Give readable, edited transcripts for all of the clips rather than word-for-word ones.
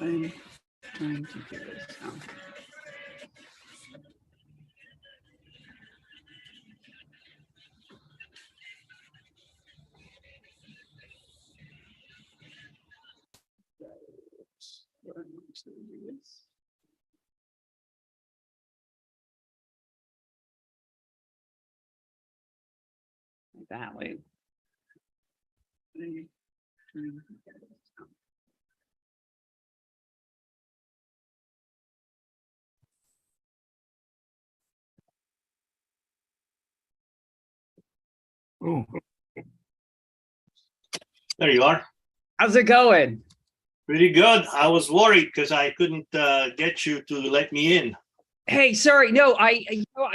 I'm trying to do this now. Like that way. Ooh. There you are. How's it going? Pretty good. I was worried because I couldn't get you to let me in. Hey, sorry. No, I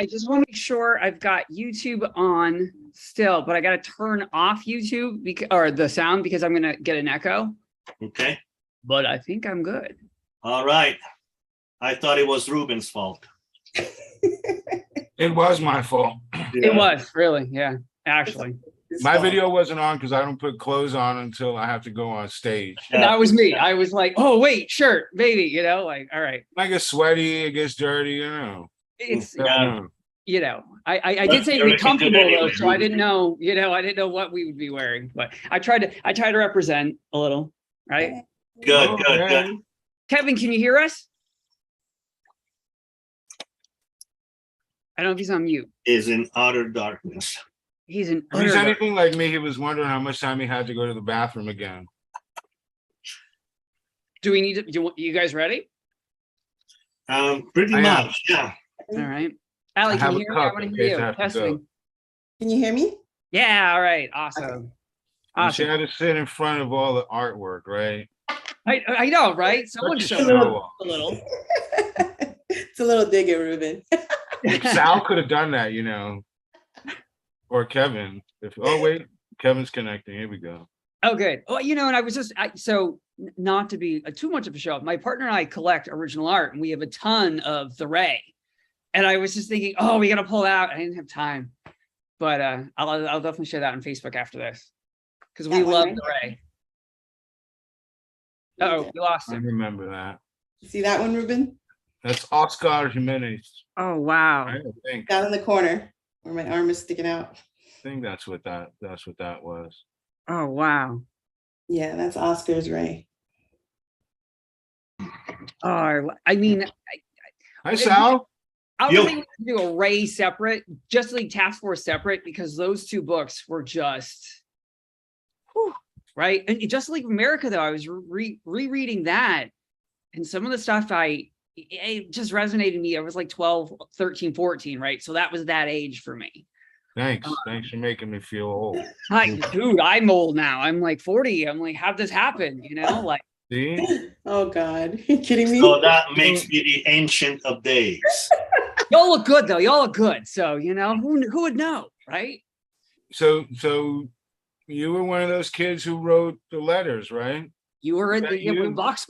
just want to make sure I've got YouTube on still, but I got to turn off YouTube or the sound because I'm going to get an echo. Okay. But I think I'm good. All right. I thought it was Ruben's fault. It was my fault. It was really, yeah, actually. My video wasn't on because I don't put clothes on until I have to go on stage. Yeah. That was me. I was like, oh, wait, shirt, baby, like, all right. I get sweaty, it gets dirty, It's, Yeah. I did say to be comfortable though, so I didn't know, I didn't know what we would be wearing, but I tried to represent a little, right? Good, good. Kevin, can you hear us? I don't know if he's on mute. Is in utter darkness. He's in If he's anything like me, he was wondering how much time he had to go to the bathroom again. Do we need to, you guys ready? Pretty much, yeah. All right. Allie, can you hear me? I want to hear you. Testing. Can you hear me? Yeah, all right. Awesome. She had to sit in front of all the artwork, right? I know, right? Someone showed up a little. It's a little dig at Ruben. Sal could have done that, or Kevin. Oh wait, Kevin's connecting. Here we go. Oh, good. Oh, and I was just so not to be too much of a show off. My partner and I collect original art, and we have a ton of the Ray. And I was just thinking, oh, we got to pull it out. I didn't have time, but I'll definitely share that on Facebook after this because we love the Ray. Uh-oh, we lost I him. remember that. See that one, Ruben? That's Oscar Jimenez. Oh wow! I think Down in the corner where my arm is sticking out. I think that's what that was. Oh wow! Yeah, that's Oscar's Ray. Oh, I mean, Hi, Sal. I don't think we can do a Ray separate, Justice League Task Force separate, because those two books were just, right. And Justice League of America, though, I was rereading that, and some of the stuff it just resonated me. I was like 12, 13, 14, right? So that was that age for me. Thanks for making me feel old. Dude, I'm old now. I'm like 40. I'm like, how'd this happen? Like. See? Oh God, you kidding me? So that makes me the ancient of days. Y'all look good though. Y'all look good. So who would know, right? So you were one of those kids who wrote the letters, right? You were in Box.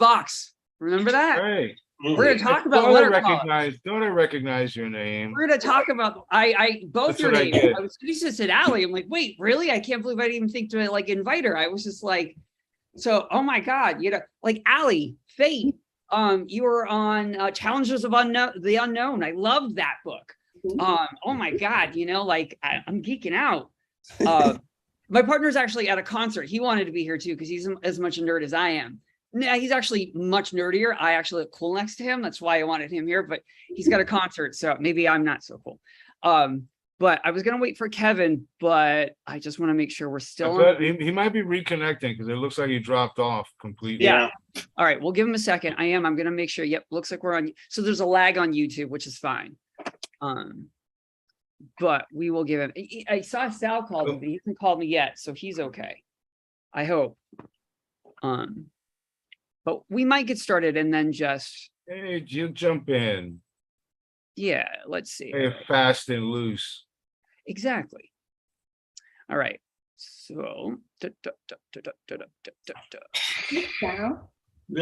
Remember that? Right. We're gonna talk about letter columns. Don't I recognize your name? We're gonna talk about both your names. I was just at Allie. I'm like, wait, really? I can't believe I didn't even think to invite her. I was just like, so oh my God, like Allie, Fate. You were on Challenges of the Unknown. I loved that book. Oh my God, like I'm geeking out. My partner's actually at a concert. He wanted to be here too because he's as much a nerd as I am. He's actually much nerdier. I actually look cool next to him. That's why I wanted him here, but he's got a concert, so maybe I'm not so cool. But I was going to wait for Kevin, but I just want to make sure we're still on. He might be reconnecting because it looks like he dropped off completely. Yeah. All right. We'll give him a second. I'm going to make sure. Yep. Looks like we're on. So there's a lag on YouTube, which is fine. But we will give him. I saw Sal called him, but he hasn't called me yet. So he's okay. I hope. But we might get started and then just. Hey, you jump in. Yeah. Let's see. Hey, fast and loose. Exactly. All right. So There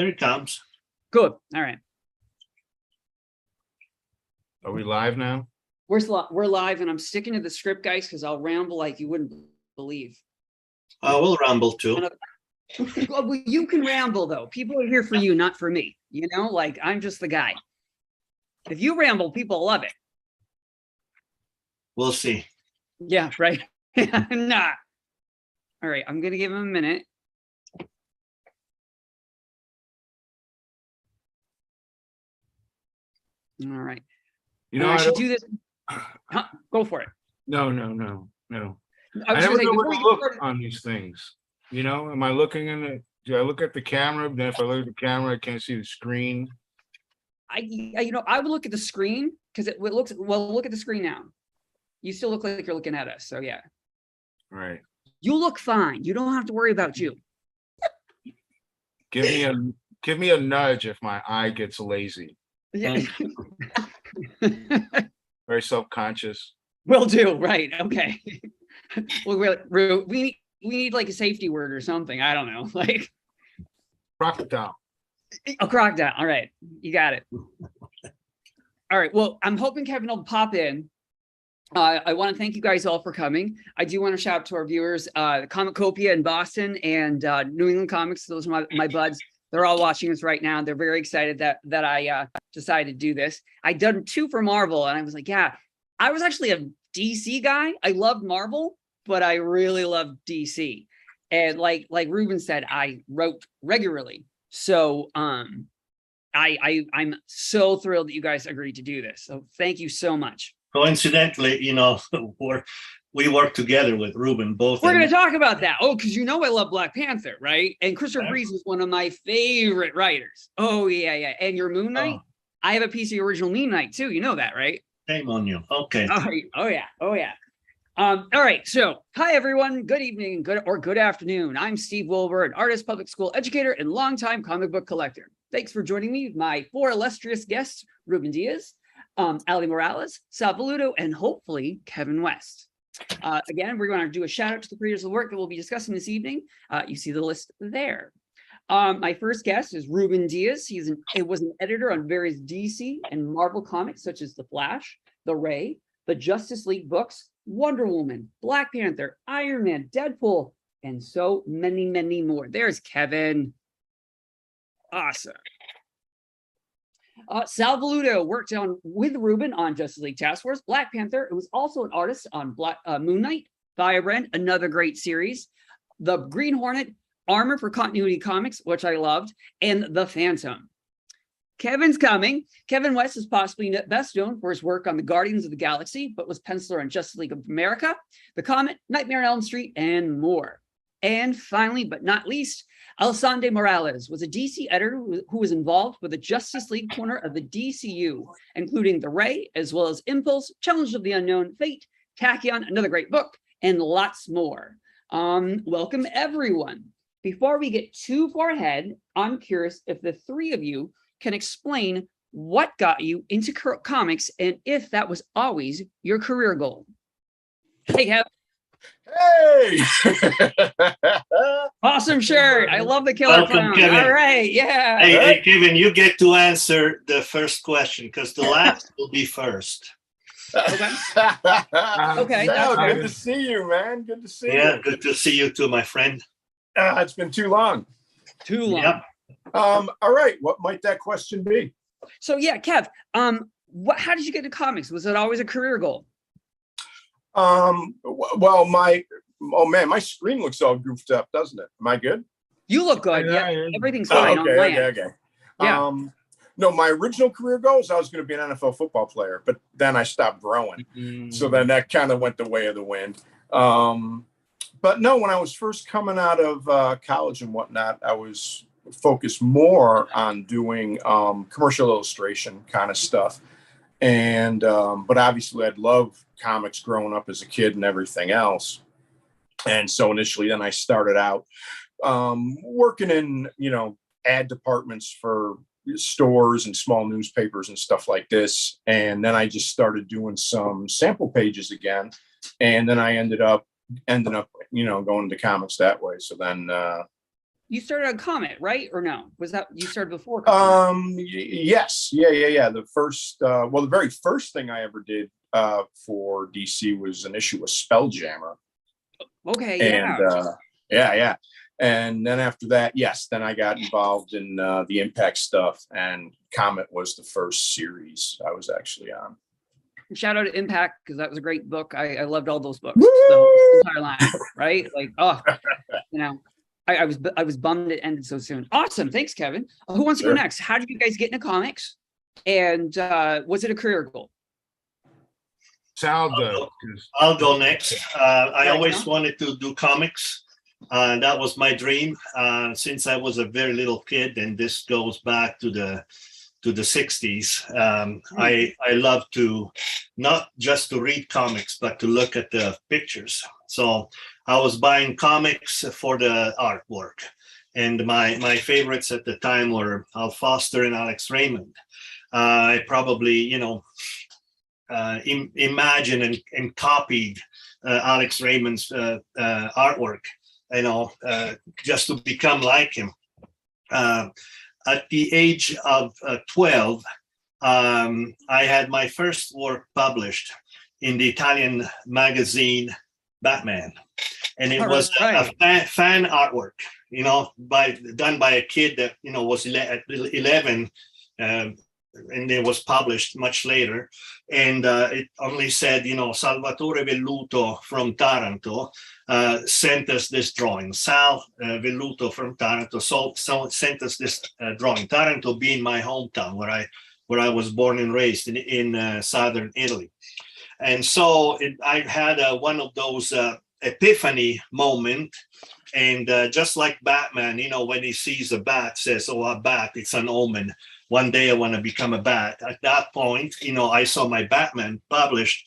it comes. good. All right. Are we live now? We're live, and I'm sticking to the script, guys, because I'll ramble like you wouldn't believe. We'll ramble too. Well, you can ramble though. People are here for you, not for me. You know, like I'm just the guy. If you ramble, people love it. We'll see. Yeah, right. Nah. All right, I'm gonna give him a minute. All right. You know, I should don't- do this. Huh? Go for it. No. I I was never gonna say, know before where we to get look started- on these things. You know, am I looking in the? Do I look at the camera? Then if I look at the camera, I can't see the screen. I would look at the screen because it looks well. Look at the screen now. You still look like you're looking at us. So yeah, Right. you look fine. You don't have to worry about you. Give me a nudge if my eye gets lazy. Yeah. Very self-conscious. Will do. Right. Okay. Well, we need like a safety word or something. I don't know. Like Crocodile. a crocodile. All right. You got it. All right. Well, I'm hoping Kevin will pop in. I want to thank you guys all for coming. I do want to shout out to our viewers, Comicopia in Boston and New England Comics. Those are my buds. They're all watching us right now. They're very excited that I decided to do this. I done 2 for Marvel, and I was like, yeah, I was actually a DC guy. I loved Marvel, but I really loved DC. And like Ruben said, I wrote regularly. So I'm so thrilled that you guys agreed to do this. So thank you so much. Coincidentally, you know, we work together with Ruben both. We're going to talk about that. Oh, because you know I love Black Panther, right? And Christopher Breeze is one of my favorite writers. Oh, yeah. And your Moon Knight? I have a piece of your original Moon Knight, too. You know that, right? Shame on you. Okay. Oh, yeah. All right. So, hi, everyone. Good evening, good afternoon. I'm Steve Wilbur, an artist, public school educator, and longtime comic book collector. Thanks for joining me, my 4 illustrious guests, Ruben Diaz, Ali Morales, Sal Valuto, and hopefully Kevin West. Again, we're going to do a shout out to the creators of the work that we'll be discussing this evening. You see the list there. My first guest is Ruben Diaz. It was an editor on various DC and Marvel comics such as The Flash, The Ray, the Justice League books, Wonder Woman, Black Panther, Iron Man, Deadpool, and so many, many more. There's Kevin. Awesome. Sal Valuto worked with Ruben on Justice League Task Force, Black Panther. It was also an artist on Moon Knight, Firebrand, another great series, The Green Hornet, Armor for Continuity Comics, which I loved, and The Phantom. Kevin's coming. Kevin West is possibly best known for his work on the Guardians of the Galaxy, but was penciler on Justice League of America, The Comet, Nightmare on Elm Street, and more. And finally, but not least, Alessandro Morales was a DC editor who was involved with the Justice League corner of the DCU, including The Ray, as well as Impulse, Challenge of the Unknown, Fate, Tachyon, another great book, and lots more. Welcome, everyone. Before we get too far ahead, I'm curious if the 3 of you can explain what got you into comics and if that was always your career goal. Hey, Kev. Hey! Awesome shirt. I love the killer Welcome, clown. Kevin. All right. Yeah. Hey, Kevin, you get to answer the first question because the last will be first. Okay. Okay, No, that's good to see you, man. Good to see Yeah, you. good to see you too, my friend. It's been too long. Too long. Yep. All right. What might that question be? So yeah, Kev, how did you get into comics? Was it always a career goal? Well, my screen looks all goofed up, doesn't it? Am I good? You look good. Yeah, Yeah. everything's fine on my end. Okay. Yeah. No, my original career goals, I was going to be an NFL football player, but then I stopped growing. So then that kind of went the way of the wind. But no, when I was first coming out of college and whatnot, I was focused more on doing commercial illustration kind of stuff. And but obviously I'd love comics growing up as a kid and everything else. And so initially then I started out working in, ad departments for stores and small newspapers and stuff like this. And then I just started doing some sample pages again. And then I ended up, going into comics that way. So then You started on Comet, right? Or no? Was that you started before? yes. Yeah. The very first thing I ever did for DC was an issue of Spelljammer. Okay, And yeah. And then after that, yes, then I got involved in the Impact stuff, and Comet was the first series I was actually on. Shout out to Impact, because that was a great book. I loved all those books, the entire line, right? Like, oh, you know, I was bummed it ended so soon. Awesome, thanks, Kevin. Who wants to go next? How did you guys get into comics? And was it a career goal? Sal, I'll go next. I always wanted to do comics. That was my dream since I was a very little kid, and this goes back to the 60s. I love to not just to read comics, but to look at the pictures. So I was buying comics for the artwork, and my favorites at the time were Al Foster and Alex Raymond. I probably, imagined and copied Alex Raymond's artwork, just to become like him. At the age of 12, I had my first work published in the Italian magazine Batman, and it was a fan artwork, done by a kid that was 11. And it was published much later, and it only said, Salvatore Velluto from Taranto sent us this drawing. Sal Velluto from Taranto sent us this drawing. Taranto being my hometown, where I was born and raised in southern Italy. And so I had one of those epiphany moment. And just like Batman, when he sees a bat, says, "Oh, a bat, it's an omen. One day I want to become a bat." At that point, I saw my Batman published,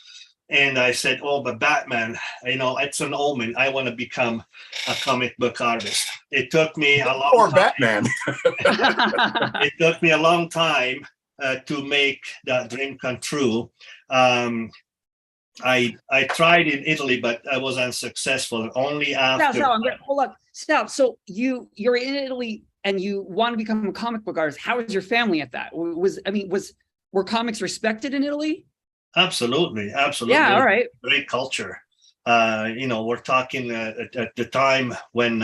and I said, "Oh, but Batman, it's an omen. I want to become a comic book artist." It took me a long time. Batman. It took me a long time to make that dream come true. I tried in Italy, but I was unsuccessful. Only after. Hold on. Stop. So you're in Italy and you want to become a comic book artist. How was your family at that? Were comics respected in Italy? Absolutely. Yeah. All right. Great culture. We're talking at the time when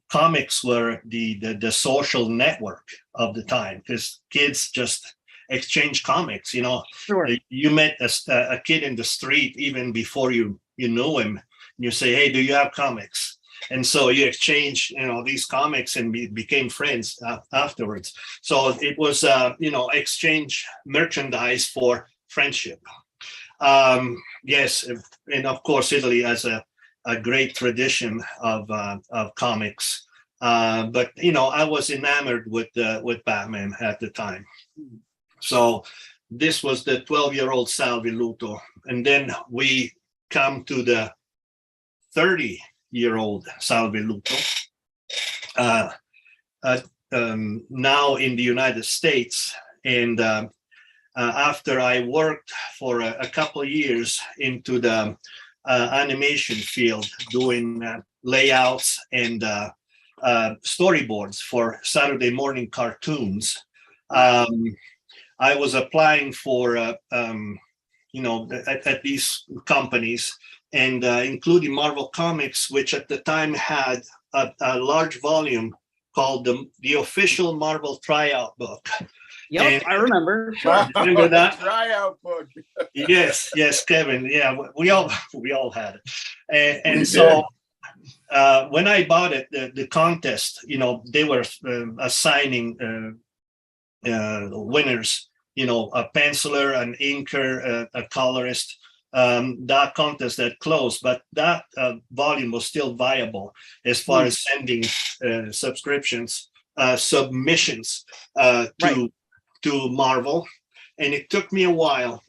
comics were the social network of the time, because kids just exchange comics. Sure. You met a kid in the street even before you knew him. You say, "Hey, do you have comics?" And so you exchange these comics and became friends afterwards. So it was exchange merchandise for friendship. Yes, and of course Italy has a great tradition of comics. But I was enamored with Batman at the time. So this was the 12-year-old Sal Velluto. And then we come to the 30-year-old Sal Velluto, now in the United States. And after I worked for a couple of years into the animation field, doing layouts and storyboards for Saturday morning cartoons, I was applying for, at these companies, and including Marvel Comics, which at the time had a large volume called the Official Marvel Tryout Book. Yep, and I remember. Sure. Remember that? Tryout book. Yes, Kevin. Yeah, we all had it. And so when I bought it, the contest, they were assigning winners, a penciler, an inker, a colorist. That contest had closed, but that volume was still viable as far as sending submissions to Marvel. And it took me a while,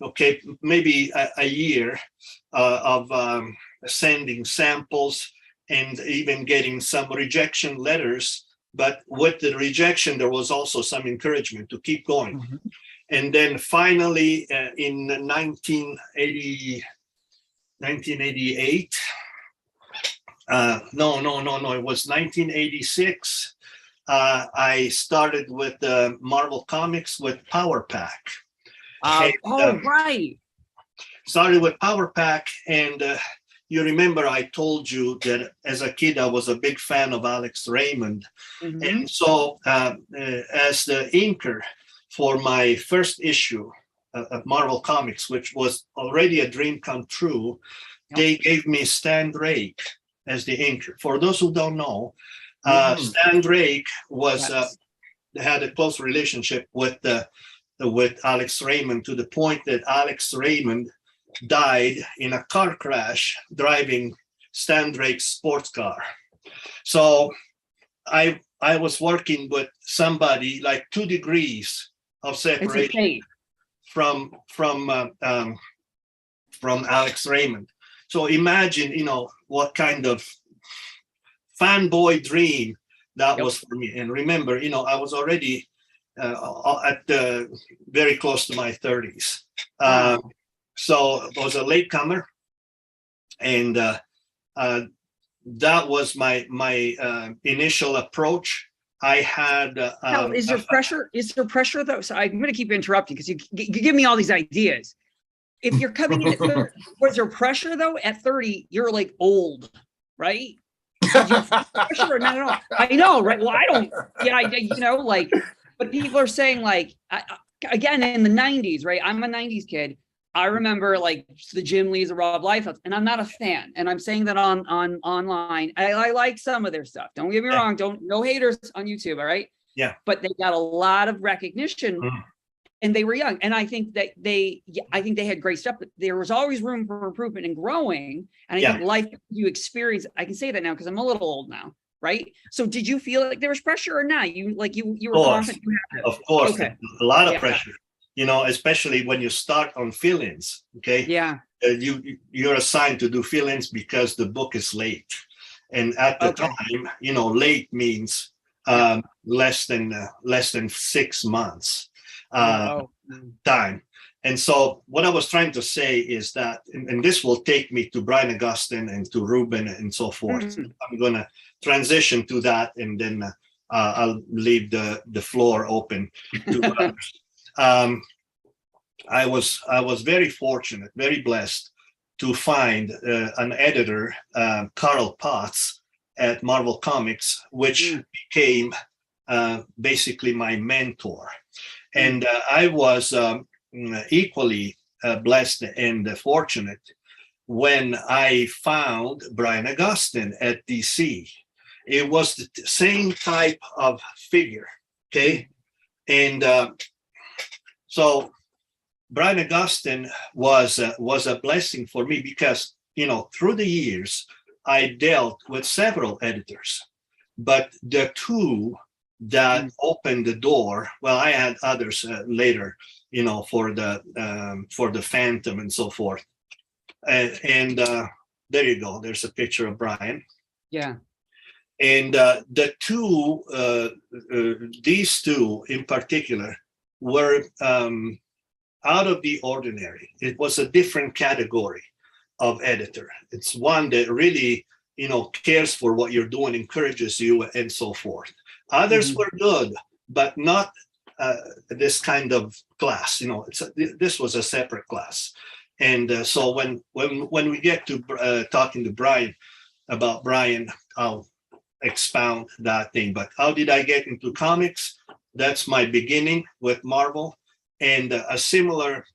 maybe a year of sending samples and even getting some rejection letters. But with the rejection, there was also some encouragement to keep going. Mm-hmm. And then finally, in 1988, it was 1986, I started with Marvel Comics with Power Pack. Right. Started with Power Pack, and you remember I told you that as a kid I was a big fan of Alex Raymond, and so as the inker for my first issue of Marvel Comics, which was already a dream come true, they gave me Stan Drake as the inker. For those who don't know, Stan Drake was had a close relationship with Alex Raymond, to the point that Alex Raymond died in a car crash driving Stan Drake's sports car. So I was working with somebody like 2 degrees of separation from Alex Raymond. So imagine, what kind of fanboy dream that was for me. And remember, I was already very close to my 30s. So I was a latecomer, and that was my initial approach. I had. Now, is there pressure? Is there pressure though? So I'm going to keep interrupting because you give me all these ideas. If you're coming in at 30, was there pressure though? At 30, you're like old, right? Pressure? No. I know, right? Well, I don't. Yeah, but people are saying like, again, in the 90s, right? I'm a 90s kid. I remember like the Jim Lees, the Rob Liefeld, and I'm not a fan. And I'm saying that on online. I like some of their stuff. Don't get me wrong. No haters on YouTube. All right. Yeah. But they got a lot of recognition, and they were young. And I think that they had great stuff. But there was always room for improvement and growing. And I think life you experience. I can say that now because I'm a little old now. Right. So did you feel like there was pressure or not? You were confident. Of course. Okay. A lot of pressure. Especially when you start on fill-ins, okay? Yeah. You're assigned to do fill-ins because the book is late. And at the time, late means less than 6 months time. And so what I was trying to say is that, and this will take me to Brian Augustyn and to Ruben and so forth. I'm going to transition to that, and then I'll leave the floor open to others. I was very fortunate, very blessed to find an editor, Carl Potts at Marvel Comics, which became basically my mentor. And I was equally blessed and fortunate when I found Brian Augustyn at DC. It was the same type of figure, okay? And so Brian Augustyn was a blessing for me because, through the years, I dealt with several editors, but the two that opened the door, well, I had others later, for the Phantom and so forth. And there you go. There's a picture of Brian. Yeah. And these two in particular were out of the ordinary. It was a different category of editor. It's one that really, cares for what you're doing, encourages you, and so forth. Others were good, but not this kind of class. This was a separate class. And so when we get to talking to Brian about Brian, I'll expound that thing. But how did I get into comics? That's my beginning with Marvel. And a similar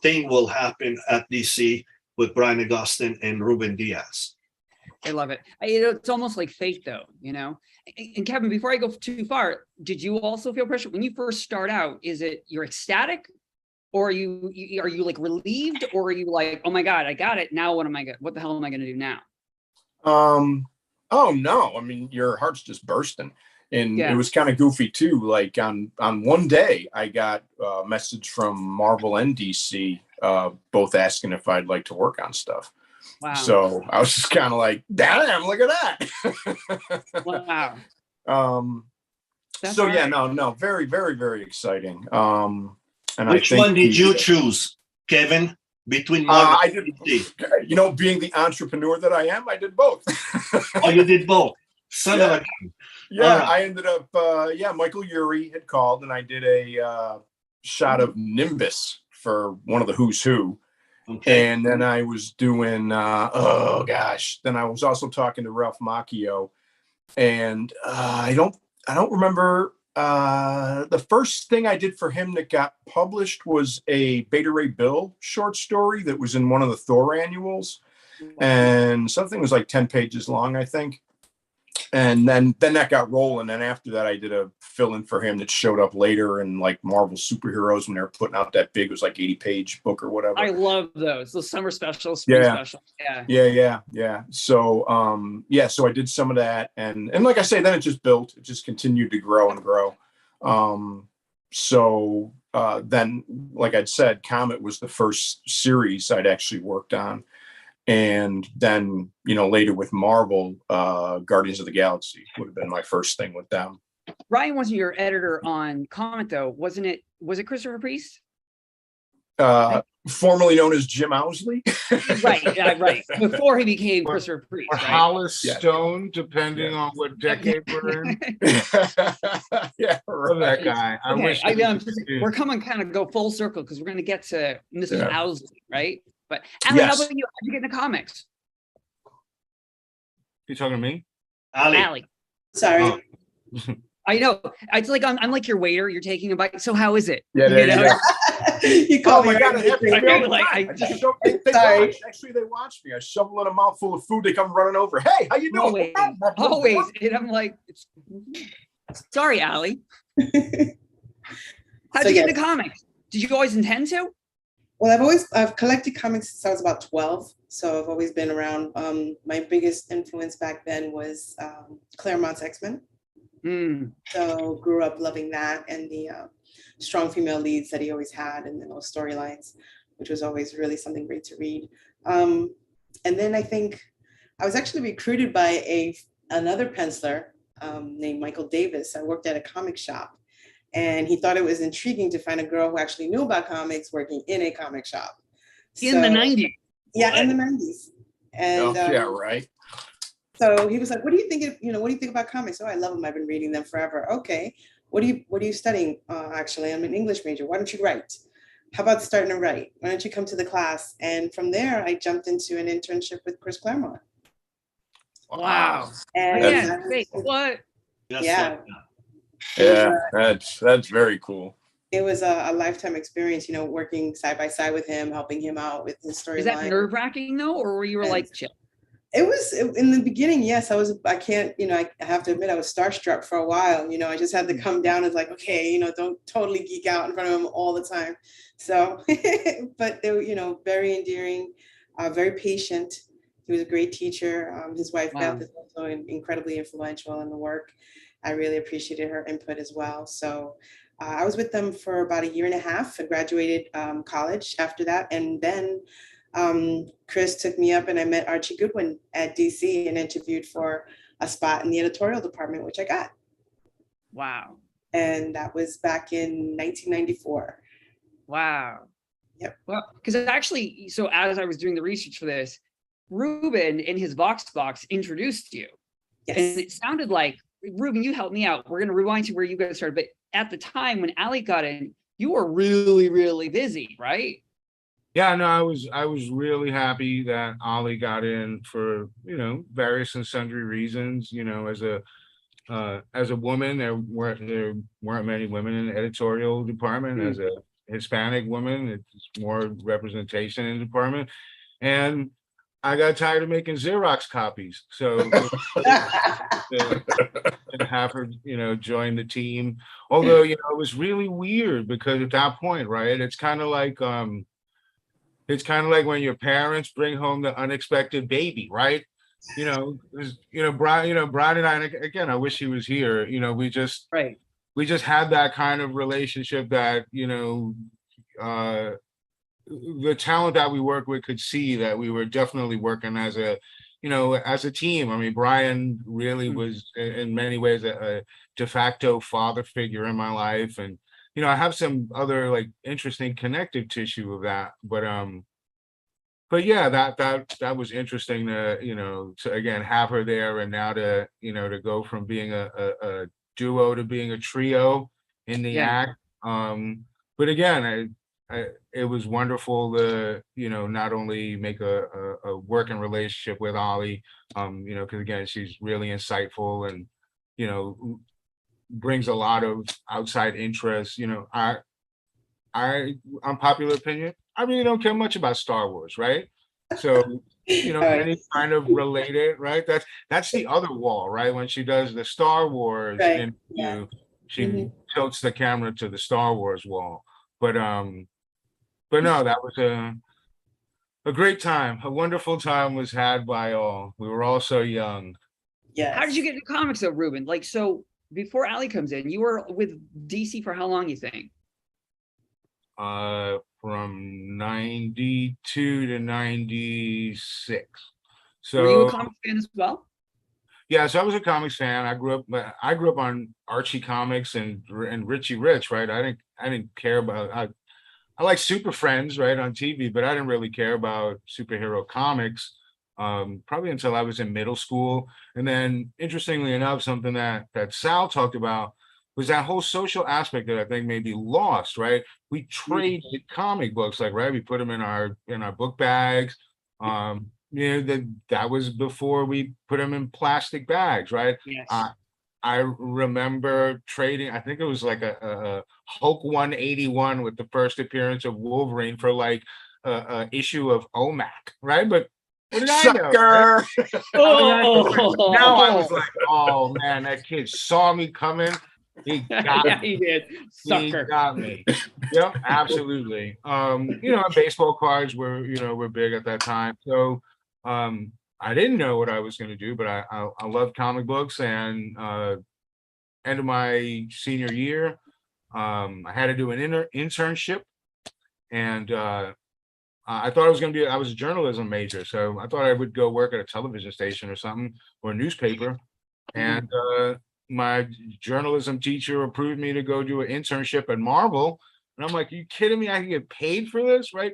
thing will happen at DC with Brian Augustyn and Ruben Diaz. I love it. It's almost like fate, though, And Kevin, before I go too far, did you also feel pressure when you first start out? Is it you're ecstatic, or are you like relieved, or are you like, oh my God, I got it now? What the hell am I going to do now? Oh no! I mean, your heart's just bursting. And it was kind of goofy too. Like on one day, I got a message from Marvel and DC, both asking if I'd like to work on stuff. Wow. So I was just kind of like, damn, look at that. Wow. So yeah, no, very, very, very exciting. And which one did you choose, Kevin? Between Marvel and DC? Being the entrepreneur that I am, I did both. Oh, you did both. Son of a gun. Yeah, right. I ended up, Michael Urey had called, and I did a shot of Nimbus for one of the Who's Who. Okay. And then I was doing, then I was also talking to Ralph Macchio, and I don't remember. The first thing I did for him that got published was a Beta Ray Bill short story that was in one of the Thor annuals, and something was like 10 pages long, I think. And then that got rolling. And after that, I did a fill-in for him that showed up later in like Marvel Superheroes when they were putting out that big, it was like 80-page book or whatever. I love those summer specials, spring specials. Yeah. So so I did some of that, and like I say, then it just built. It just continued to grow and grow. Then, like I'd said, Comet was the first series I'd actually worked on. And then, later with Marvel, Guardians of the Galaxy would have been my first thing with them. Ryan wasn't your editor on Comet, though, wasn't it? Was it Christopher Priest? Formerly known as Jim Owsley. Right. Before he became Christopher Priest. Or right? Hollis Stone, depending on what decade we're in. Yeah, Love that guy. I wish. We're coming kind of go full circle because we're going to get to Mrs. Owsley, right? But Ali, Yes. how about you? How'd you get into comics? You talking to me? Ali. Sorry. Oh. I know. It's like I'm like your waiter. You're taking a bite. So how is it? Yeah, there you go. You call Oh my me God! right It happens to me all the Like, time. I just shove, they Sorry. watch. Actually, they watch me. I shovel in a mouthful of food. They come running over. Hey, how you doing? Always. And I'm like, sorry, Ali. How'd you get into comics? Did you always intend to? Well, I've collected comics since I was about 12. So I've always been around. My biggest influence back then was Claremont's X-Men. So grew up loving that and the strong female leads that he always had, and then those storylines, which was always really something great to read. And then I think I was actually recruited by another penciler named Michael Davis. I worked at a comic shop, and he thought it was intriguing to find a girl who actually knew about comics working in a comic shop. In the 90s. Yeah, in the 90s. And right. so he was like, what do you think about comics? Oh, I love them. I've been reading them forever. Okay. What are you studying? Actually, I'm an English major. Why don't you write? How about starting to write? Why don't you come to the class? And from there, I jumped into an internship with Chris Claremont. Wow. And wait, what? Yeah. That's very cool. It was a lifetime experience, working side by side with him, helping him out with his storyline. Is that nerve-wracking though, or were you like chill? It was in the beginning. Yes, I have to admit, I was starstruck for a while. I just had to come down and like, okay, don't totally geek out in front of him all the time. So, but they were, very endearing, very patient. He was a great teacher. His wife, Beth, is also incredibly influential in the work. I really appreciated her input as well. So I was with them for about 1.5 years. I graduated college after that. And then Chris took me up and I met Archie Goodwin at DC and interviewed for a spot in the editorial department, which I got. Wow. And that was back in 1994. Wow. Yep. Well, because actually, so as I was doing the research for this, Ruben in his Vox box introduced you. Yes. And it sounded like, Ruben, you helped me out. We're going to rewind to where you guys started. But at the time when Ali got in, you were really, really busy, right? Yeah, no, I was really happy that Ali got in for, various and sundry reasons. As a woman, there weren't many women in the editorial department. As a Hispanic woman, it's more representation in the department. And I got tired of making Xerox copies. So to have her, join the team. Although, it was really weird because at that point, right, it's kind of like when your parents bring home the unexpected baby, right? Brian and I, and again, I wish he was here. We just had that kind of relationship that, the talent that we work with could see that we were definitely working as a team. I mean, Brian really was in many ways a de facto father figure in my life. And, I have some other like interesting connective tissue of that, but yeah, that was interesting to, to again, have her there. And now to go from being a duo to being a trio in the act. But again, it was wonderful to, not only make a working relationship with Ollie, because again, she's really insightful and, brings a lot of outside interest. Unpopular opinion, I really don't care much about Star Wars, right? So, Right. any kind of related, right? That's the other wall, right? When she does the Star Wars Right. Yeah. interview, she tilts the camera to the Star Wars wall. But no, that was a great time. A wonderful time was had by all. We were all so young. Yes. How did you get into comics though, Ruben? Like, so before Allie comes in, you were with DC for how long, you think? From 92 to 96. So were you a comics fan as well? Yeah, so I was a comics fan. I grew up on Archie comics and Richie Rich, right? I didn't care about I like Super Friends, right, on TV, but I didn't really care about superhero comics probably until I was in middle school. And then, interestingly enough, something that Sal talked about was that whole social aspect that I think may be lost, right? We traded comic books, like, right? We put them in our book bags. That was before we put them in plastic bags, right? Yes. I remember trading, I think it was like a Hulk 181 with the first appearance of Wolverine for like a issue of OMAC, right? But what did I know? Sucker! Now I was like, oh man, that kid saw me coming. He got Yeah, me. he did. Sucker. He got me. Yep, absolutely. Baseball cards were big at that time. So I didn't know what I was going to do, but I loved comic books. And end of my senior year, I had to do an internship, and I thought I was a journalism major, so I thought I would go work at a television station or something, or a newspaper. And my journalism teacher approved me to go do an internship at Marvel. And I'm like, are you kidding me? I can get paid for this, right?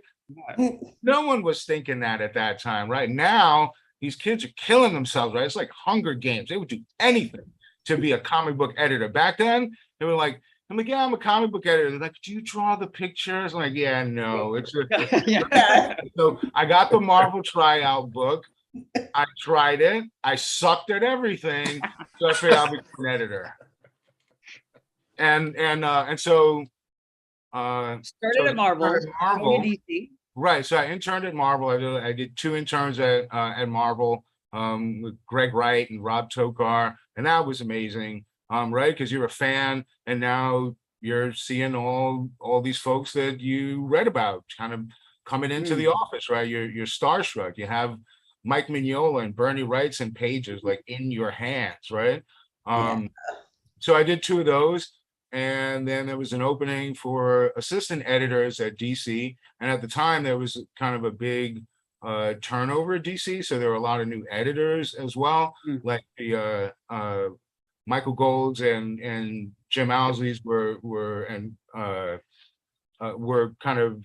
No one was thinking that at that time, right? Now, these kids are killing themselves, right? It's like Hunger Games. They would do anything to be a comic book editor. Back then, they were like, I'm like, yeah, I'm a comic book editor. They're like, do you draw the pictures? I'm like, yeah, no. So I got the Marvel tryout book. I tried it. I sucked at everything. So I figured I'll become an editor. And so started at Marvel. DC. Right. So I interned at Marvel. I did 2 interns at Marvel with Greg Wright and Rob Tokar, and that was amazing. Right, because you're a fan, and now you're seeing all these folks that you read about kind of coming into the office, right? You're starstruck. You have Mike Mignola and Bernie Wrightson pages like in your hands, right? So I did 2 of those, and then there was an opening for assistant editors at DC, and at the time there was kind of a big turnover at DC, so there were a lot of new editors as well, like the Michael Golds and Jim Owsley's were kind of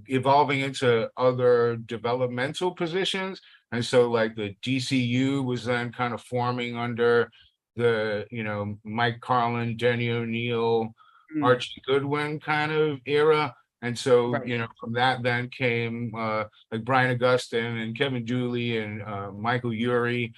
evolving into other developmental positions. And so like the DCU was then kind of forming under the, Mike Carlin, Denny O'Neil, Archie Goodwin kind of era. And so, from that then came like Brian Augustyn and Kevin Dooley and Michael Urey,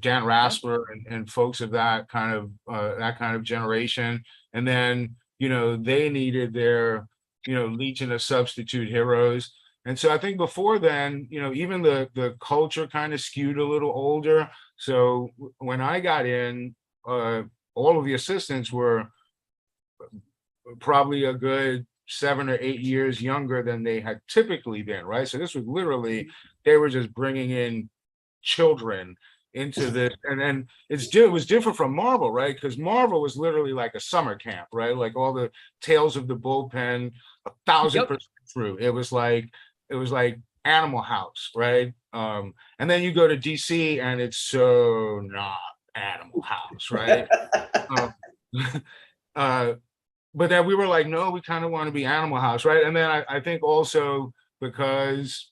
Dan Rasper and folks of that kind of generation. And then, they needed their, legion of substitute heroes. And so I think before then, even the culture kind of skewed a little older. So when I got in, all of the assistants were probably a good 7 or 8 years younger than they had typically been, right? So this was literally, they were just bringing in children into this. And then it was different from Marvel, right? Because Marvel was literally like a summer camp, right? Like all the Tales of the Bullpen, 1,000% true. It was like Animal House, right? And then you go to DC and it's so not Animal House, right? But then we were like, no, we kind of want to be Animal House, right? And then I think also because,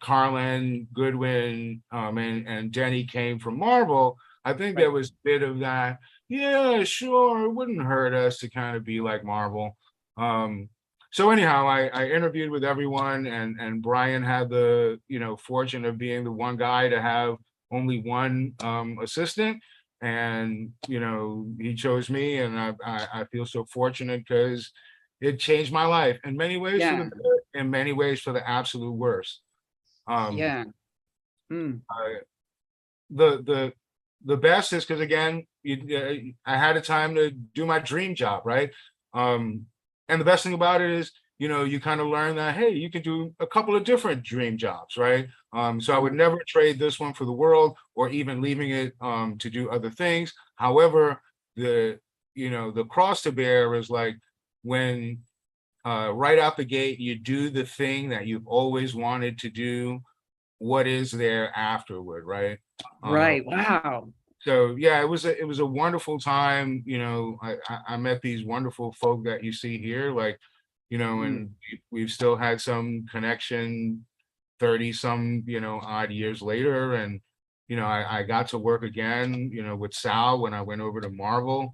Carlin, Goodwin, and Denny came from Marvel, I think there was a bit of that, yeah, sure, it wouldn't hurt us to kind of be like Marvel. So anyhow, I interviewed with everyone, and Brian had the, fortune of being the one guy to have only one assistant. And, he chose me, and I feel so fortunate because it changed my life in many ways for the Yeah. better, in many ways for the absolute worst. Yeah. Mm. The best is because, again, I had a time to do my dream job, right? And the best thing about it is, you kind of learn that, hey, you can do a couple of different dream jobs, right? So I would never trade this one for the world, or even leaving it to do other things. However, the cross to bear is like when right out the gate, you do the thing that you've always wanted to do, what is there afterward, right? Right. Wow. So yeah, it was a wonderful time. I met these wonderful folk that you see here, like, and we've still had some connection 30 some, odd years later. And, I got to work again, with Sal when I went over to Marvel.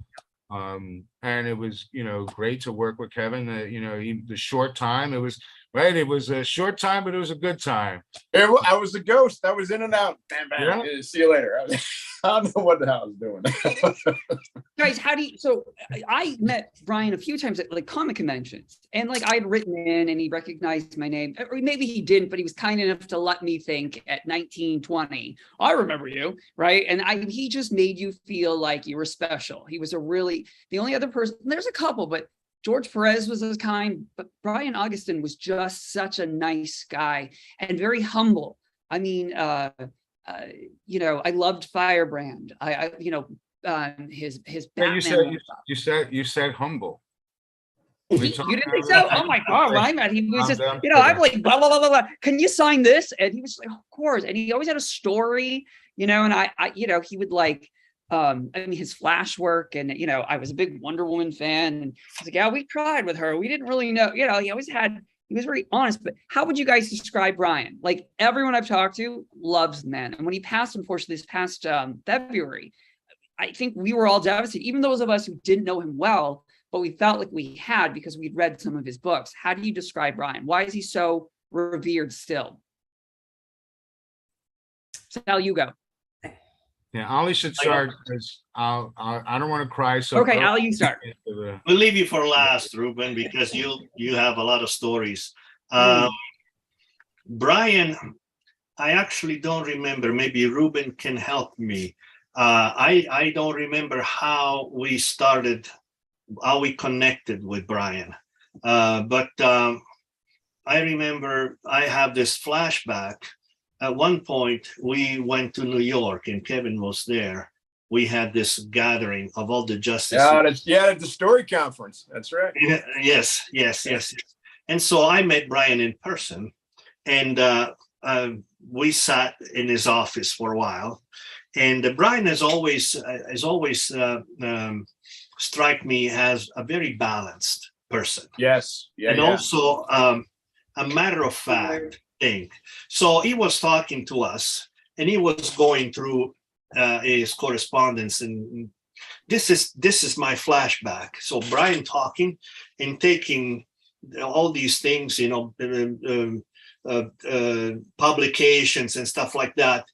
And it was, great to work with Kevin. The short time, it was right. It was a short time, but it was a good time. I was the ghost. I was in and out. Bam, bam. Yeah. See you later. I don't know what the hell I was doing. Guys, so I met Brian a few times at like comic conventions, and like I'd written in and he recognized my name, or maybe he didn't, but he was kind enough to let me think at 1920, I remember you, right? And he just made you feel like you were special. He was the only other person, there's a couple, but George Perez was as kind, but Brian Augustyn was just such a nice guy and very humble. I mean, I loved Firebrand. His Batman. You said humble. You didn't think so? Oh my God! When I met him, he was just, I'm I'm like, blah, blah, blah, blah, blah. Can you sign this? And he was like, of course. And he always had a story, and I he would like, his Flash work, and I was a big Wonder Woman fan, and I was like, yeah, we tried with her. We didn't really know, he was very honest. But how would you guys describe Brian? Like, everyone I've talked to loves the man. And when he passed, unfortunately, this past February, I think we were all devastated, even those of us who didn't know him well, but we felt like we had because we'd read some of his books. How do you describe Brian? Why is he so revered still? Sal, you go. Yeah, Ollie should start because I don't want to cry. So okay, Ollie, you start. We'll leave you for last, Ruben, because you have a lot of stories. Brian, I actually don't remember. Maybe Ruben can help me. I don't remember how we started, how we connected with Brian. But I remember I have this flashback. At one point, we went to New York and Kevin was there. We had this gathering of all the justices. At the story conference. That's right. Yes. And so I met Brian in person, and we sat in his office for a while. And Brian has always struck me as a very balanced person. Yes. And also a matter of fact thing. So he was talking to us, and he was going through his correspondence, and this is my flashback. So Brian talking and taking all these things, publications and stuff like that,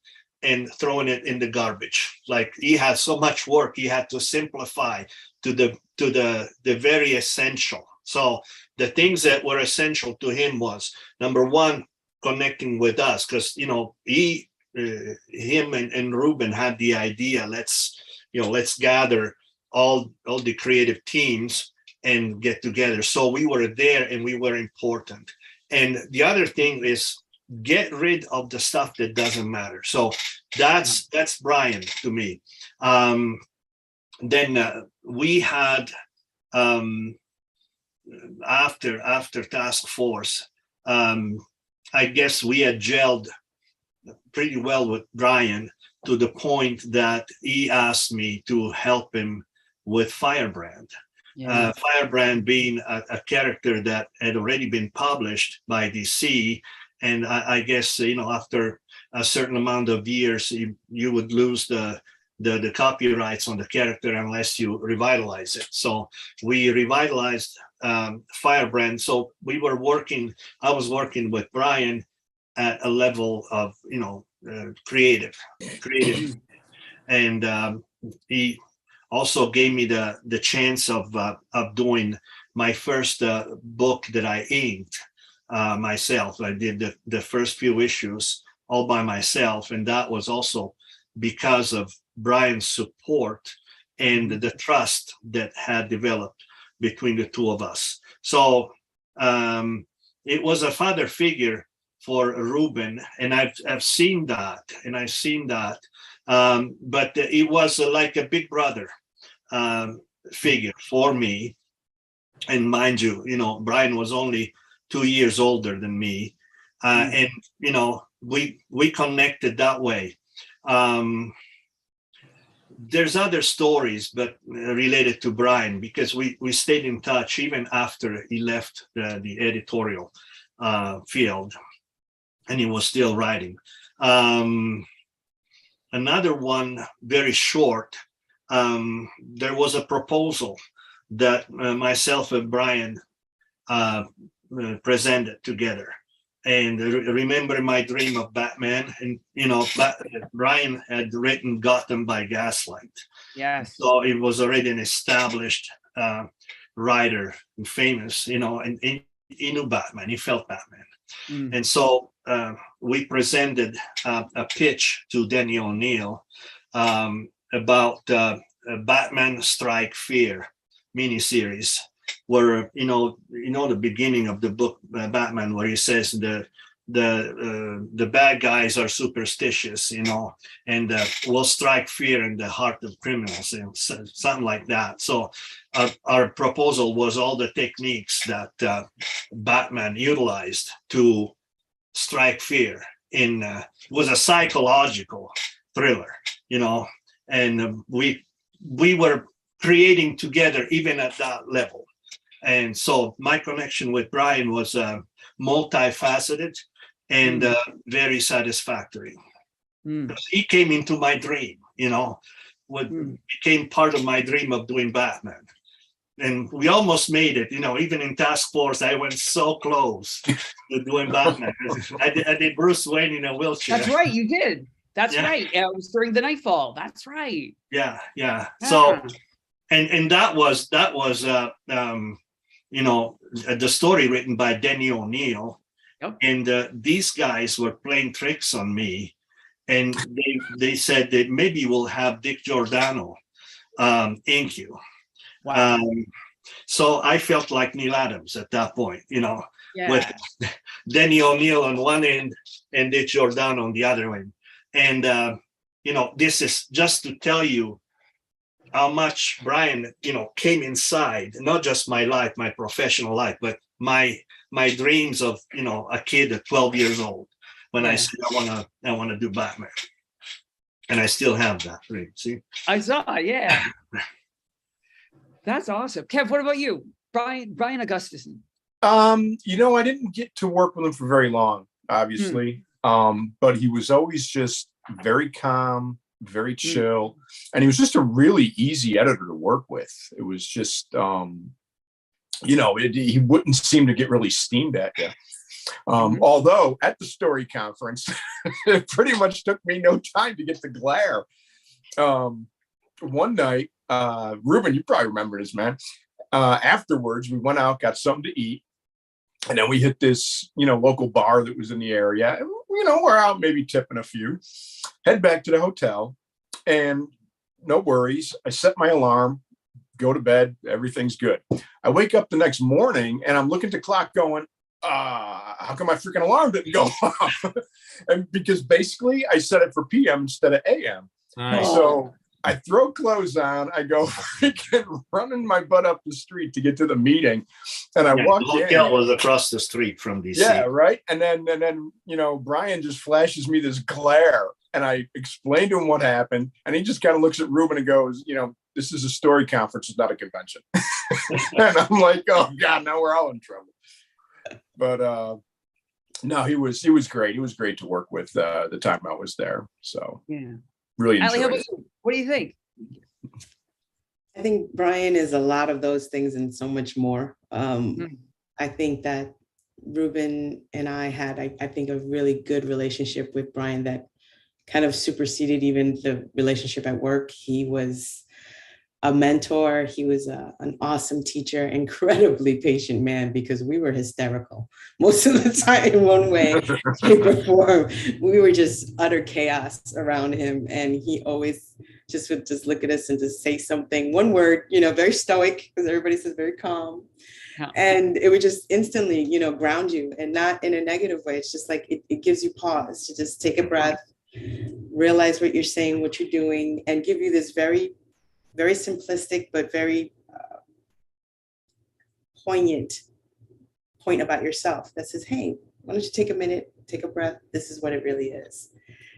and throwing it in the garbage. Like, he had so much work, he had to simplify to the very essential. So the things that were essential to him was, number one, connecting with us, because him and Ruben had the idea, let's gather all the creative teams and get together. So we were there and we were important. And the other thing is, get rid of the stuff that doesn't matter. So that's Brian to me. Then we had after Task Force, I guess we had gelled pretty well with Brian, to the point that he asked me to help him with Firebrand. Yeah. Firebrand being a character that had already been published by DC. And I guess, after a certain amount of years, you would lose the the copyrights on the character unless you revitalize it. So we revitalized Firebrand. So I was working with Brian at a level of, creative. And he also gave me the chance of doing my first book that I inked myself. I did the first few issues all by myself, and that was also because of Brian's support and the trust that had developed between the two of us. So it was a father figure for Ruben, and I've seen that, but it was like a big brother figure for me. And mind you, Brian was only 2 years older than me, and we connected that way. There's other stories, but related to Brian, because we stayed in touch even after he left the editorial field, and he was still writing. Another one, very short. There was a proposal that myself and Brian presented together. And remember my dream of Batman, and Brian had written Gotham by Gaslight. Yes. So it was already an established writer and famous, and he knew Batman. He felt Batman. And so we presented a pitch to Denny O'Neil about a Batman Strike Fear miniseries, where the beginning of the book Batman, where he says the bad guys are superstitious, and will strike fear in the heart of criminals, and something like that. So our proposal was all the techniques that Batman utilized to strike fear was a psychological thriller, and we were creating together even at that level. And so my connection with Brian was multifaceted and very satisfactory. He came into my dream, became part of my dream of doing Batman. And we almost made it, even in Task Force, I went so close to doing Batman. I did Bruce Wayne in a wheelchair. That's right, you did. That's right. It was during the Nightfall. That's right. Yeah. So, and that was the story written by Denny O'Neil. Yep. And these guys were playing tricks on me, and they said that maybe we'll have Dick Giordano ink you. Wow. So I felt like Neil Adams at that point, Yeah. with Denny O'Neil on one end and Dick Giordano on the other end. And, this is just to tell you how much Brian, came inside, not just my life, my professional life, but my dreams of, a kid at 12 years old when I said, I want to do Batman. And I still have that dream. See? I saw, yeah. That's awesome. Kev, what about you? Brian Augustyn. I didn't get to work with him for very long, obviously. But he was always just very calm, very chill. And he was just a really easy editor to work with. It was just, he wouldn't seem to get really steamed at you. Although at the story conference, it pretty much took me no time to get the glare. One night, Ruben, you probably remember this, man. Afterwards, we went out, got something to eat. And then we hit this, local bar that was in the area. And, we're out maybe tipping a few. Head back to the hotel. And no worries. I set my alarm, go to bed. Everything's good. I wake up the next morning and I'm looking at the clock going, how come my freaking alarm didn't go off? And because basically I set it for PM instead of AM. Nice. So I throw clothes on. I go freaking running my butt up the street to get to the meeting, and I walk in. The hotel was across the street from DC. Yeah, right. And then Brian just flashes me this glare, and I explain to him what happened, and he just kind of looks at Ruben and goes, "This is a story conference, it's not a convention." And I'm like, "Oh God, now we're all in trouble." But no, he was great. He was great to work with the time I was there. So yeah. Really enjoyed it. What do you think? I think Brian is a lot of those things and so much more. I think that Ruben and I had, I think, a really good relationship with Brian that kind of superseded even the relationship at work. He was a mentor. He was an awesome teacher, incredibly patient man, because we were hysterical most of the time in one way, shape, or form. We were just utter chaos around him. And he always just would just look at us and just say something, one word, very stoic, because everybody says very calm. Yeah. And it would just instantly, ground you, and not in a negative way. It's just like, it gives you pause to just take a breath, realize what you're saying, what you're doing, and give you this very, very simplistic, but very poignant point about yourself that says, hey, why don't you take a minute, take a breath? This is what it really is.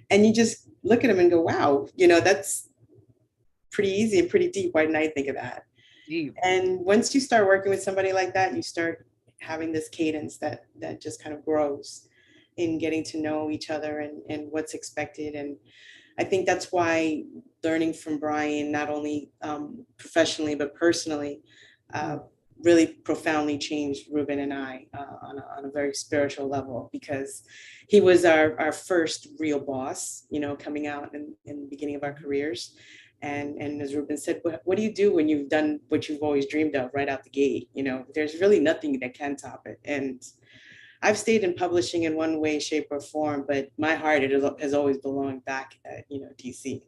And you just look at him and go, wow, that's pretty easy and pretty deep. Why didn't I think of that? Deep. And once you start working with somebody like that, you start having this cadence that just kind of grows in getting to know each other and what's expected. And I think that's why learning from Brian, not only professionally, but personally, really profoundly changed Ruben and I on a very spiritual level, because he was our first real boss, coming out in the beginning of our careers. And as Ruben said, what do you do when you've done what you've always dreamed of right out the gate? There's really nothing that can top it. And I've stayed in publishing in one way, shape, or form, but my heart has always belonged back at, DC.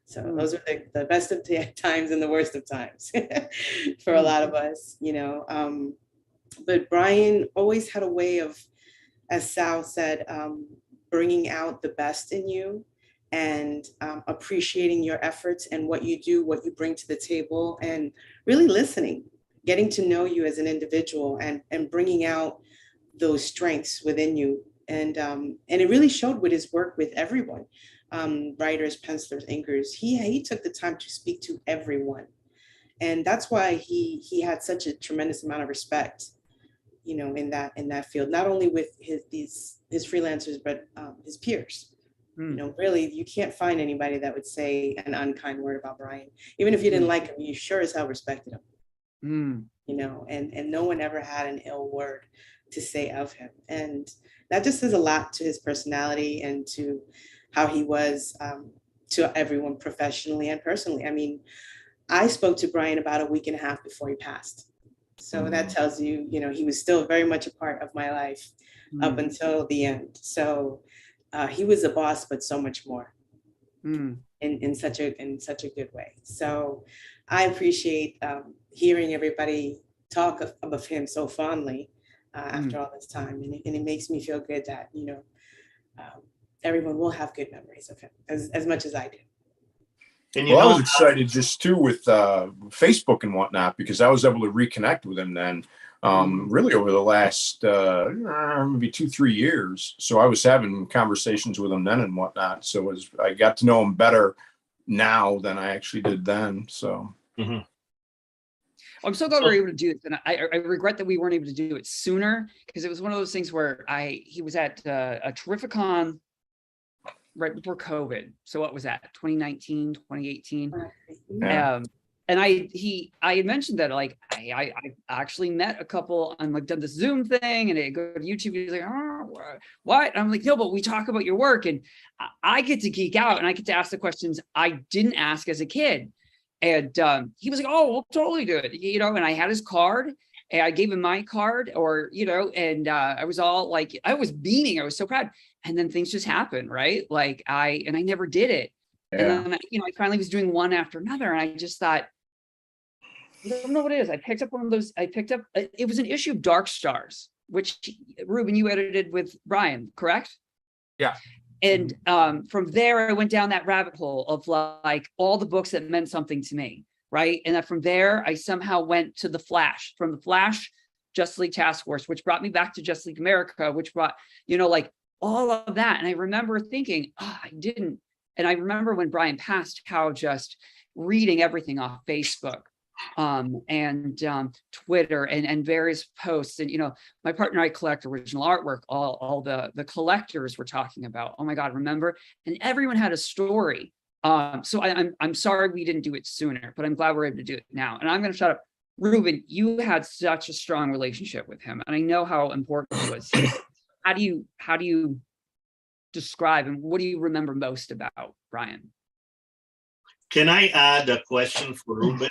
So those are the best of times and the worst of times for a lot of us, But Brian always had a way of, as Sal said, bringing out the best in you, and appreciating your efforts and what you do, what you bring to the table, and really listening, getting to know you as an individual, and bringing out those strengths within you. And it really showed with his work with everyone, writers, pencilers, inkers. He took the time to speak to everyone. And that's why he had such a tremendous amount of respect, in that field, not only with his freelancers, but his peers. Really, you can't find anybody that would say an unkind word about Brian. Even if you didn't like him, you sure as hell respected him. And no one ever had an ill word to say of him. And that just says a lot to his personality and to how he was to everyone professionally and personally. I mean, I spoke to Brian about a week and a half before he passed. So that tells you, he was still very much a part of my life up until the end. So he was a boss, but so much more in such a good way. So I appreciate hearing everybody talk of him so fondly after all this time. And it makes me feel good that, everyone will have good memories of him as much as I do. And I was excited just too with Facebook and whatnot, because I was able to reconnect with him then. Really over the last maybe 2-3 years. So I was having conversations with him then and whatnot. So I got to know him better now than I actually did then. So I'm so glad we were able to do this, and I regret that we weren't able to do it sooner, because it was one of those things where he was at a Terrificon right before COVID. So what was that? 2019, 2018. Yeah. And I had mentioned that, like, I actually met a couple and like done this Zoom thing, and I go to YouTube. He's like, oh, what? And I'm like, no, but we talk about your work, and I get to geek out and I get to ask the questions I didn't ask as a kid. And he was like, oh, we'll totally do it. And I had his card, and I gave him my card, and I was all like, I was beaming. I was so proud. And then things just happened, right? Like I never did it. Yeah. And then, I finally was doing one after another, and I just thought, I don't know what it is. I picked up one of those. It was an issue of Dark Stars, which, Ruben, you edited with Brian, correct? Yeah. And from there, I went down that rabbit hole of like all the books that meant something to me, right? And then from there, I somehow went to The Flash. From The Flash, Justice League Task Force, which brought me back to Justice League America, which brought, like all of that. And I remember thinking, I didn't. And I remember when Brian passed, how just reading everything off Facebook, and Twitter and various posts, and my partner and I collect original artwork. All the collectors were talking about, oh my God, remember? And everyone had a story So I'm sorry we didn't do it sooner, but I'm glad we're able to do it now. And I'm going to shut up. Ruben, you had such a strong relationship with him, and I know how important he was. How do you describe, and what do you remember most about Brian? Can I add a question for Ruben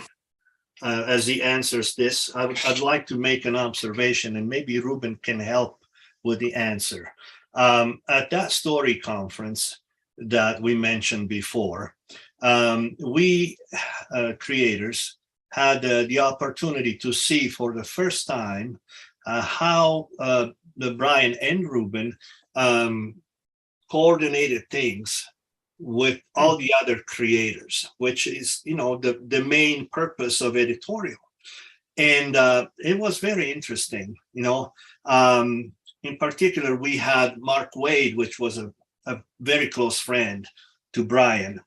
as he answers this? I'd like to make an observation, and maybe Ruben can help with the answer. At that story conference that we mentioned before, we creators had the opportunity to see for the first time how the Brian and Ruben coordinated things with all the other creators, which is, the main purpose of editorial. And it was very interesting. In particular, we had Mark Wade, which was a very close friend to Brian.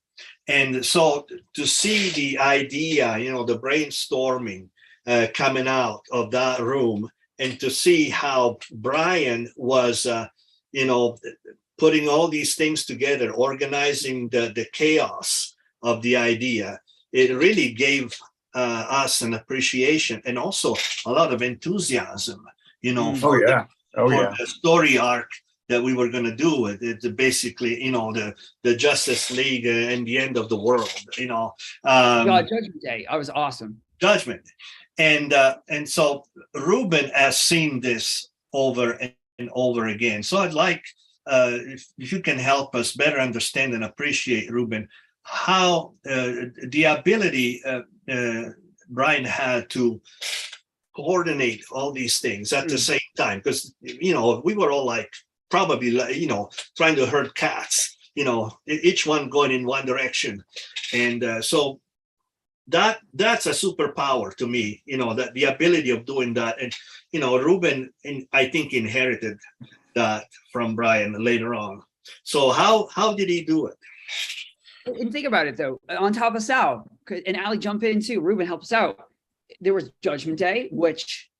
And so to see the idea, the brainstorming coming out of that room, and to see how Brian was, putting all these things together, organizing the chaos of the idea, it really gave us an appreciation and also a lot of enthusiasm, for the story arc that we were going to do with it. Basically, the Justice League and the end of the world, Judgment Day. I was awesome. Judgment. And so Ruben has seen this over and over again. So I'd like, if you can help us better understand and appreciate, Ruben, how the ability Brian had to coordinate all these things at the same time, because we were all like probably trying to herd cats, each one going in one direction, and so that's a superpower to me, that the ability of doing that. And Ruben, I think, inherited that from Brian later on. So how did he do it? And think about it though, on top of Sal, and Ali jump in too, Ruben helps out. There was Judgment Day, which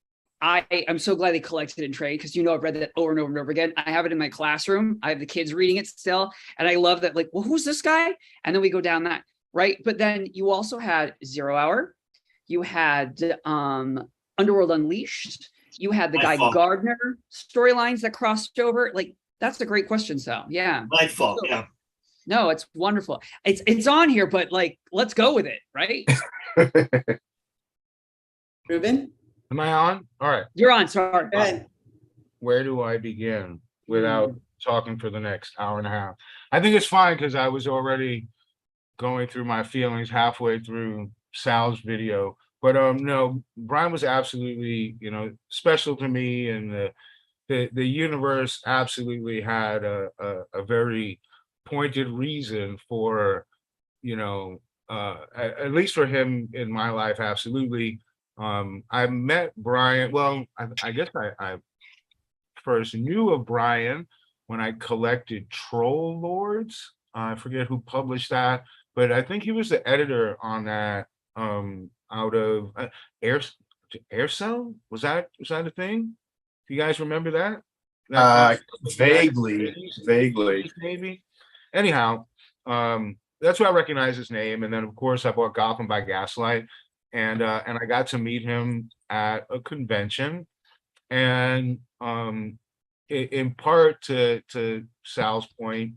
I'm so glad they collected and trade, because I've read that over and over and over again. I have it in my classroom. I have the kids reading it still. And I love that, like, well, who's this guy? And then we go down that, right? But then you also had Zero Hour. You had Underworld Unleashed. You had the Guy Gardner storylines that crossed over. Like, that's a great question, Sal. Yeah. Nightfall, yeah. No, it's wonderful. It's on here, but like, let's go with it, right? Ruben? Am I on? All right. You're on, sorry. Go ahead. Where do I begin without talking for the next hour and a half? I think it's fine, because I was already going through my feelings halfway through Sal's video. But no, Brian was absolutely, special to me, and the universe absolutely had a very pointed reason for, at least for him in my life, absolutely. I met Brian, well, I guess I first knew of Brian when I collected Troll Lords. I forget who published that, but I think he was the editor on that, out of Aircell. Was that a thing? Do you guys remember that? Vaguely. Maybe. Anyhow, that's where I recognize his name. And then of course I bought Gotham by Gaslight, and I got to meet him at a convention. And in part to Sal's point,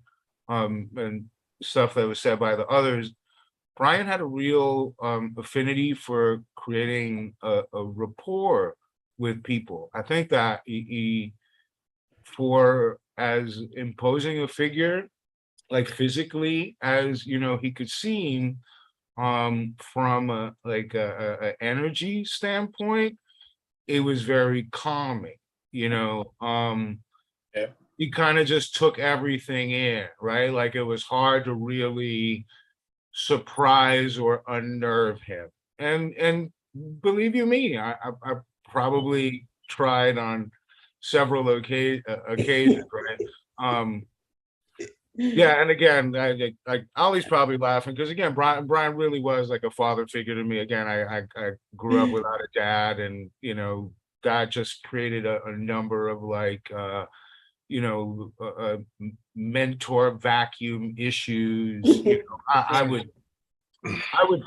and stuff that was said by the others, Brian had a real affinity for creating a rapport with people. I think that he for as imposing a figure, like physically, as he could seem, from a energy standpoint, it was very calming. He kind of just took everything in, right? Like, it was hard to really surprise or unnerve him. And believe you me, I probably tried on several occasions, right? Yeah, and again, like Ollie's probably laughing, because again, Brian really was like a father figure to me. Again, I grew up without a dad, and God just created a number of mentor vacuum issues. I would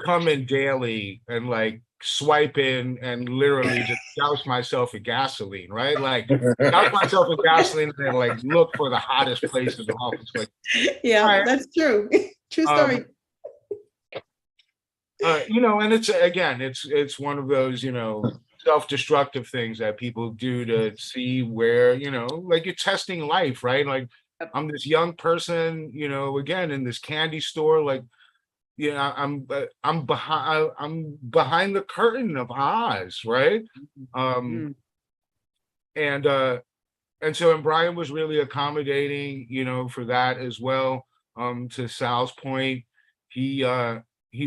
come in daily and like swipe in and literally just douse myself in gasoline, right? Like douse myself in gasoline and like look for the hottest place in the office. Like, yeah, that's true. True story. And it's one of those, self-destructive things that people do to see where, like you're testing life, right? Like I'm this young person, again, in this candy store, like, I'm behind the curtain of Oz, right? And so Brian was really accommodating, for that as well. To Sal's point, he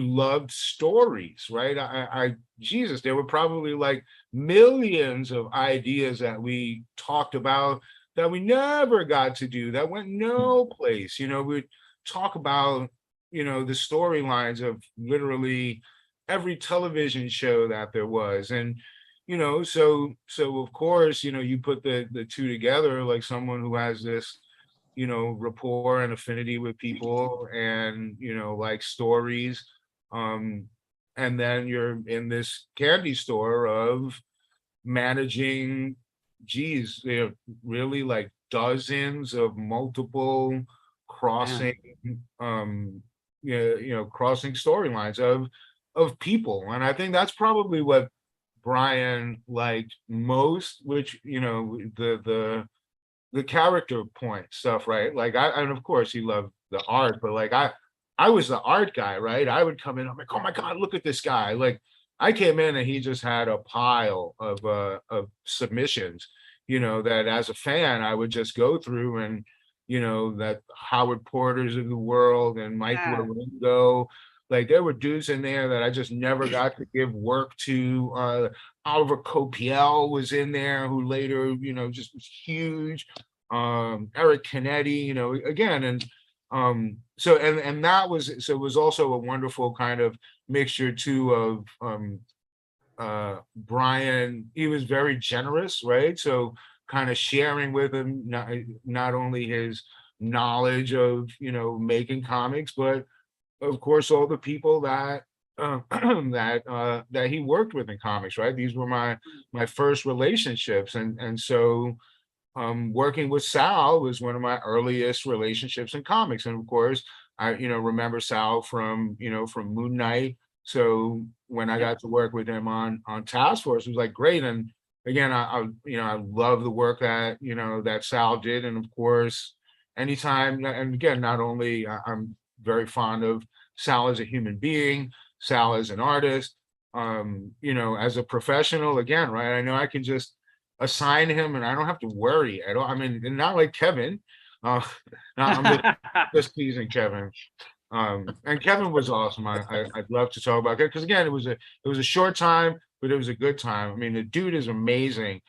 loved stories, right? Jesus, there were probably like millions of ideas that we talked about that we never got to do, that went no place. We'd talk about the storylines of literally every television show that there was. And, so of course, you put the two together, like someone who has this, rapport and affinity with people and, like stories. And then you're in this candy store of managing, really like dozens of multiple crossing crossing storylines of people. And I think that's probably what Brian liked most, which the character point stuff, right? Like and of course he loved the art, but like I was the art guy, right? I would come in, I'm like, oh my God, look at this guy. Like I came in and he just had a pile of submissions, that as a fan I would just go through, and that Howard Porters of the world and Mike Waringo, like there were dudes in there that I just never got to give work to. Oliver Copiel was in there, who later, just was huge. Eric Canetti, again, and so that was, so it was also a wonderful kind of mixture too of Brian. He was very generous, right? So kind of sharing with him not only his knowledge of making comics, but of course all the people that that he worked with in comics, right? These were my first relationships, and so working with Sal was one of my earliest relationships in comics. And of course I remember Sal from from Moon Knight. So when I got to work with him on Task Force, it was like great. And again, I love the work that that Sal did. And of course, anytime, and again, not only I'm very fond of Sal as a human being, Sal as an artist, as a professional, again, right? I know I can just assign him and I don't have to worry at all. I mean, not like Kevin. I'm just teasing Kevin. And Kevin was awesome. I'd love to talk about it because again, it was a short time, but it was a good time. I mean, the dude is amazing.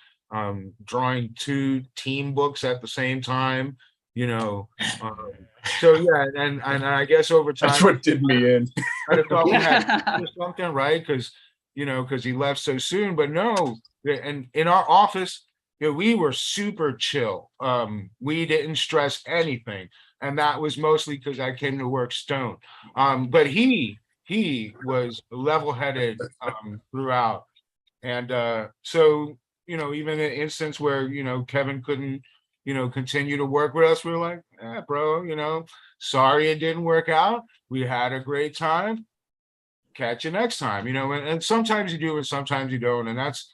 Drawing 2 team books at the same time, so yeah, and I guess over time that's what did me in. I thought we had something, right? Because he left so soon. But no, and in our office, we were super chill. We didn't stress anything. And that was mostly because I came to work stoned. But he was level-headed throughout. And so, even in an instance where, Kevin couldn't, continue to work with us, we were like, bro, sorry it didn't work out. We had a great time. Catch you next time, and sometimes you do and sometimes you don't. And that's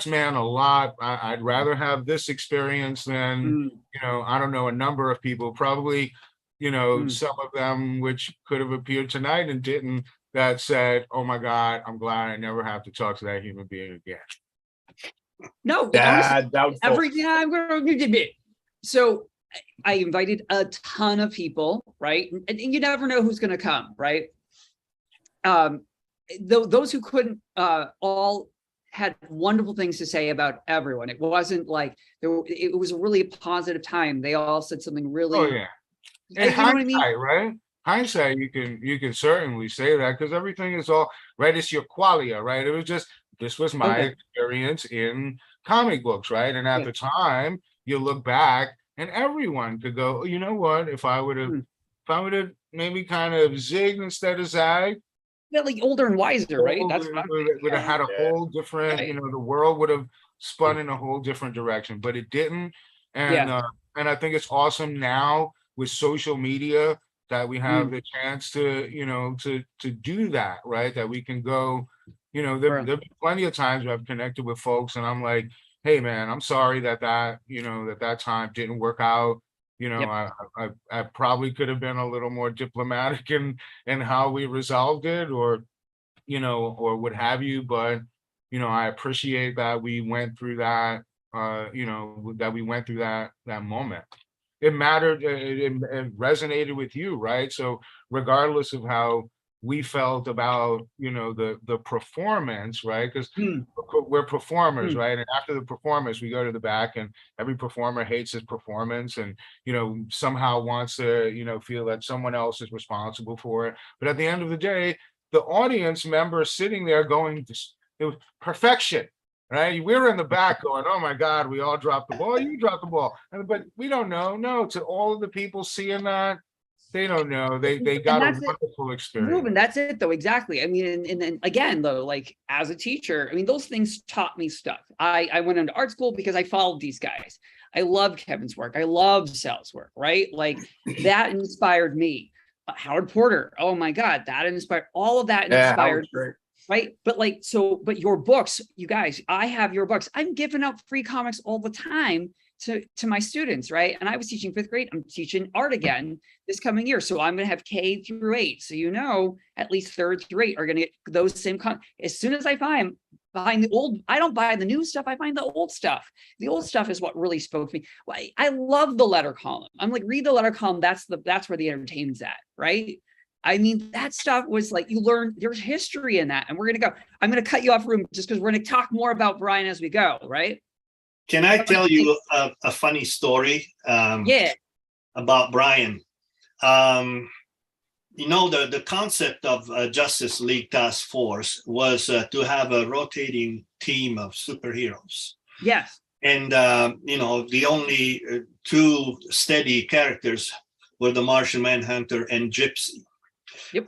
man, a lot. I'd rather have this experience than, I don't know, a number of people, probably, some of them which could have appeared tonight and didn't, that said, oh my God, I'm glad I never have to talk to that human being again. No, everything I'm going to admit. So I invited a ton of people, right? And you never know who's going to come, right? Those who couldn't all had wonderful things to say about everyone. It wasn't like it was a really positive time. They all said something really. Oh yeah. And hindsight, right? Hindsight, you can certainly say that because everything is all right. It's your qualia, right? It was just, this was my experience in comic books, right? And at the time, you look back and everyone could go, "Oh, you know what, if I would have maybe kind of zigged instead of zagged, Yeah, like older and wiser, right? That's what I'm would have had a Yeah. whole different, Right. the world would have spun in a whole different direction, but it didn't. And Yeah. and I think it's awesome now with social media that we have the chance to, to do that, right? That we can go, Right. there've been plenty of times where I've connected with folks and I'm like, hey man, I'm sorry that time didn't work out. Yep. I probably could have been a little more diplomatic in how we resolved it, or what have you, but I appreciate that we went through that, that moment. It mattered, it resonated with you, right? So regardless of how we felt about, the performance, right? Because Hmm. we're performers, Hmm. right? And after the performance, we go to the back and every performer hates his performance and, somehow wants to, feel that someone else is responsible for it. But at the end of the day, the audience member sitting there going, it was perfection, right? We're in the back going, oh my God, we all dropped the ball. You dropped the ball. But we don't know. No, to all of the people seeing that, they don't know. They And got a that's it. wonderful experience. Ruben, that's it though. Exactly. I mean, and then again, though, like as a teacher, I mean, those things taught me stuff. I went into art school because I followed these guys. I love Kevin's work. I love Sal's work, right? Like that inspired me. Howard Porter. Oh my God, that inspired all of that inspired. Great. Right. But your books, you guys, I have your books. I'm giving out free comics all the time to my students, right? And I was teaching 5th grade. I'm teaching art again this coming year. So I'm going to have K through 8. So, at least 3rd through 8 are going to get those same as soon as I find the old, I don't buy the new stuff. I find the old stuff. The old stuff is what really spoke to me. I love the letter column. I'm like, read the letter column. That's where the entertainment's at, right? I mean, that stuff was like, you learn there's history in that. And I'm going to cut you off, Room, just because we're going to talk more about Brian as we go, right? Can I tell you a funny story? Yeah. About Brian. The concept of Justice League Task Force was to have a rotating team of superheroes. Yes. And, the only 2 steady characters were the Martian Manhunter and Gypsy. Yep.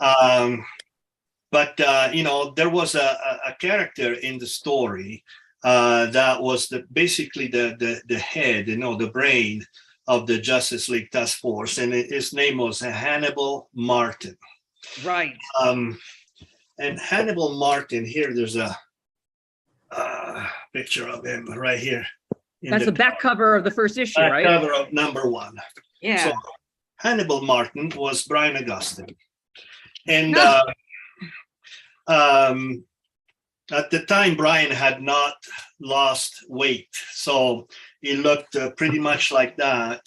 But there was a character in the story that was basically the head, the brain of the Justice League Task Force, and his name was Hannibal Martin. Right. And Hannibal Martin, here there's a picture of him right here. That's the back cover of the first issue, right? Cover of number 1. Yeah. So Hannibal Martin was Brian Augustyn. And at the time, Brian had not lost weight, so he looked pretty much like that.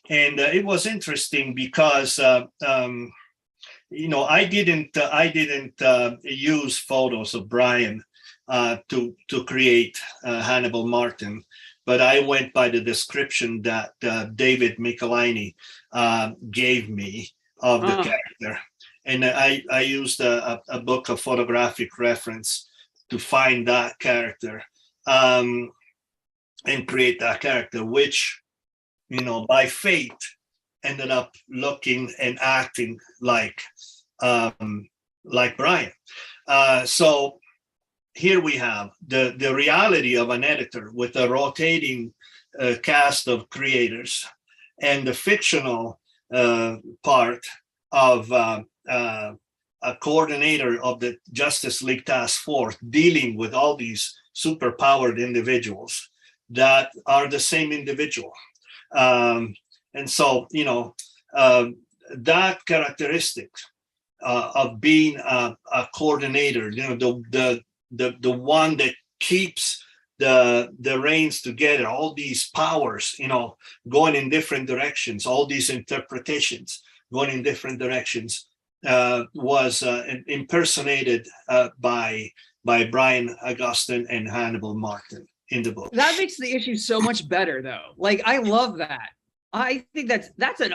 And it was interesting because I didn't use photos of Brian to create Hannibal Martin, but I went by the description that David Michelini gave me of the character. And I used a book of photographic reference to find that character and create that character, which, by fate, ended up looking and acting like Brian. So here we have the reality of an editor with a rotating cast of creators, and the fictional part of a coordinator of the Justice League Task Force dealing with all these superpowered individuals that are the same individual. And so, that characteristic of being a coordinator, the one that keeps the reins together, all these powers, going in different directions, all these interpretations going in different directions, was impersonated by Brian Augustyn and Hannibal Martin in the book. That makes the issue so much better, though. Like, I love that. I think that's an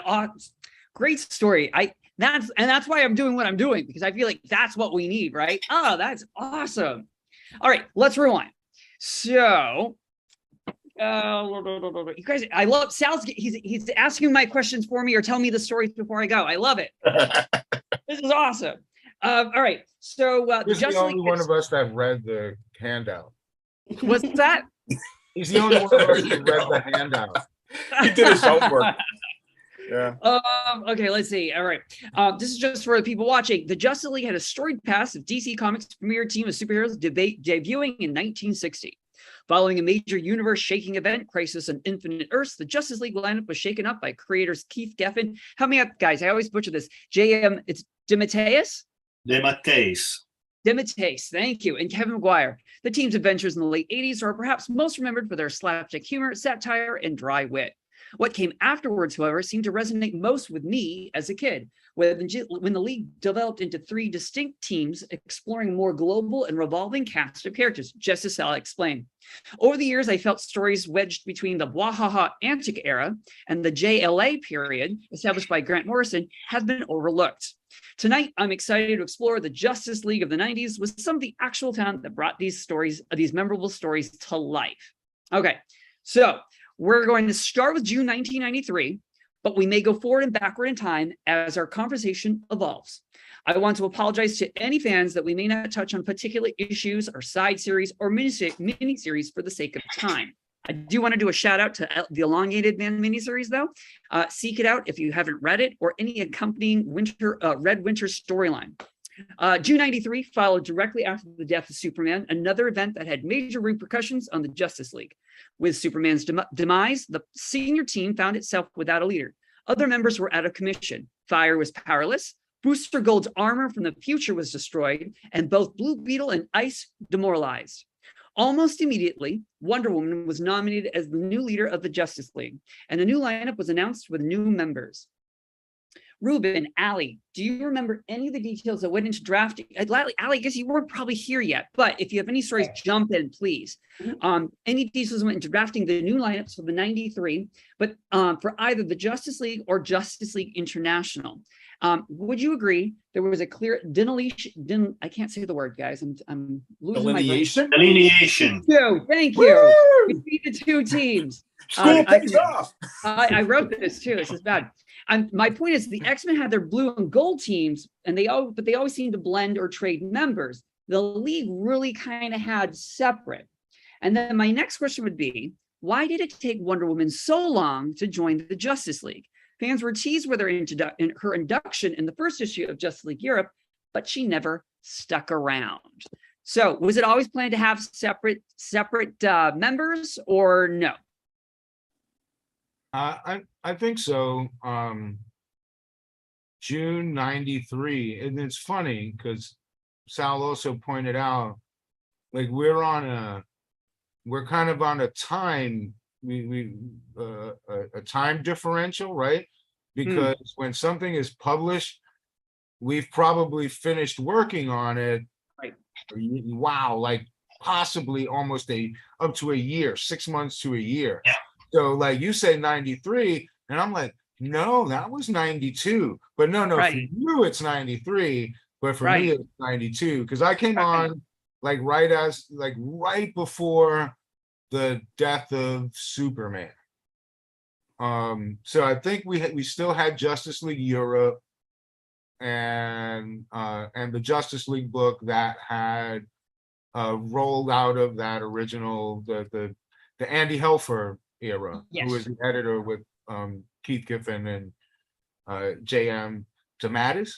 great story. That's why I'm doing what I'm doing, because I feel like that's what we need, right? Oh, that's awesome. All right, let's rewind. So You guys, I love Sal's. He's asking my questions for me or telling me the stories before I go. I love it. This is awesome. All right. So He's the only one of us that read the handout. What's that? He's the only one of us that read the handout. He did his homework. Yeah. Okay, let's see. All right. This is just for the people watching. The Justice League had a storied past of DC Comics' premier team of superheroes debuting in 1960. Following a major universe-shaking event, Crisis on Infinite Earths, the Justice League lineup was shaken up by creators Keith Giffen. Help me out, guys. I always butcher this. It's DeMatteis? DeMatteis, thank you, and Kevin Maguire. The team's adventures in the late 80s are perhaps most remembered for their slapstick humor, satire, and dry wit. What came afterwards, however, seemed to resonate most with me as a kid, when the league developed into 3 distinct teams exploring a more global and revolving cast of characters, just as Sal explained. Over the years, I felt stories wedged between the Wahaha Antic era and the JLA period, established by Grant Morrison, have been overlooked. Tonight, I'm excited to explore the Justice League of the 90s with some of the actual talent that brought these memorable stories to life. Okay, so we're going to start with June 1993, but we may go forward and backward in time as our conversation evolves. I want to apologize to any fans that we may not touch on particular issues or side series or mini-series for the sake of time. I do want to do a shout out to the Elongated Man miniseries, though. Seek it out if you haven't read it or any accompanying Red Winter storyline. June 93 followed directly after the death of Superman, another event that had major repercussions on the Justice League. With Superman's demise, the senior team found itself without a leader. Other members were out of commission. Fire was powerless. Booster Gold's armor from the future was destroyed, and both Blue Beetle and Ice demoralized. Almost immediately, Wonder Woman was nominated as the new leader of the Justice League, and a new lineup was announced with new members. Ruben, Allie, do you remember any of the details that went into drafting? Allie, I guess you weren't probably here yet, but if you have any stories, jump in, please. Any details went into drafting the new lineups for the 93, but for either the Justice League or Justice League International. Would you agree there was a clear delineation? I can't say the word, guys. I'm losing Delineation? my brain. Delineation. Thank you. Between the two teams. School pays off. I wrote this too. This is bad. My point is the X-Men had their blue and gold teams, and they always seemed to blend or trade members. The league really kind of had separate. And then my next question would be, why did it take Wonder Woman so long to join the Justice League? Fans were teased with her induction in the first issue of Justice League Europe, but she never stuck around. So was it always planned to have separate members or no? I think so. June 93, and it's funny because Sal also pointed out, like we're kind of on a time a time differential, right? Because when something is published, we've probably finished working on it. Right. Wow, like possibly almost up to a year, 6 months to a year. Yeah. So like you say 93, and I'm like, no, that was 92. But no, right. For you it's 93, but for right. me it's 92. Because I came on like right before the death of Superman. So I think we still had Justice League Europe and the Justice League book that had rolled out of that original the Andy Helfer era, yes. who was the editor with Keith Giffen and J.M. DeMatteis.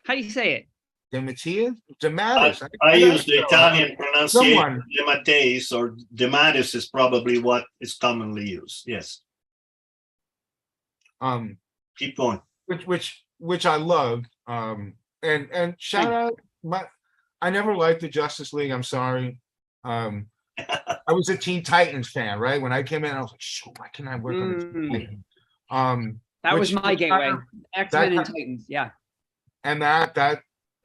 How do you say it? DeMatteis. I use the Italian pronunciation. DeMatteis or DeMatteis is probably what is commonly used. Yes. Keep going. Which I loved. And shout out I never liked the Justice League. I'm sorry. I was a Teen Titans fan, right? When I came in, I was like, shoot, why can't I work on the Teen Titans? That was my gateway. X-Men and Titans, yeah. And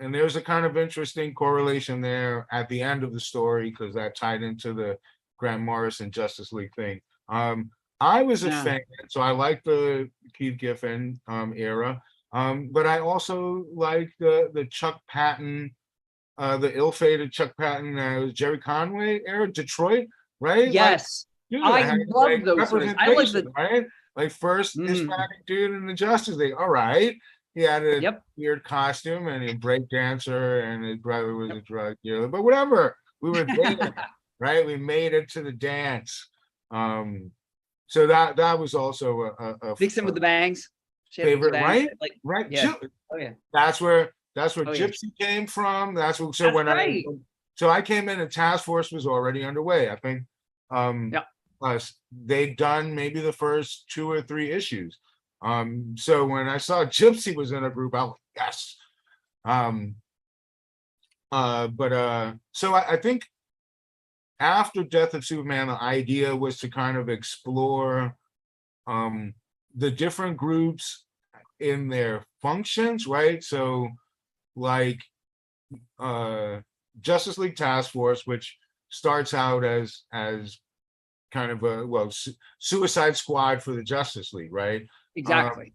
and there's a kind of interesting correlation there at the end of the story because that tied into the Grant Morrison Justice League thing. I was a fan, so I liked the Keith Giffen era, but I also like the Chuck Patton, the ill-fated Chuck Patton, Jerry Conway era, Detroit, right? Yes. Dude, I had, love like, those stories. I like the representation, right? Like first Mm, Hispanic dude in the Justice League. All right. He had a yep, weird costume and a break dancer, and his brother was yep. a drug dealer. But whatever, we were there, right? We made it to the dance. So that was also Vixen with the bangs. She had the favorite, bangs. right? Like, Right. yeah. Oh yeah. That's where Oh yeah. Gypsy came from. That's what. So That's when right. I came in, and Task Force was already underway. I think Yeah. they'd done maybe the first 2 or 3 issues. So when I saw Gypsy was in a group, I was like, yes. So I think after Death of Superman, the idea was to kind of explore the different groups in their functions, right? So like Justice League Task Force, which starts out as kind of a Suicide Squad for the Justice League, right? Exactly.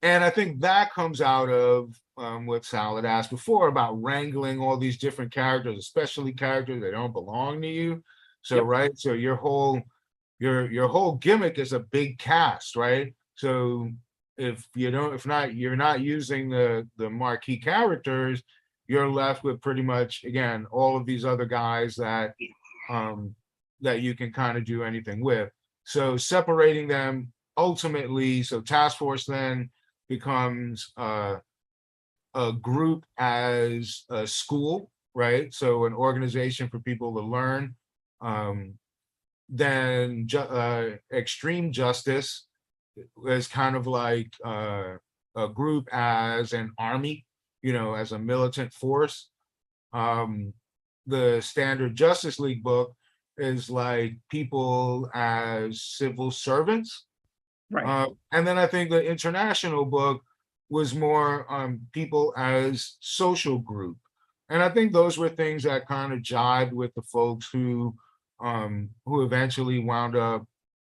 And I think that comes out of what Sal had asked before about wrangling all these different characters, especially characters that don't belong to you. So Yep. right, so your whole gimmick is a big cast, right? So if you're not using the marquee characters, you're left with pretty much, again, all of these other guys that that you can kind of do anything with. So separating them ultimately, so Task Force then becomes a group as a school, right? So an organization for people to learn. Then Extreme Justice is kind of like a group as an army, as a militant force. The Standard Justice League book is like people as civil servants. Right. And then I think the international book was more people as social group. And I think those were things that kind of jived with the folks who eventually wound up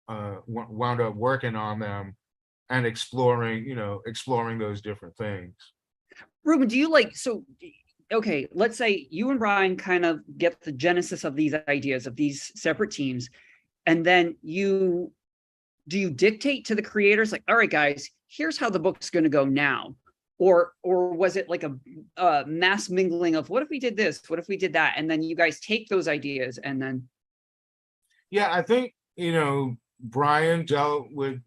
working on them and exploring those different things. Ruben, do you okay, let's say you and Brian kind of get the genesis of these ideas of these separate teams, and then do you dictate to the creators, like, all right, guys, here's how the book's going to go now? Or was it like a mass mingling of, what if we did this? What if we did that? And then you guys take those ideas and then. Yeah, I think, Brian dealt with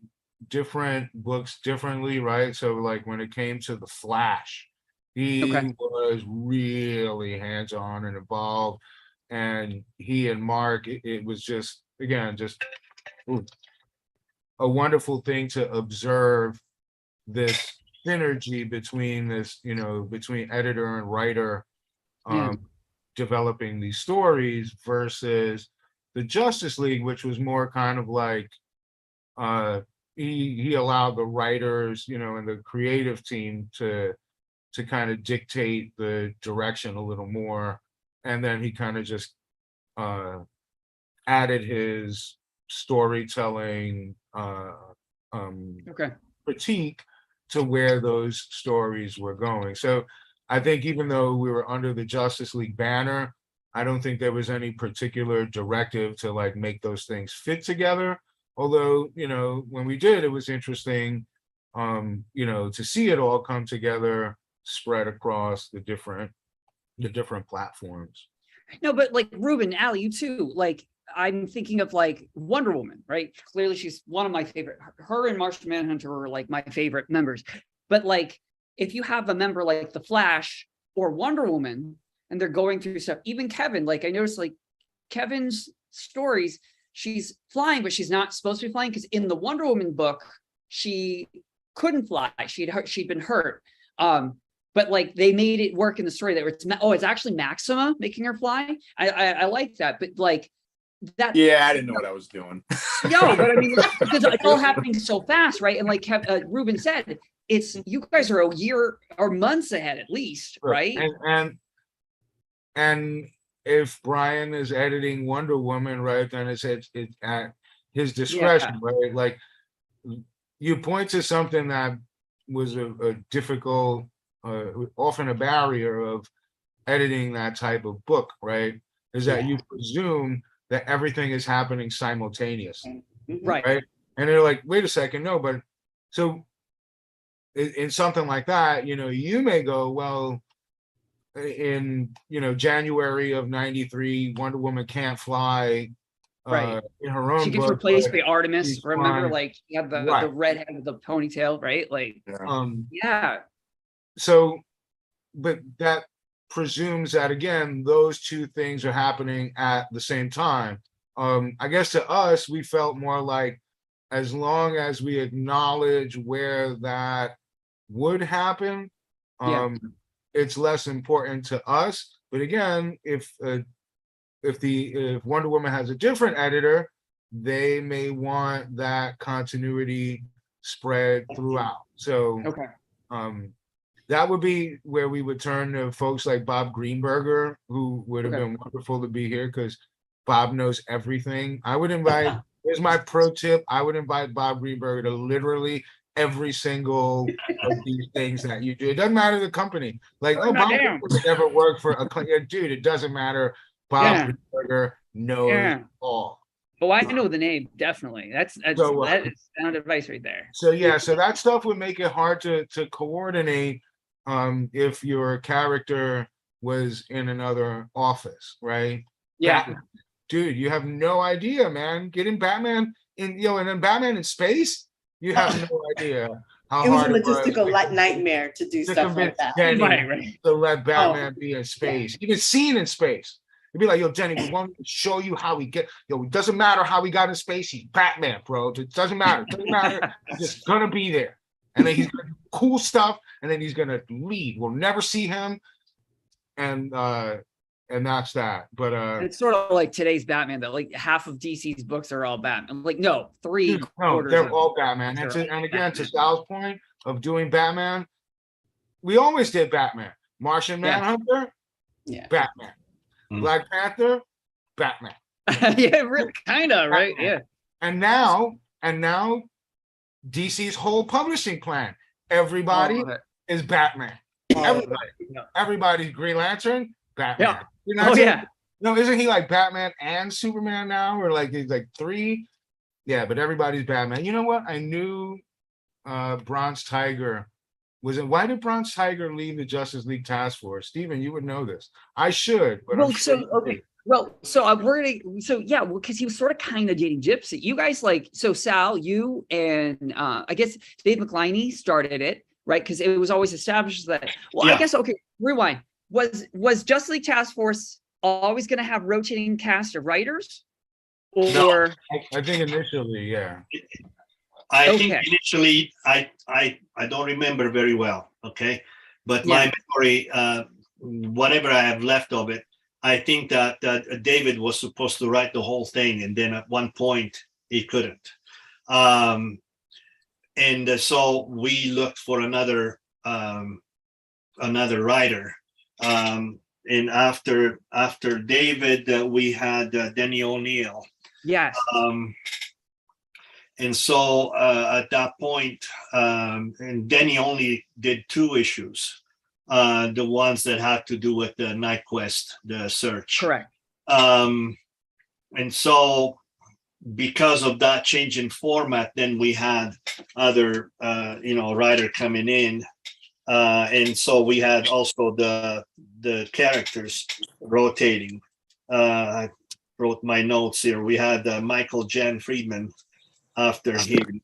different books differently, right? So like when it came to The Flash, he was really hands-on and involved, and he and Mark, it was just, again, just a wonderful thing to observe this synergy between between editor and writer developing these stories versus the Justice League, which was more kind of like he allowed the writers, and the creative team to kind of dictate the direction a little more, and then he kind of just added his storytelling critique to where those stories were going. So I think even though we were under the Justice League banner, I don't think there was any particular directive to like make those things fit together. Although, when we did, it was interesting, to see it all come together, spread across the different platforms. No, but like Ruben, Allie, you too, like, I'm thinking of like Wonder Woman, right? Clearly she's one of my favorite. Her and Martian Manhunter are like my favorite members. But like, if you have a member like the Flash or Wonder Woman, and they're going through stuff, even Kevin, like I noticed like Kevin's stories, she's flying, but she's not supposed to be flying, because in the Wonder Woman book, she couldn't fly. She'd been hurt. But like they made it work in the story that it's actually Maxima making her fly. I like that, but like that. Yeah, I didn't know what I was doing. No, but I mean, because it's all happening so fast, right? And like Ruben said, it's you guys are a year or months ahead at least, right? And if Brian is editing Wonder Woman, right, then it's at his discretion, right? Like you point to something that was a difficult, often a barrier of editing that type of book, right? Is that you presume that everything is happening simultaneously, Right. right? And they're like, wait a second, no, but so in something like that, you may go, well, in January of '93, Wonder Woman can't fly Right. in her own She gets book, replaced but by Artemis. she's Remember, flying. like you have the Right. redhead with the ponytail, right? Like, yeah. So, but that presumes that again, those two things are happening at the same time. I guess to us, we felt more like as long as we acknowledge where that would happen, Yeah. it's less important to us. But again, if Wonder Woman has a different editor, they may want that continuity spread throughout. So Okay. that would be where we would turn to folks like Bob Greenberger, who would have been wonderful to be here because Bob knows everything. I would invite, here's my pro tip, I would invite Bob Greenberger to literally every single of these things that you do. It doesn't matter the company. Like, Burn Bob that down. Greenberger never worked for a dude, it doesn't matter. Bob Greenberger knows all. Oh, I know the name, definitely. That is sound advice right there. So yeah, so that stuff would make it hard to coordinate if your character was in another office, right? Yeah. Batman. Dude, you have no idea, man. Getting Batman and then Batman in space, you have no idea how hard it was a logistical nightmare to do stuff like that. Right. To let Batman be in space, even seen in space. You'd be like, yo, Denny, we want to show you how we get, it doesn't matter how we got in space. He's Batman, bro. It doesn't matter. It doesn't matter. He's just gonna be there. And then he's gonna do cool stuff, and then he's gonna leave. We'll never see him. And that's that. But it's sort of like today's Batman, though. Like half of DC's books are all Batman. I'm like, no, they're all Batman. And again, to Sal's point of doing Batman, we always did Batman. Martian Manhunter, Batman. Black Panther, Batman. Yeah, really, kind of, right? Yeah. And now DC's whole publishing plan, everybody is Batman. Everybody's Green Lantern, Batman. Yeah. No, isn't he like Batman and Superman now? Or like he's like three? Yeah, but everybody's Batman. You know what? I knew Bronze Tiger why did Bronze Tiger leave the Justice League Task Force? Steven, you would know this. I should, but because he was sort of kind of dating Gypsy. You guys Sal, you and I guess Dave McLeany started it, right? Because it was always established that. I guess rewind. Was Justice League Task Force always going to have rotating cast of writers? Or no, I think initially, yeah. I think initially, I don't remember very well, okay? But my memory, whatever I have left of it, I think that David was supposed to write the whole thing, and then at one point he couldn't. And so we looked for another writer. And after David, we had Denny O'Neil. Yes. And so at that point, and Denny only did 2 issues, the ones that had to do with the Night Quest, the search. Correct. And so because of that change in format, then we had other, writer coming in. And so we had also the characters rotating. I wrote my notes here. We had Michael Jan Friedman after him.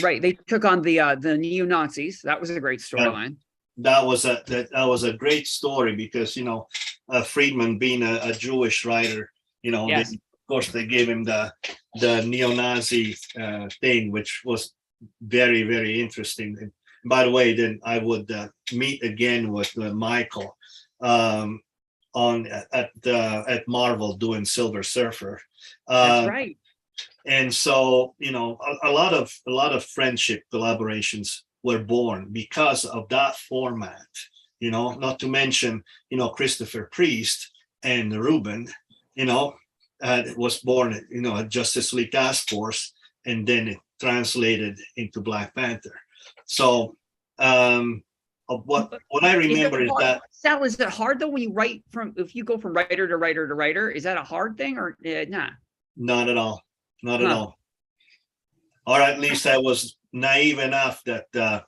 Right. They took on the neo-Nazis. That was a great storyline. That was a great story because, Friedman being a Jewish writer, of course they gave him the neo-Nazi thing, which was very, very interesting. And by the way, then I would meet again with Michael at Marvel doing Silver Surfer. That's right. And so, a lot of friendship collaborations were born because of that format, not to mention, Christopher Priest and Ruben, was born, at Justice League Task Force, and then it translated into Black Panther. So of what I remember is that. Sal, is it hard though when you write if you go from writer to writer to writer? Is that a hard thing or nah? Not at all. Not at all. Or at least I was naive enough that I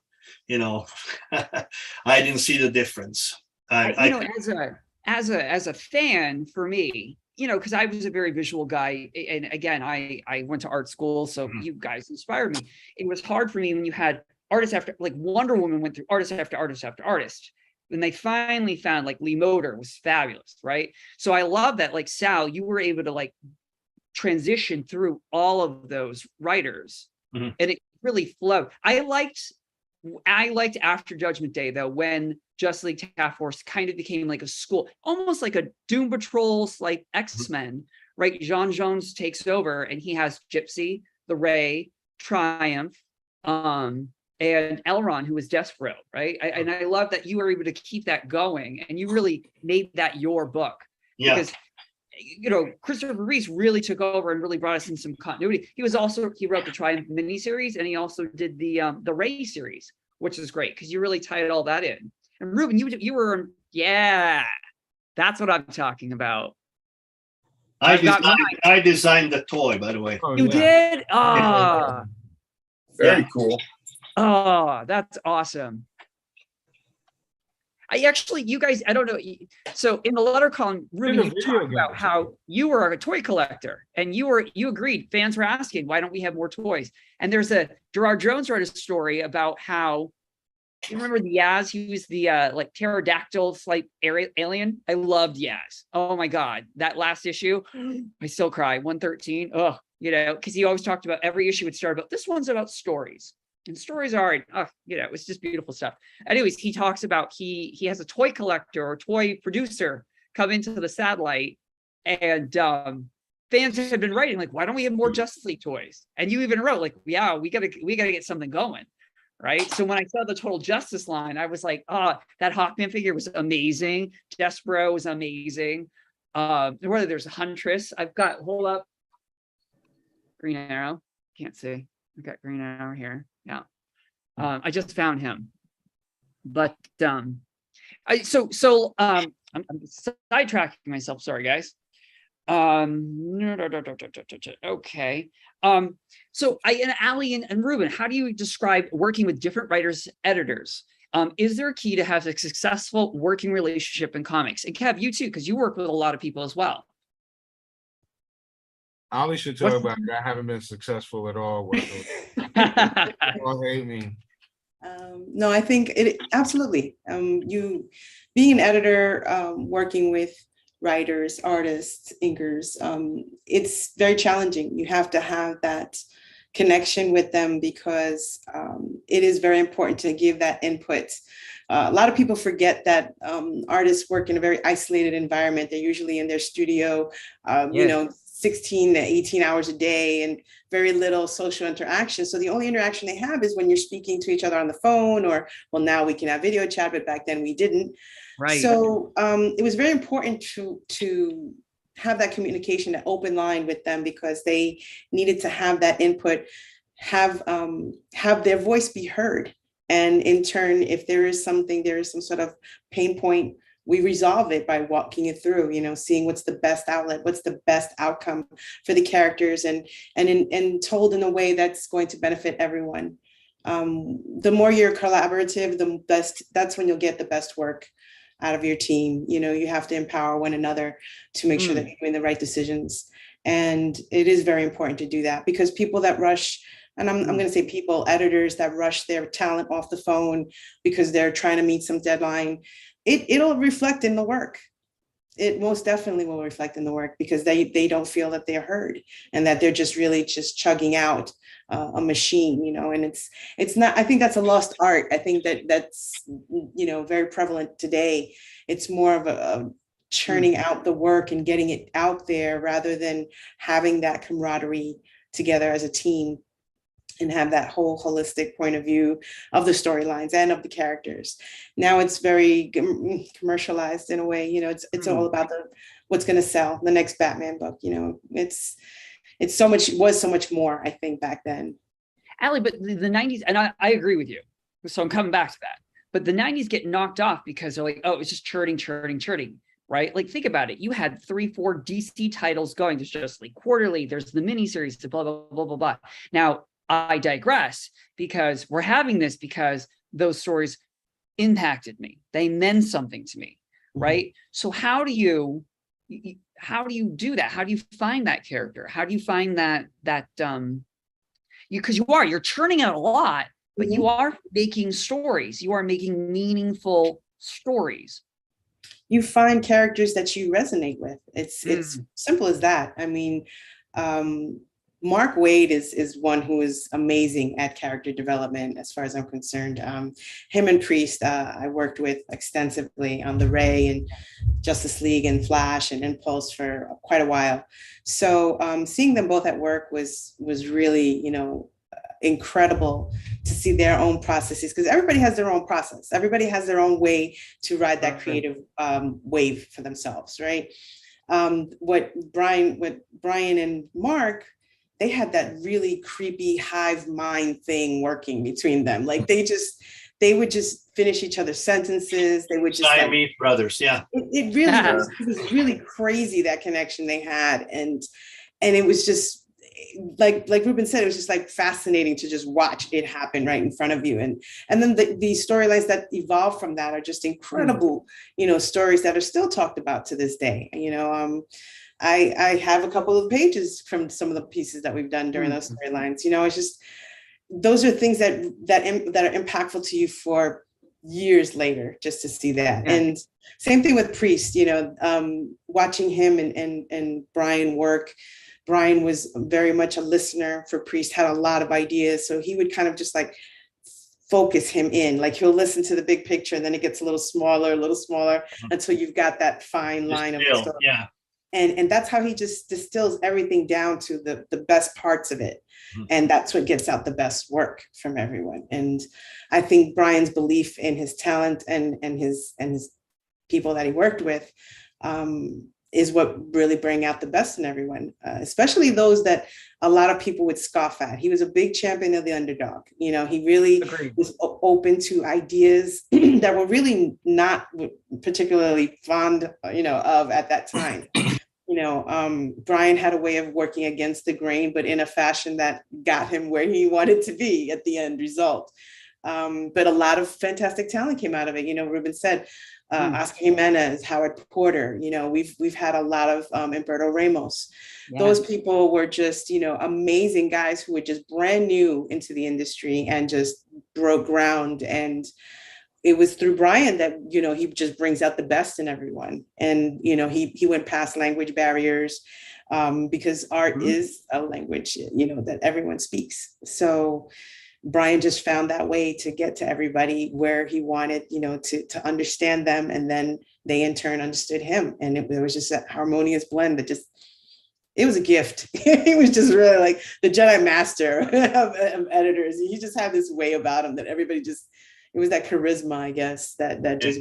didn't see the difference. As a fan, for me, because I was a very visual guy, and again, I went to art school, so you guys inspired me. It was hard for me when you had artists after, like Wonder Woman went through artist after artist after artist. When they finally found, like, Lee Moder was fabulous, right? So I love that, like, Sal, you were able to like transition through all of those writers, and it really flowed. I liked After Judgment Day though, when Justice League Task Force kind of became like a school, almost like a Doom Patrol, like X-Men, right? Jean Jones takes over and he has Gypsy, the Ray, Triumph, and Elron, who was Despero, right? And I love that you were able to keep that going, and you really made that your book. Yeah. Because Christopher Reese really took over and really brought us in some continuity. He wrote the Triumph miniseries, and he also did the Ray series, which is great because you really tied all that in. And Ruben, you were, that's what I'm talking about. I designed the toy, by the way. You did? Very cool. Oh, that's awesome. You guys, I don't know. So in the letter column, Ruben, you talked about how you were a toy collector, and you agreed. Fans were asking, why don't we have more toys? And there's a Gerard Jones wrote a story about how, you remember the Yaz? He was the like pterodactyl like alien. I loved Yaz. Oh my God, that last issue, I still cry. 113. Oh, because he always talked about every issue would start about, this one's about stories. And stories are, it was just beautiful stuff. Anyways, he talks about he has a toy collector or toy producer come into the satellite, and fans have been writing like, why don't we have more Justice League toys? And you even wrote like, yeah, we gotta get something going, right? So when I saw the Total Justice line, I was like, that Hawkman figure was amazing. Despero was amazing. Whether there's a Huntress, hold up, Green Arrow. Can't see. I've got Green Arrow here. Yeah. I just found him. But I'm sidetracking myself. Sorry, guys. Okay. So Ali and Ruben, how do you describe working with different writers, editors? Is there a key to have a successful working relationship in comics? And Kev, you too, because you work with a lot of people as well. Ali should talk about it. I haven't been successful at all working with people. Hate me. No, I think it absolutely. You being an editor, working with writers, artists, inkers, it's very challenging. You have to have that connection with them because it is very important to give that input. A lot of people forget that artists work in a very isolated environment. They're usually in their studio, 16 to 18 hours a day and very little social interaction. So the only interaction they have is when you're speaking to each other on the phone, or, well, now we can have video chat, but back then we didn't. Right. So it was very important to have that communication, that open line with them, because they needed to have that input, have their voice be heard. And in turn, if there is some sort of pain point, we resolve it by walking it through, seeing what's the best outlet, what's the best outcome for the characters, and told in a way that's going to benefit everyone. The more you're collaborative, that's when you'll get the best work out of your team. You have to empower one another to make sure that you're doing the right decisions. And it is very important to do that, because people that rush, and I'm going to say people, editors that rush their talent off the phone because they're trying to meet some deadline, it'll reflect in the work. It most definitely will reflect in the work, because they don't feel that they're heard, and that they're just really just chugging out a machine, and it's not, I think that's a lost art. I think that's very prevalent today. It's more of a churning out the work and getting it out there, rather than having that camaraderie together as a team and have that whole holistic point of view of the storylines and of the characters. Now it's very commercialized in a way. It's all about what's going to sell, the next Batman book. It's so much more, I think, back then. Ali, but the 90s, and I agree with you. So I'm coming back to that. but the 90s get knocked off because they're like, oh, it's just churning, right? Like, think about it. You had 3-4 DC titles going. There's Justice League Quarterly, there's the miniseries, the blah, blah, blah, blah, blah. Now, I digress, because we're having this because those stories impacted me. They meant something to me, right? So how do you do that? How do you find that character? How do you find that because you're churning out a lot, but you are making stories. You are making meaningful stories. You find characters that you resonate with. It's simple as that. I mean, Mark Waid is one who is amazing at character development, as far as I'm concerned. Him and Priest, I worked with extensively on the Ray and Justice League and Flash and Impulse for quite a while. So seeing them both at work was really, incredible to see their own processes, because everybody has their own process. Everybody has their own way to ride that creative wave for themselves, right? What Brian and Mark, they had that really creepy hive mind thing working between them. Like they would just finish each other's sentences. They would just Siamese brothers, yeah. It really it was really crazy, that connection they had, and it was just like Ruben said, it was just like fascinating to just watch it happen right in front of you, and then the storylines that evolve from that are just incredible, stories that are still talked about to this day. I have a couple of pages from some of the pieces that we've done during those storylines. It's just, those are things that are impactful to you for years later, just to see that. Yeah. And same thing with Priest, watching him and Brian work. Brian was very much a listener for Priest, had a lot of ideas. So he would kind of just like focus him in, like he'll listen to the big picture, and then it gets a little smaller until you've got that fine line of stuff. Yeah. And that's how he just distills everything down to the best parts of it. And that's what gets out the best work from everyone. And I think Brian's belief in his talent and his people that he worked with is what really bring out the best in everyone, especially those that a lot of people would scoff at. He was a big champion of the underdog. He really was open to ideas that were really not particularly fond, of at that time. Brian had a way of working against the grain, but in a fashion that got him where he wanted to be at the end result. But a lot of fantastic talent came out of it. Ruben said, Oscar Jimenez, Howard Porter, we've had a lot of Humberto Ramos. Yeah. Those people were just, amazing guys who were just brand new into the industry and just broke ground. And it was through Brian that, he just brings out the best in everyone. And, he went past language barriers because art is a language, that everyone speaks. So Brian just found that way to get to everybody where he wanted, to understand them. And then they in turn understood him. And it was just a harmonious blend that it was a gift. He was just really like the Jedi master of editors. He just had this way about him that everybody it was that charisma, I guess, that just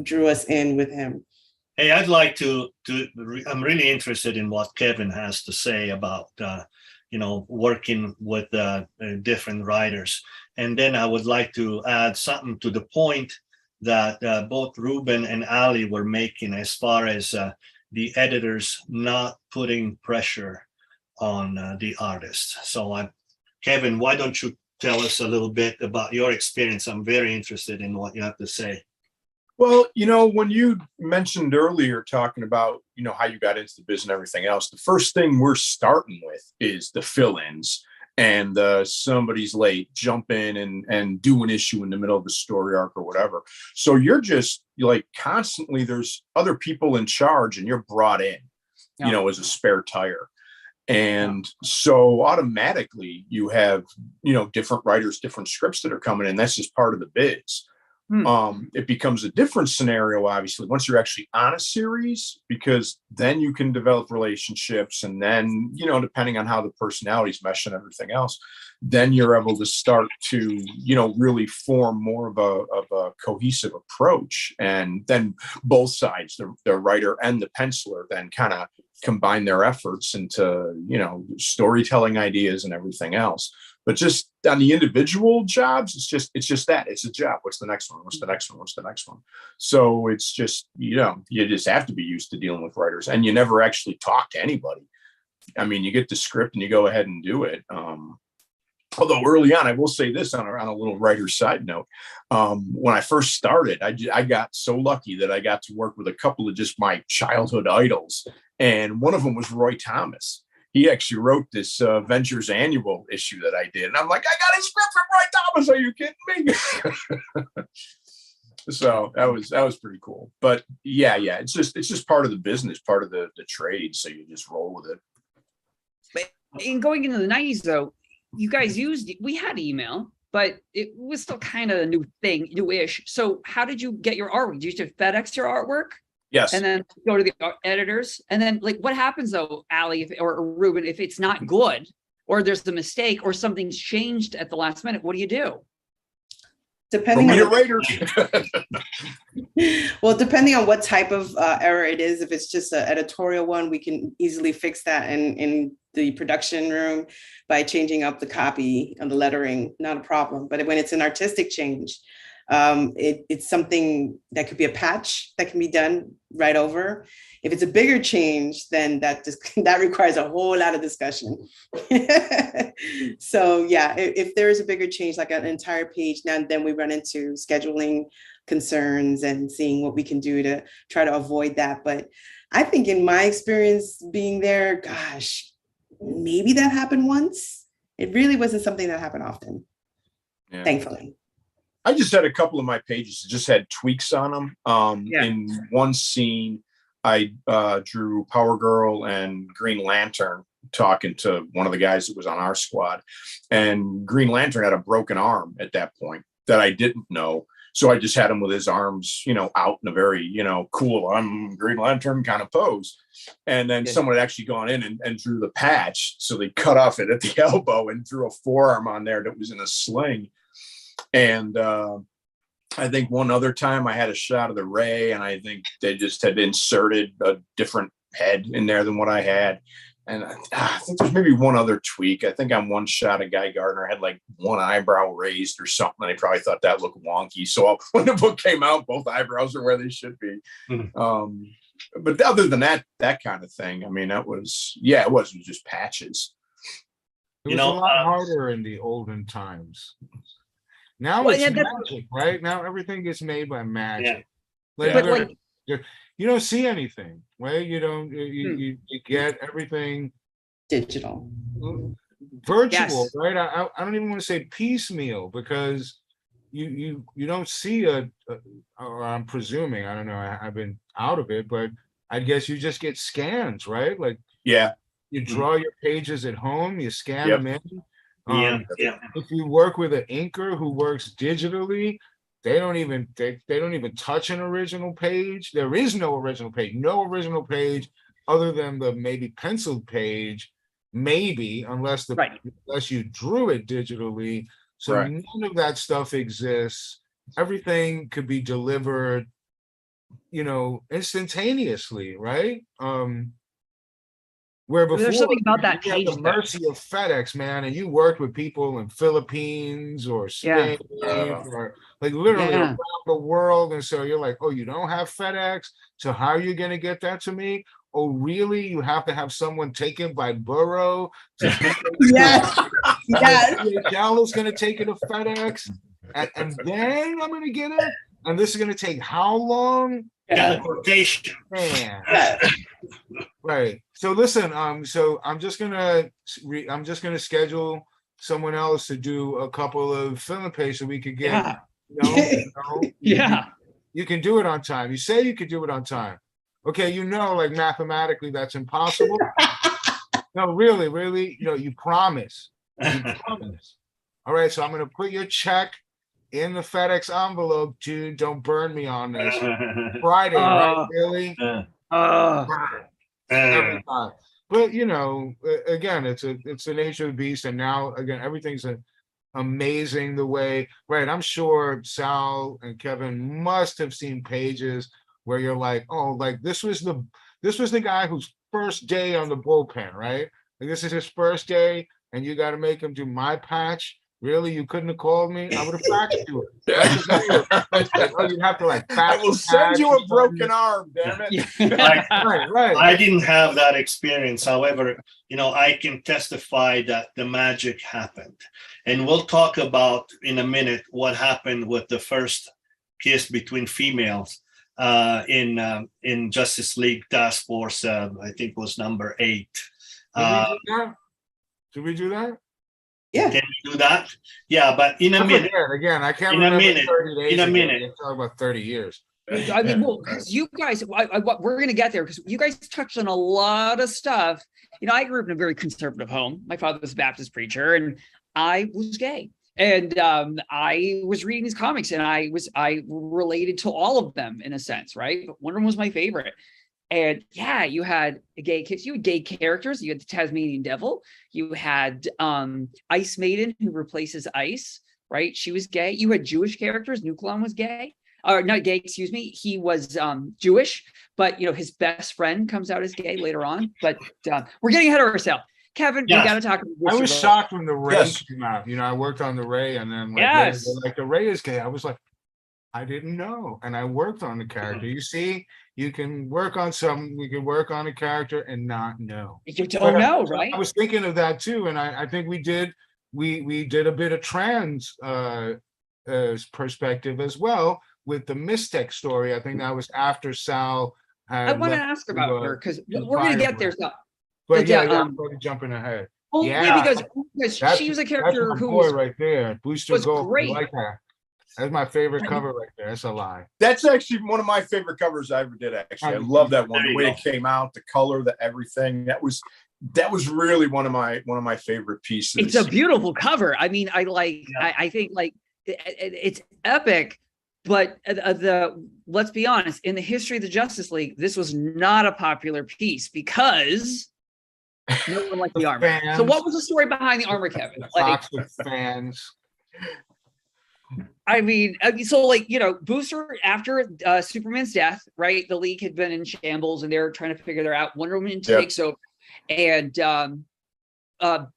drew us in with him. Hey, I'd like I'm really interested in what Kevin has to say about, working with different writers. And then I would like to add something to the point that both Ruben and Ali were making as far as the editors not putting pressure on the artists. So Kevin, why don't you tell us a little bit about your experience? I'm very interested in what you have to say. Well, when you mentioned earlier talking about, how you got into the biz and everything else, the first thing we're starting with is the fill-ins and somebody's late, jump in and do an issue in the middle of the story arc or whatever. So you're just like constantly, there's other people in charge and you're brought in, as a spare tire. And so automatically you have, different writers, different scripts that are coming in. That's just part of the biz. It becomes a different scenario, obviously, once you're actually on a series, because then you can develop relationships. And then, depending on how the personalities mesh and everything else, then you're able to start to, really form more of a cohesive approach. And then both sides, the writer and the penciler, then kind of combine their efforts into, storytelling ideas and everything else. But just on the individual jobs, it's just that it's a job. What's the next one? What's the next one? What's the next one? So it's just, you just have to be used to dealing with writers, and you never actually talk to anybody. I mean, you get the script and you go ahead and do it. Although early on, I will say this on a little writer's side note. When I first started, I got so lucky that I got to work with a couple of just my childhood idols. And one of them was Roy Thomas. He actually wrote this Ventures annual issue that I did. And I'm like, I got a script from Roy Thomas. Are you kidding me? So that was pretty cool. But yeah, it's just part of the business, part of the trade. So you just roll with it. But in going into the 90s, though, you guys we had email, but it was still kind of a newish. So how did you get your artwork? Did you just FedEx your artwork? Yes. And then go to the editors? And then what happens though, Ali or Ruben, if it's not good, or there's a mistake, or something's changed at the last minute, what do you do? Depending on writers. Well, depending on what type of error it is, if it's just an editorial one, we can easily fix that in the production room by changing up the copy and the lettering, not a problem. But when it's an artistic change, it's something that could be a patch that can be done right over. If it's a bigger change, then that requires a whole lot of discussion. So yeah, if there is a bigger change, like an entire page, then we run into scheduling concerns and seeing what we can do to try to avoid that. But I think in my experience being there, gosh, maybe that happened once. It really wasn't something that happened often, thankfully. I just had a couple of my pages that just had tweaks on them. In one scene, I drew Power Girl and Green Lantern talking to one of the guys that was on our squad. And Green Lantern had a broken arm at that point that I didn't know. So I just had him with his arms, out in a very, cool, I'm Green Lantern kind of pose. And then someone had actually gone in and drew the patch. So they cut off it at the elbow and drew a forearm on there that was in a sling. And I think one other time I had a shot of the Ray, and I think they just had inserted a different head in there than what I had. And I think there's maybe one other tweak. I think on one shot, a Guy Gardner had like one eyebrow raised or something. And they probably thought that looked wonky. So when the book came out, both eyebrows are where they should be. But other than that kind of thing, I mean, it was just patches. It was a lot harder in the olden times. Now it's magic, right? Now everything gets made by magic. You don't see anything, right? You don't. You get everything digital, virtual, right? I don't even want to say piecemeal, because you don't see or I'm presuming, I don't know, I've been out of it, but I guess you just get scans, right? Like you draw your pages at home, you scan them in. If you work with an inker who works digitally, they don't even touch an original page. There is no original page other than the maybe penciled page, unless you drew it digitally. So none of that stuff exists. Everything could be delivered, instantaneously, right? Where before, there's something about that page, the mercy of FedEx, man, and you worked with people in Philippines or Spain or like literally around the world, and so you're like, oh, you don't have FedEx, so how are you going to get that to me? Oh, really? You have to have someone take it by burro. Yes. Gallo's going to take it to FedEx, and then I'm going to get it, and this is going to take how long? Teleportation. Right. So listen, so I'm just gonna schedule someone else to do a couple of film pages so we could get you can do it on time. You say you could do it on time. Okay, like mathematically that's impossible. No, really, you promise. All right, so I'm gonna put your check in the FedEx envelope. Dude, don't burn me on this. Friday, right? Really? Every time. But again, it's the nature of the beast, and now again everything's amazing the way. Right, I'm sure Sal and Kevin must have seen pages where you're like, oh, like this was this was the guy whose first day on the bullpen, right? Like, this is his first day, and you got to make him do my patch. Really, you couldn't have called me? I would have faxed you. Oh, you have to like I fax will the send patch you or a broken arm, damn it. Yeah. Right. I didn't have that experience. However, I can testify that the magic happened. And we'll talk about in a minute what happened with the first kiss between females in Justice League Task Force, I think it was number 8. Did we do that? Yeah. Can we do that? Yeah, but in a minute. Again, I can't In a remember minute. 30 days In a ago. minute. We're talking about 30 years. I mean, well, because you guys, we're going to get there because you guys touched on a lot of stuff. I grew up in a very conservative home. My father was a Baptist preacher, and I was gay. And I was reading these comics, and I related to all of them in a sense, right? But Wonder Woman was my favorite. And yeah, you had gay characters. You had the Tasmanian Devil. You had Ice Maiden, who replaces Ice, right? She was gay. You had Jewish characters. Nucleon was gay. Or not gay, excuse me. He was Jewish, but his best friend comes out as gay later on. But we're getting ahead of ourselves. Kevin, we got to talk about I was shocked when the Ray came out. I worked on the Ray, and then like the Ray is gay. I was like, I didn't know. And I worked on the character. You see, you can work on something, we can work on a character and not know. You don't know, right? I was thinking of that too. And I think we did a bit of trans perspective as well with the Mistec story. I think that was after Sal had I want to ask about her because we're going to get there. But yeah, I'm jumping ahead. Well, yeah, because she was a character who was right there. Booster Gold, great. I like that. That's my favorite cover right there. That's a lie. That's actually one of my favorite covers I ever did. Actually, I love that one. The way it came out, the color, the everything. That was really one of my favorite pieces. It's a beautiful cover. I mean, I think like it's epic. But let's be honest, in the history of the Justice League, this was not a popular piece because no one liked the armor. Fans, so what was the story behind the armor, Kevin? Toxic fans. I mean, so Booster, after Superman's death, right? The League had been in shambles and they're trying to figure that out. Wonder Woman takes over, and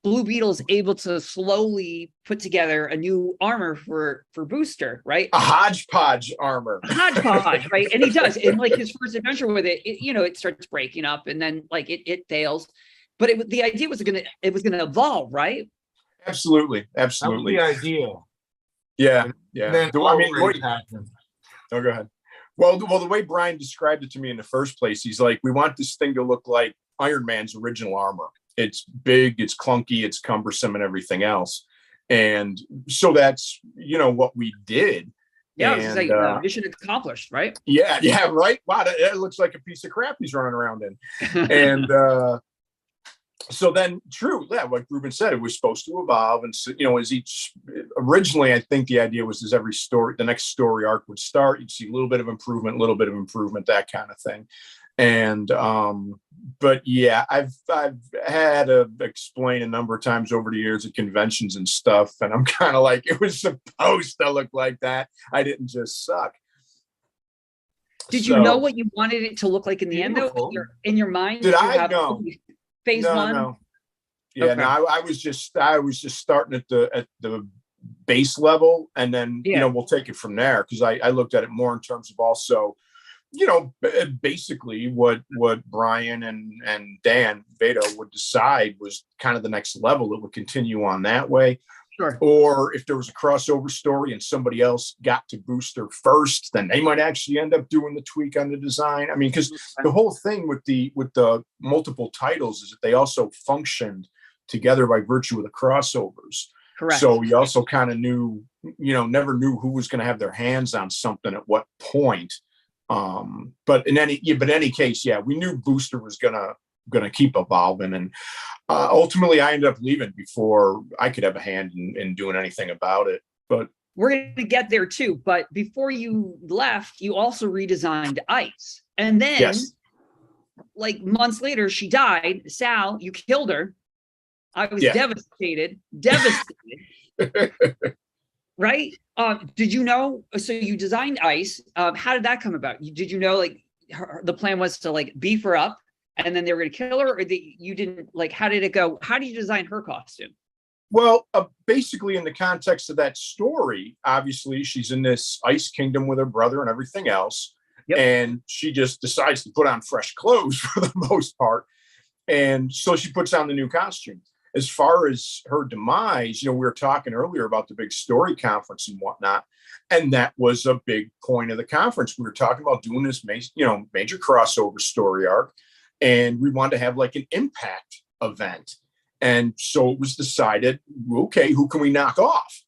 Blue Beetle is able to slowly put together a new armor for Booster, right? A hodgepodge armor. Hodgepodge, right? And he does. And his first adventure with it, it starts breaking up, and then it fails. But the idea was gonna evolve, right? Absolutely. That was the idea. Yeah. Then go ahead. Well, the way Brian described it to me in the first place, he's like, we want this thing to look like Iron Man's original armor. It's big, it's clunky, it's cumbersome, and everything else. And so that's what we did. Yeah, it's mission accomplished, right? Yeah, right. Wow, that looks like a piece of crap he's running around in. And so then, true, yeah, like Ruben said, it was supposed to evolve, and so, as each originally, I think the idea was as every story, the next story arc would start, you'd see a little bit of improvement, that kind of thing. And but yeah, I've had to explain a number of times over the years at conventions and stuff, and I'm kind of like, it was supposed to look like that. I didn't just suck. Did you know what you wanted it to look like in the end, though? In your mind? Did I know? Phase one? No. Yeah, okay. No, I was just starting at the base level, and then we'll take it from there, because I looked at it more in terms of also, basically what Brian and Dan Vito would decide was kind of the next level. It would continue on that way. Sure. Or if there was a crossover story and somebody else got to Booster first, then they might actually end up doing the tweak on the design. I mean, because the whole thing with the multiple titles is that they also functioned together by virtue of the crossovers. Correct. So you also kind of knew, never knew who was going to have their hands on something at what point. But in any case, yeah, we knew Booster was gonna keep evolving, and ultimately I ended up leaving before I could have a hand in doing anything about it. But we're going to get there too. But before you left, you also redesigned Ice, and then like months later, she died. Sal, you killed her. I was devastated. Right? Did you know? So you designed Ice. How did that come about? Did you know, like, the plan was to like beef her up and then they were going to kill her, or you didn't like, how did it go? How did you design her costume? Well, basically in the context of that story, obviously she's in this ice kingdom with her brother and everything else. Yep. And she just decides to put on fresh clothes for the most part. And so she puts on the new costume. As far as her demise, we were talking earlier about the big story conference and whatnot. And that was a big point of the conference. We were talking about doing this major crossover story arc. And we wanted to have like an impact event. And so it was decided, okay, who can we knock off?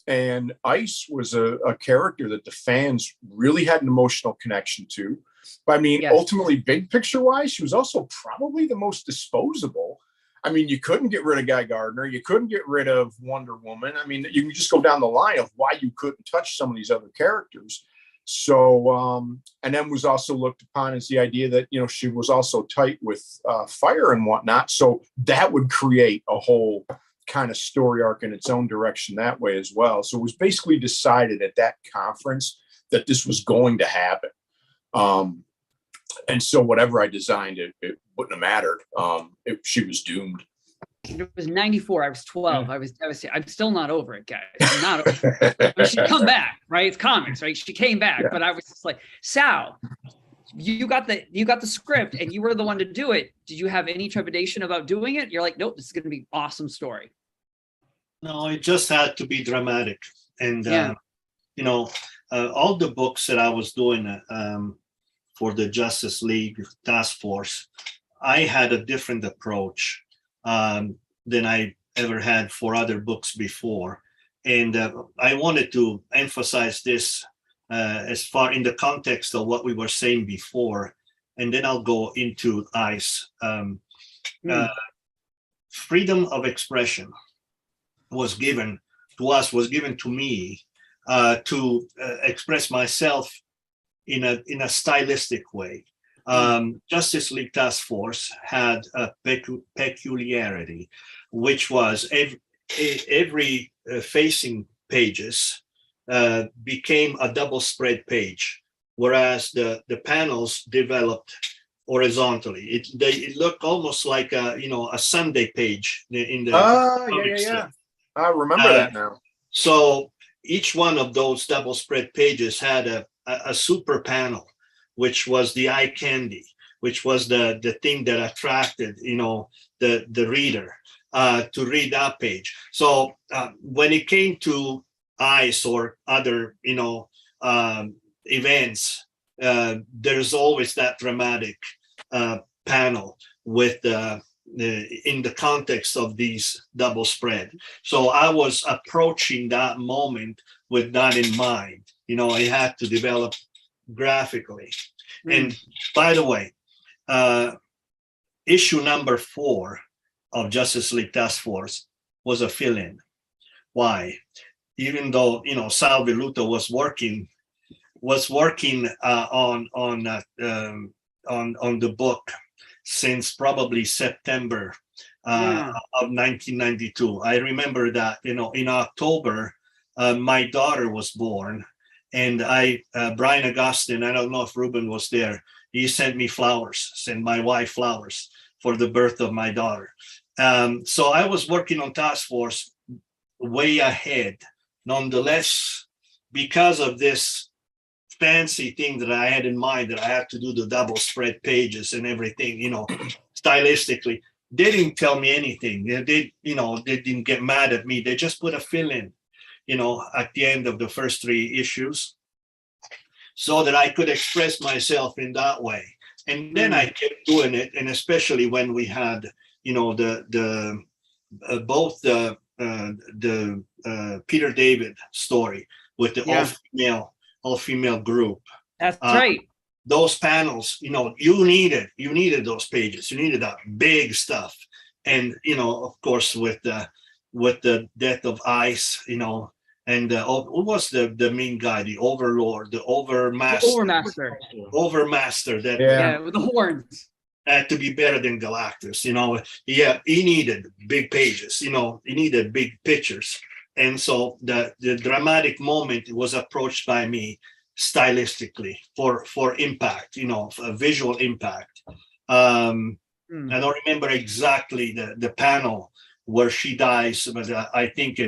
And Ice was a character that the fans really had an emotional connection to. But I mean, yes. Ultimately, big picture wise, she was also probably the most disposable. I mean, you couldn't get rid of Guy Gardner. You couldn't get rid of Wonder Woman. I mean, you can just go down the line of why you couldn't touch some of these other characters. So, and then was also looked upon as the idea that, she was also tight with fire and whatnot. So that would create a whole kind of story arc in its own direction that way as well. So it was basically decided at that conference that this was going to happen. And so whatever I designed, it wouldn't have mattered. She was doomed. It was 94. I was 12. I was devastated. I'm still not over it, guys. I'm not over it. But she'd come back, right? It's comics, right? She came back, but I was just like, Sal, you got the script and you were the one to do it. Did you have any trepidation about doing it? You're like, nope, this is going to be an awesome story. No, it just had to be dramatic. And, all the books that I was doing for the Justice League Task Force, I had a different approach than I ever had for other books before. And I wanted to emphasize this as far in the context of what we were saying before, and then I'll go into Ice. Freedom of expression was given to us, was given to me to express myself in a stylistic way. Justice League Task Force had a peculiarity, which was every facing pages became a double spread page, whereas the panels developed horizontally. It looked almost like a Sunday page in the comics. Yeah. I remember that now. So each one of those double spread pages had a super panel, which was the eye candy, which was the thing that attracted the reader to read that page. So when it came to Ice or other events, there's always that dramatic panel with in the context of these double spread. So I was approaching that moment with that in mind. I had to develop graphically. And by the way, issue number 4 of Justice League Task Force was a fill-in. Why? Even though Sal Velluto was working on the book since probably September of 1992. I remember that in October my daughter was born, and Brian Augustyn, I don't know if Ruben was there, he sent me flowers, sent my wife flowers for the birth of my daughter. So I was working on Task Force way ahead. Nonetheless, because of this fancy thing that I had in mind, that I had to do the double spread pages and everything, stylistically, they didn't tell me anything. They didn't get mad at me. They just put a fill in, at the end of the first 3 issues, so that I could express myself in that way. And then I kept doing it, and especially when we had, both the Peter David story with the all-female group. That's right. Those panels, you needed those pages. You needed that big stuff. And, of course, with the death of Ice, and who was the main guy, the overlord, the overmaster that with the horns. Had to be better than Galactus. He needed big pages. He needed big pictures. And so the dramatic moment was approached by me stylistically for impact, for visual impact. I don't remember exactly the panel where she dies, but I think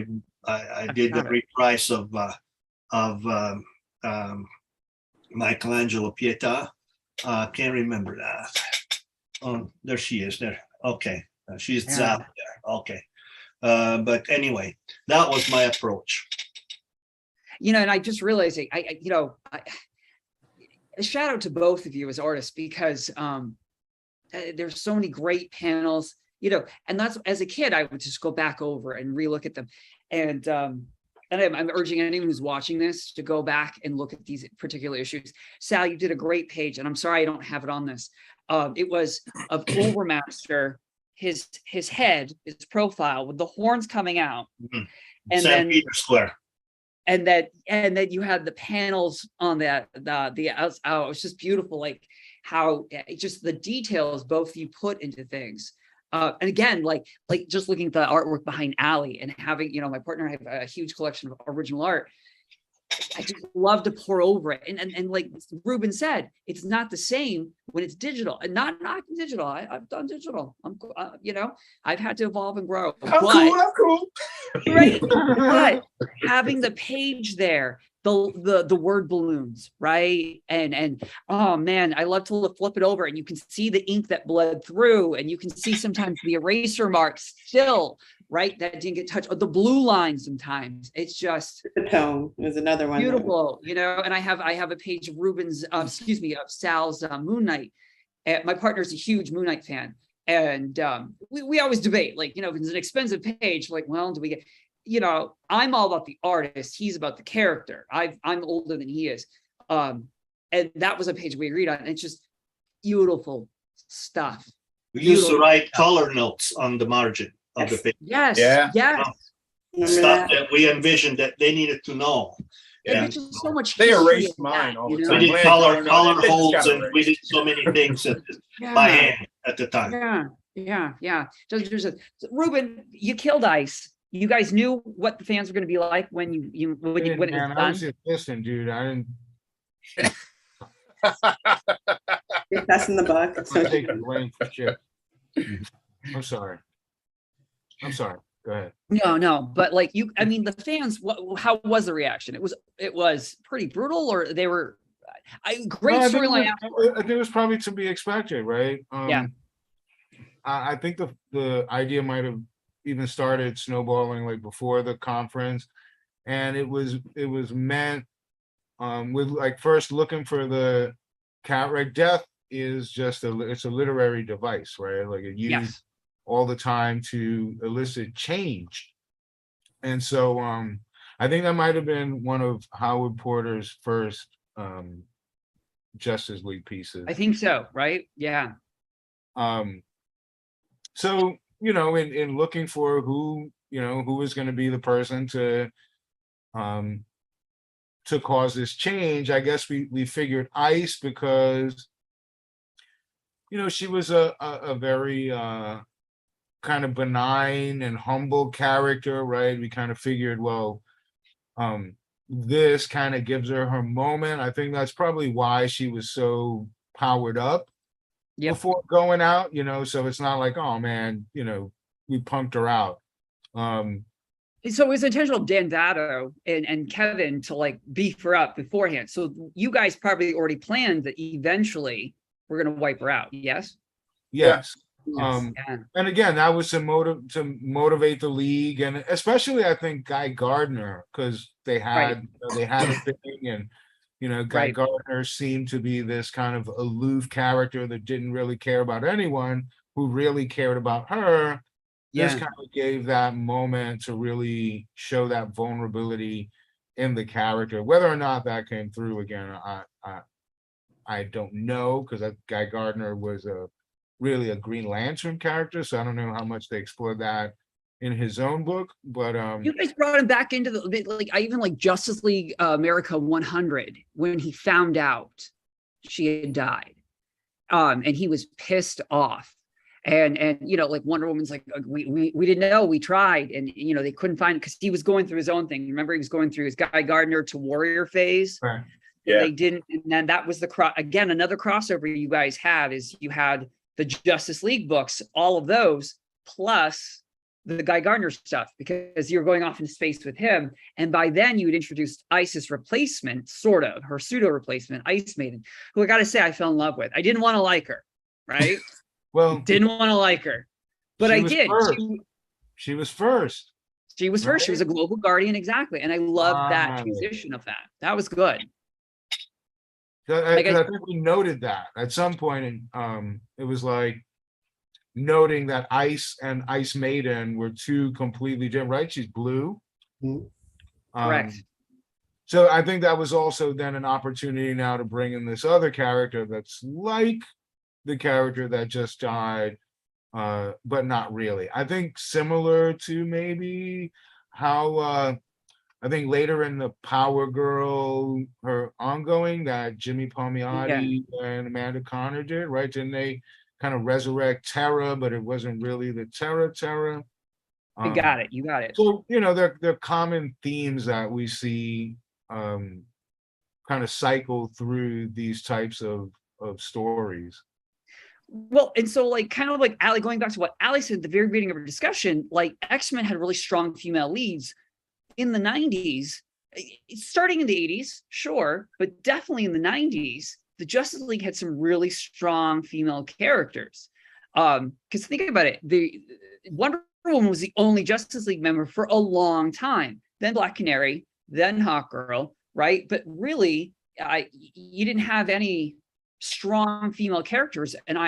I did the reprise of Michelangelo Pietà. Can't remember that. Oh, there she is there. Okay. She's zapped there. Okay. But anyway, that was my approach. And I just realized a shout out to both of you as artists, because there's so many great panels, and that's, as a kid, I would just go back over and relook at them. And I'm urging anyone who's watching this to go back and look at these particular issues. Sal, you did a great page, and I'm sorry I don't have it on this. It was of Overmaster, his head, his profile with the horns coming out, and St. Peter's Square. And that you had the panels on that, it was just beautiful, like how just the details both of you put into things. And again, like just looking at the artwork behind Allie and having, my partner have a huge collection of original art. I just love to pour over it. And like Ruben said, it's not the same when it's digital, and not digital. I've done digital. I've had to evolve and grow. I'm cool. Right. But having the page there, the word balloons, right? And oh man, I love to flip it over and you can see the ink that bled through, and you can see sometimes the eraser marks still, right, that didn't get touched, or the blue line sometimes. It's just the tone is another one. Beautiful, and I have a page of Ruben's, of Sal's Moon Knight. My partner's a huge Moon Knight fan. And we always debate, like, if it's an expensive page, like, well, do we get, I'm all about the artist. He's about the character. I'm older than he is. And that was a page we agreed on. And it's just beautiful stuff. We used to write color notes on the margin of the page. Yes. Yeah. Yes. Stuff that we envisioned that they needed to know. Yeah. Just so much. They erased mine all the time. We did color holds, and we did so many things by hand at the time. Yeah. Just Ruben, you killed Ice. You guys knew what the fans were going to be like when it was done. I was just listening, dude. I didn't. You're passing the buck. I'm taking blame for shit. I'm sorry. Go ahead. No, but like the fans, how was the reaction? It was pretty brutal, or they were great storyline. I think it was probably to be expected, right? Yeah. I think the idea might have even started snowballing like before the conference, and it was meant with like first looking for the cat, right? Death is just it's a literary device, right? Like it used all the time to elicit change. And so I think that might have been one of Howard Porter's first Justice League pieces. I think so, right? Yeah. So, in looking for who is going to be the person to cause this change, I guess we figured Ice, because she was a very kind of benign and humble character, right? We kind of figured, well, this kind of gives her moment. I think that's probably why she was so powered up before going out, so it's not like, oh man, we pumped her out. So it was intentional, Dan Dado and Kevin, to like beef her up beforehand. So you guys probably already planned that eventually we're going to wipe her out. Yes. And again, that was to motivate the league, and especially I think Guy Gardner, because they had a thing, and Guy Gardner seemed to be this kind of aloof character that didn't really care about anyone, who really cared about her. This kind of gave that moment to really show that vulnerability in the character. Whether or not that came through, again, I don't know, because Guy Gardner was really a Green Lantern character, so I don't know how much they explored that in his own book. But you guys brought him back into I even like Justice League America 100, when he found out she had died, and he was pissed off, and like Wonder Woman's like, we didn't know, we tried, and they couldn't find it because he was going through his own thing. Remember, he was going through his Guy Gardner to Warrior phase. Right. Yeah. They didn't, and then that was again, another crossover you guys have is you had the Justice League books, all of those, plus the Guy Gardner stuff, because you're going off into space with him. And by then you had introduced Isis replacement, sort of, her pseudo replacement, Ice Maiden, who I gotta say I fell in love with. I didn't want to like her, right? Well, Didn't want to like her, but I did. She was first. She was first. She was a global guardian, exactly. And I loved that transition of that. That was good. I think we noted that at some point, and it was like noting that Ice and Ice Maiden were two completely different, right? She's blue. Correct. So I think that was also then an opportunity now to bring in this other character that's like the character that just died, but not really. I think similar to maybe how I think later in the Power Girl, her ongoing, that Jimmy Palmiotti and Amanda Connor did, right? Didn't they kind of resurrect Terra, but it wasn't really the Terra. You got it. You got it. So, you know, they're common themes that we see kind of cycle through these types of stories. Well, and so like kind of like Allie, going back to what Allie said at the very beginning of our discussion, like X-Men had really strong female leads in the 90s, starting in the 80s, sure, but definitely in the 90s, the Justice League had some really strong female characters. Because think about it, the Wonder Woman was the only Justice League member for a long time. Then Black Canary, then Hawkgirl, right? But really, you didn't have any strong female characters, and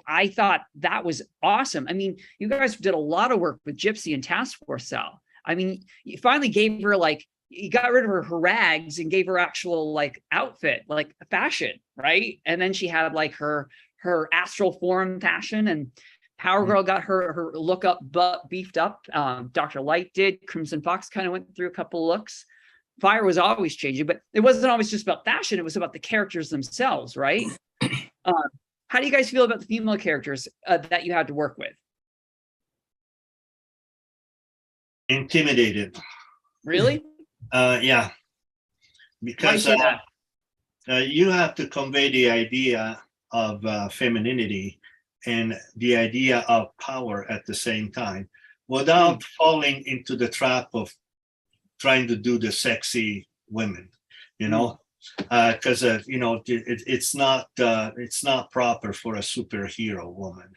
I thought that was awesome. I mean, you guys did a lot of work with Gypsy and Task Force Cell. I mean, you finally gave her like, you got rid of her rags and gave her actual like outfit, like fashion, right? And then she had like her astral form fashion, and Power Girl got her look up, but beefed up. Dr. Light did. Crimson Fox kind of went through a couple looks. Fire was always changing, but it wasn't always just about fashion. It was about the characters themselves, right? How do you guys feel about the female characters that you had to work with? Intimidated. Really? Yeah. Because you have to convey the idea of femininity and the idea of power at the same time without falling into the trap of trying to do the sexy women, you know, because you know, it's not proper for a superhero woman.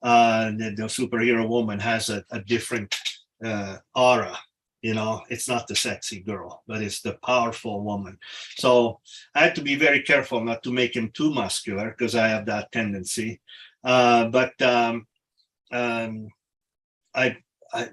The superhero woman has a different aura, you know. It's not the sexy girl, but it's the powerful woman. So I had to be very careful not to make him too muscular, because I have that tendency. But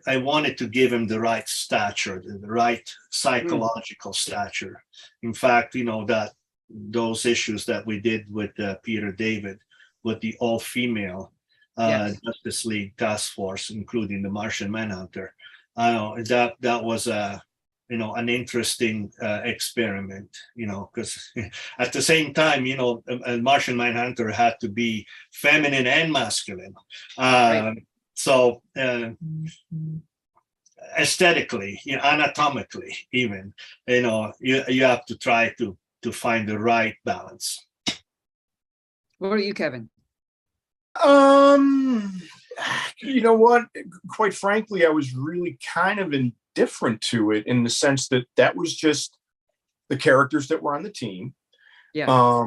I wanted to give him the right stature, the right psychological stature. In fact, you know, that those issues that we did with Peter David, with the all-female Justice League task force, including the Martian Manhunter, I know that was you know, an interesting experiment, you know, because at the same time, you know, a Martian Manhunter had to be feminine and masculine. So aesthetically, you know, anatomically, even, you know, you have to try to find the right balance. What about you, Kevin? You know what? Quite frankly, I was really kind of indifferent to it, in the sense that that was just the characters that were on the team. Yeah.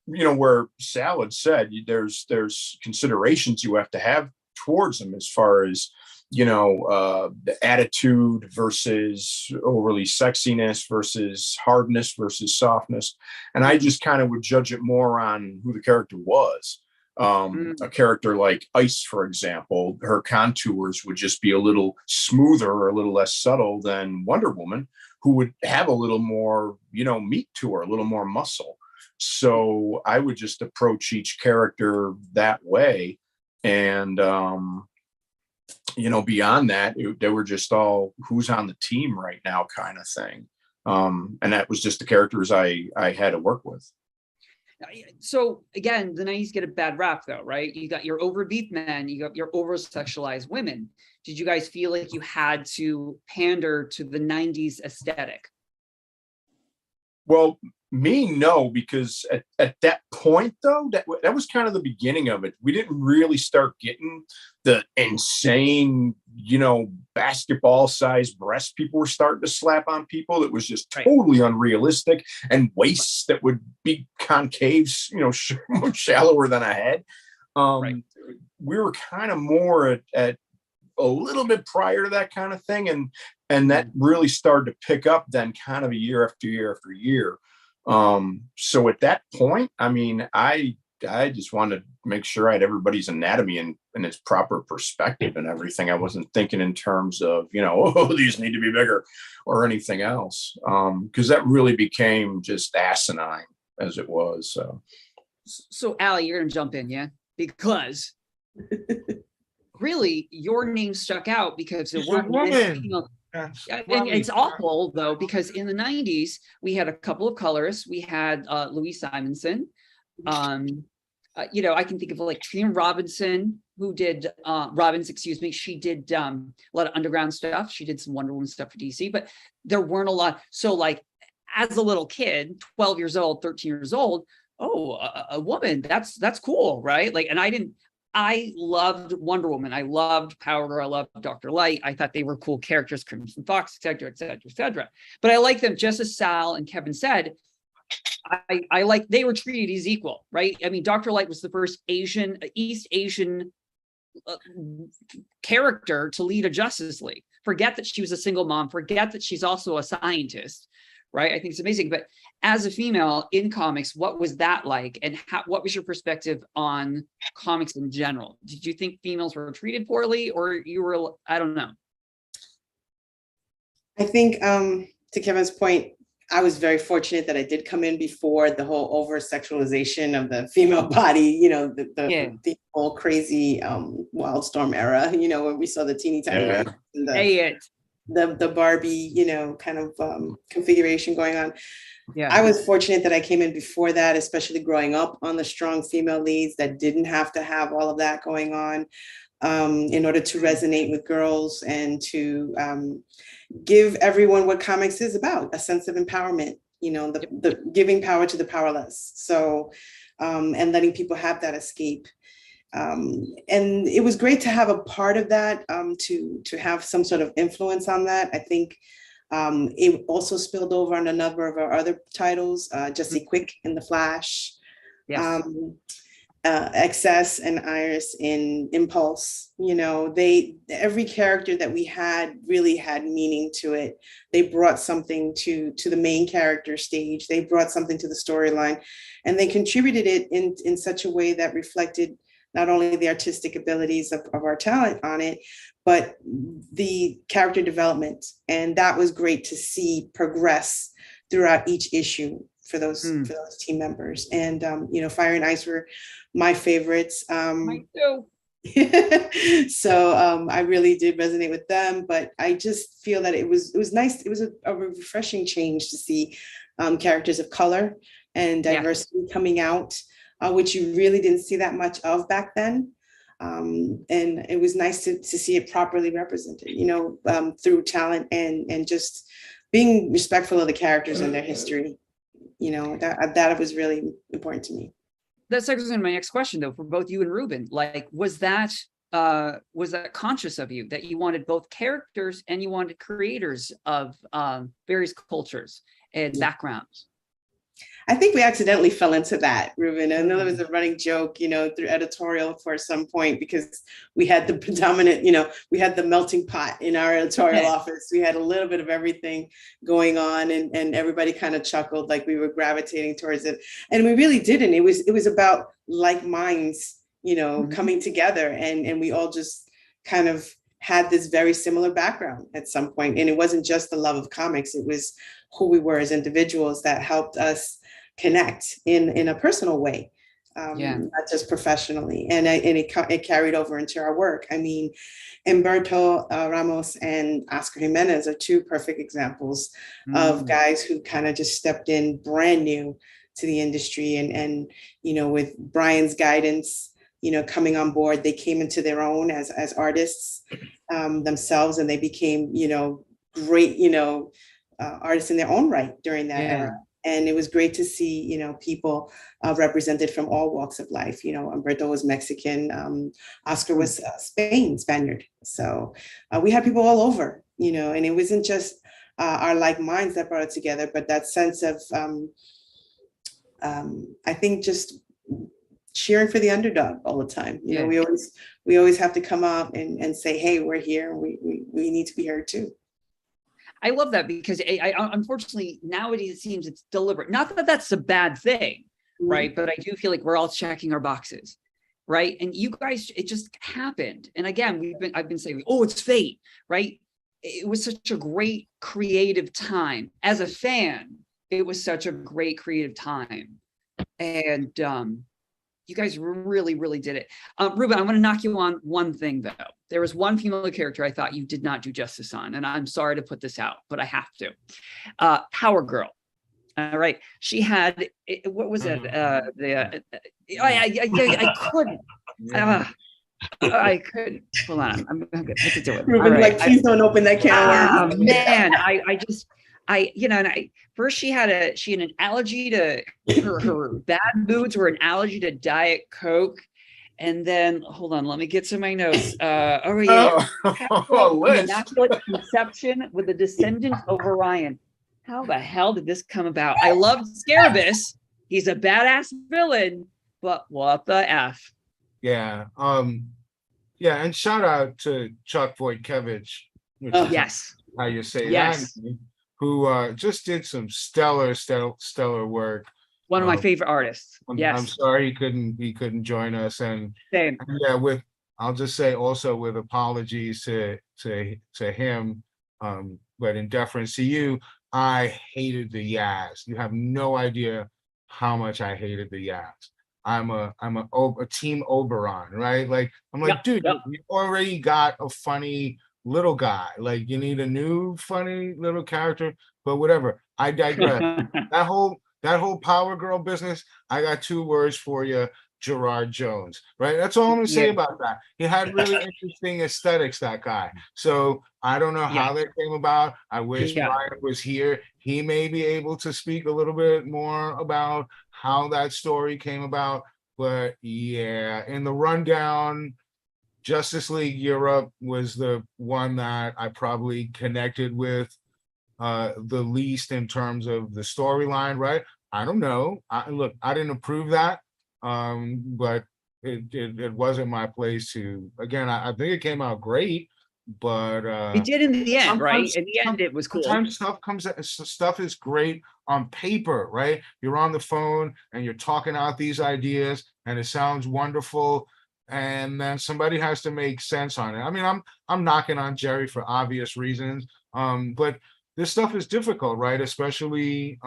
You know, where Sal had said, there's considerations you have to have towards them, as far as, you know, the attitude versus overly sexiness versus hardness versus softness. And I just kind of would judge it more on who the character was. A character like Ice, for example, her contours would just be a little smoother or a little less subtle than Wonder Woman, who would have a little more, you know, meat to her, a little more muscle. So I would just approach each character that way. And, you know, beyond that, they were just all who's on the team right now kind of thing. And that was just the characters I had to work with. So again, the 90s get a bad rap though, right? You got your overbeat men, you got your over-sexualized women. Did you guys feel like you had to pander to the 90s aesthetic? Well, Me, no, because at that point, though, that was kind of the beginning of it. We didn't really start getting the insane, basketball-sized breasts people were starting to slap on people. That was just totally unrealistic, and waists that would be concaves, much shallower than a head. We were kind of more at a little bit prior to that kind of thing, and that really started to pick up then, kind of a year after year after year. So at that point, I mean, I just wanted to make sure I had everybody's anatomy in its proper perspective and everything. I wasn't thinking in terms of, oh, these need to be bigger or anything else. Because that really became just asinine as it was. So Allie, you're gonna jump in, yeah? Because really your name stuck out because there weren't many female. And it's awful though, because in the 90s we had a couple of colorists. We had Louise Simonson. I can think of like Trina Robinson, who did she did a lot of underground stuff. She did some Wonder Woman stuff for DC, but there weren't a lot. So like as a little kid, 12 years old, 13 years old, a woman, that's cool, right? Like, and I loved Wonder Woman. I loved Power Girl. I loved Dr. Light. I thought they were cool characters, Crimson Fox, et cetera, et cetera, et cetera. But I like them, just as Sal and Kevin said, I like they were treated as equal, right? I mean, Dr. Light was the first East Asian character to lead a Justice League. Forget that she was a single mom. Forget that she's also a scientist, right? I think it's amazing. But as a female in comics, what was that like? And what was your perspective on comics in general? Did you think females were treated poorly, or you were, I don't know? I think to Kevin's point, I was very fortunate that I did come in before the whole over-sexualization of the female body, the whole crazy Wildstorm era, when we saw the teeny tiny the Barbie, kind of configuration going on. Yeah, I was fortunate that I came in before that, especially growing up on the strong female leads that didn't have to have all of that going on in order to resonate with girls and to give everyone what comics is about, a sense of empowerment, the giving power to the powerless. So, and letting people have that escape. And it was great to have a part of that, to have some sort of influence on that. I think it also spilled over on a number of our other titles, Jesse Quick in The Flash, yes. Excess and Iris in Impulse. Every character that we had really had meaning to it. They brought something to the main character stage. They brought something to the storyline, and they contributed it in such a way that reflected not only the artistic abilities of our talent on it, but the character development. And that was great to see progress throughout each issue for those team members. And Fire and Ice were my favorites. Mine too. So I really did resonate with them, but I just feel that it was nice. It was a refreshing change to see characters of color and diversity coming out, which you really didn't see that much of back then. And it was nice to see it properly represented, through talent and just being respectful of the characters and their history. That was really important to me. That segues into my next question, though, for both you and Ruben. Like, was that conscious of you, that you wanted both characters and you wanted creators of various cultures and backgrounds? I think we accidentally fell into that, Ruben. I know there was a running joke, through editorial for some point, because we had the predominant, we had the melting pot in our editorial office. We had a little bit of everything going on, and everybody kind of chuckled like we were gravitating towards it. And we really didn't. It was about like minds, coming together, and we all just kind of had this very similar background at some point. And it wasn't just the love of comics. It was who we were as individuals that helped us connect in a personal way, not just professionally. And it carried over into our work. I mean, Humberto Ramos and Oscar Jimenez are two perfect examples of guys who kind of just stepped in brand new to the industry. And with Brian's guidance, coming on board, they came into their own as artists themselves, and they became, great, artists in their own right during that era. And it was great to see, you know, people represented from all walks of life. You know, Umberto was Mexican, Oscar was Spaniard. So we had people all over, you know, and it wasn't just our like minds that brought it together, but that sense of, I think, just cheering for the underdog all the time. You know, we always have to come out and say, hey, we're here, and we need to be heard too. I love that, because I unfortunately nowadays it seems it's deliberate. Not that that's a bad thing, right? But I do feel like we're all checking our boxes, right? And you guys, it just happened. And again, I've been saying, oh, it's fate, right? It was such a great creative time. As a fan, it was such a great creative time, and you guys really, really did it. Ruben, I want to knock you on one thing, though. There was one female character I thought you did not do justice on, and I'm sorry to put this out, but I have to. Power Girl. All right. She had, what was it? I couldn't. I couldn't. Hold on. I'm going to have to do it. Ruben, right. Like, please don't open that can of worms. Man, first she had an allergy to her bad moods were an allergy to Diet Coke. And then hold on, let me get to my notes. Immaculate conception with a descendant of Orion. How the hell did this come about? I loved Scarabus. He's a badass villain, but what the F? Yeah. Yeah, and shout out to Chuck Wojtkiewicz. Yes. How you say that? Who just did some stellar work. One of my favorite artists. Yes. I'm sorry he couldn't join us. And same. Yeah, I'll just say also with apologies to him, but in deference to you, I hated the Yaz. You have no idea how much I hated the Yaz. I'm a team Oberon, right? Like I'm like, dude, you already got a funny little guy. Like you need a new funny little character, but whatever. I digress. That whole Power Girl business, I got 2 words for you: Gerard Jones, right? That's all I'm gonna say about that. He had really interesting aesthetics, that guy. So I don't know how that came about. I wish Brian was here. He may be able to speak a little bit more about how that story came about. But yeah, in the rundown, Justice League Europe was the one that I probably connected with the least in terms of the storyline, right? I don't know. Look, I didn't approve that, but it wasn't my place to. Again, I think it came out great, but it did in the end, right? In the end, it was cool. Sometimes stuff is great on paper, right? You're on the phone and you're talking out these ideas, and it sounds wonderful, and then somebody has to make sense on it. I mean, I'm knocking on Jerry for obvious reasons, but this stuff is difficult, right? Especially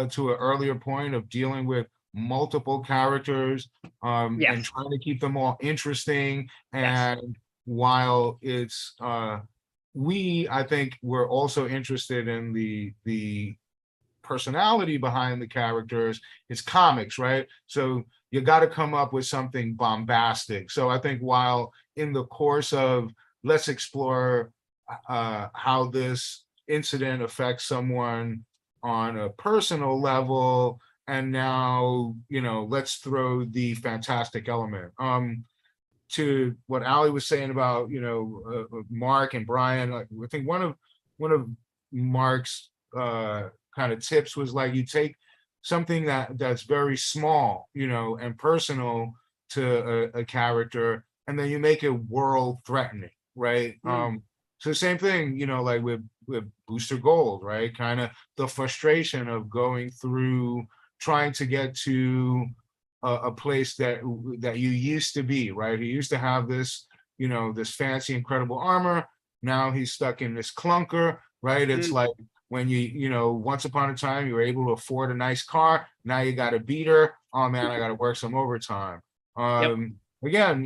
to an earlier point of dealing with multiple characters and trying to keep them all interesting. And while it's I think we're also interested in the personality behind the characters. It's comics, right? So you got to come up with something bombastic. So I think while in the course of let's explore how this incident affects someone on a personal level, and now let's throw the fantastic element to what Ali was saying about Mark and Brian. I think one of Mark's kind of tips was like, you take something that's very small and personal to a character, and then you make it world threatening, right? So same thing, like with Booster Gold, right? Kind of the frustration of going through trying to get to a place that you used to be, right? He used to have this, this fancy, incredible armor. Now he's stuck in this clunker, right? It's like when once upon a time you were able to afford a nice car. Now you got a beater. Oh man, I got to work some overtime. Again,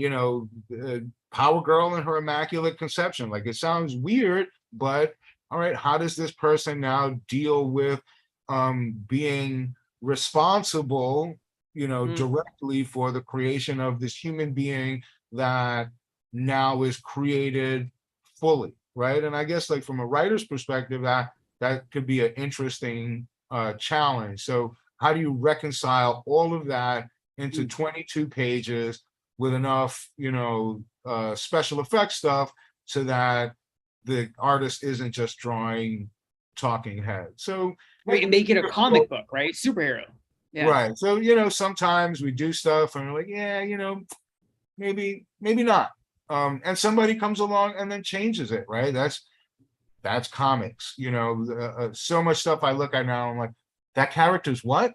Power Girl and her Immaculate Conception. Like, it sounds weird, but all right, how does this person now deal with being responsible, directly for the creation of this human being that now is created fully, right? And I guess, like, from a writer's perspective, that could be an interesting challenge. So how do you reconcile all of that into 22 pages with enough, special effects stuff so that the artist isn't just drawing talking heads. So Right, and make it a comic book, right? Superhero. Yeah. Right. So, sometimes we do stuff and we're like, yeah, maybe not. And somebody comes along and then changes it, right? That's comics. So much stuff I look at now, I'm like, that character's what?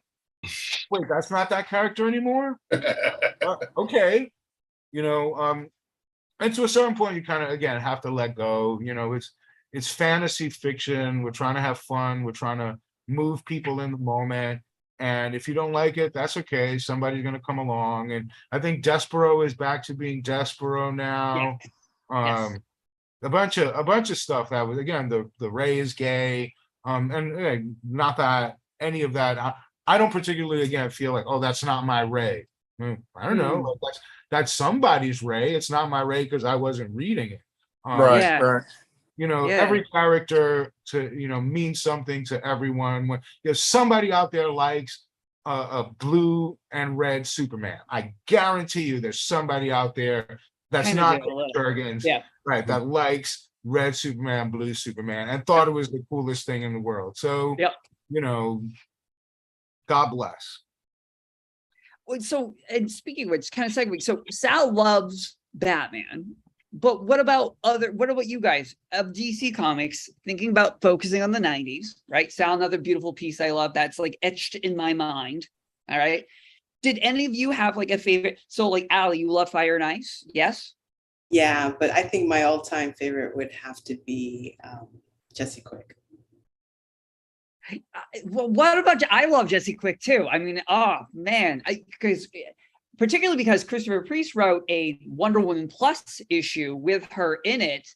Wait, that's not that character anymore? Okay. And to a certain point, you kind of, again, have to let go. It's fantasy fiction. We're trying to have fun. We're trying to move people in the moment. And if you don't like it, that's okay. Somebody's going to come along. And I think Despero is back to being Despero now. Yes. A bunch of stuff that was, again, the Ray is gay. And not that any of that. I don't particularly, again, feel like, oh, that's not my Ray. I don't know. Like, that's somebody's Ray. It's not my Ray because I wasn't reading it. Right. Yeah. Right. Every character means something to everyone. When somebody out there likes a blue and red Superman, I guarantee you there's somebody out there that's not Jurgens, right, that likes red Superman, blue Superman, and thought it was the coolest thing in the world. So, God bless. So, and speaking of which, kind of segueing, so Sal loves Batman, but what about you guys of DC Comics, thinking about focusing on the 90s, right? Sal, another beautiful piece I love that's like etched in my mind. All right. Did any of you have like a favorite? So like Allie, you love Fire and Ice? Yes? Yeah, but I think my all-time favorite would have to be Jesse Quick. Well, what about, I love Jesse Quick too. I mean, oh man, particularly because Christopher Priest wrote a Wonder Woman Plus issue with her in it.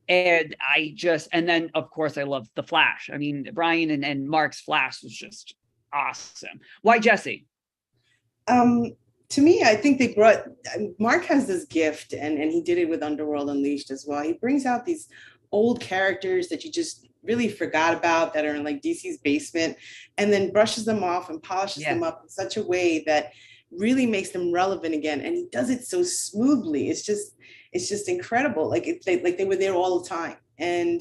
And and then of course I love the Flash. I mean, Brian and Mark's Flash was just awesome. Why Jesse? To me, I think Mark has this gift, and he did it with Underworld Unleashed as well. He brings out these old characters that you just really forgot about, that are in like DC's basement, and then brushes them off and polishes them up in such a way that really makes them relevant again. And he does it so smoothly. It's just incredible. Like they were there all the time. And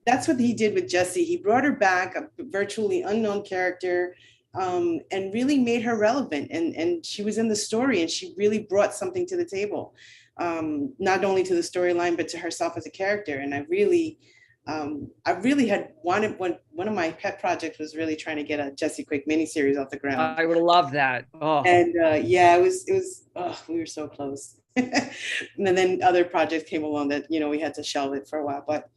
that's what he did with Jessie. He brought her back, a virtually unknown character, and really made her relevant. And she was in the story, and she really brought something to the table, not only to the storyline, but to herself as a character. And I really had wanted, one of my pet projects was really trying to get a Jesse Quick miniseries off the ground. I would have loved that. Oh. And it was we were so close. And then other projects came along that, we had to shelve it for a while. But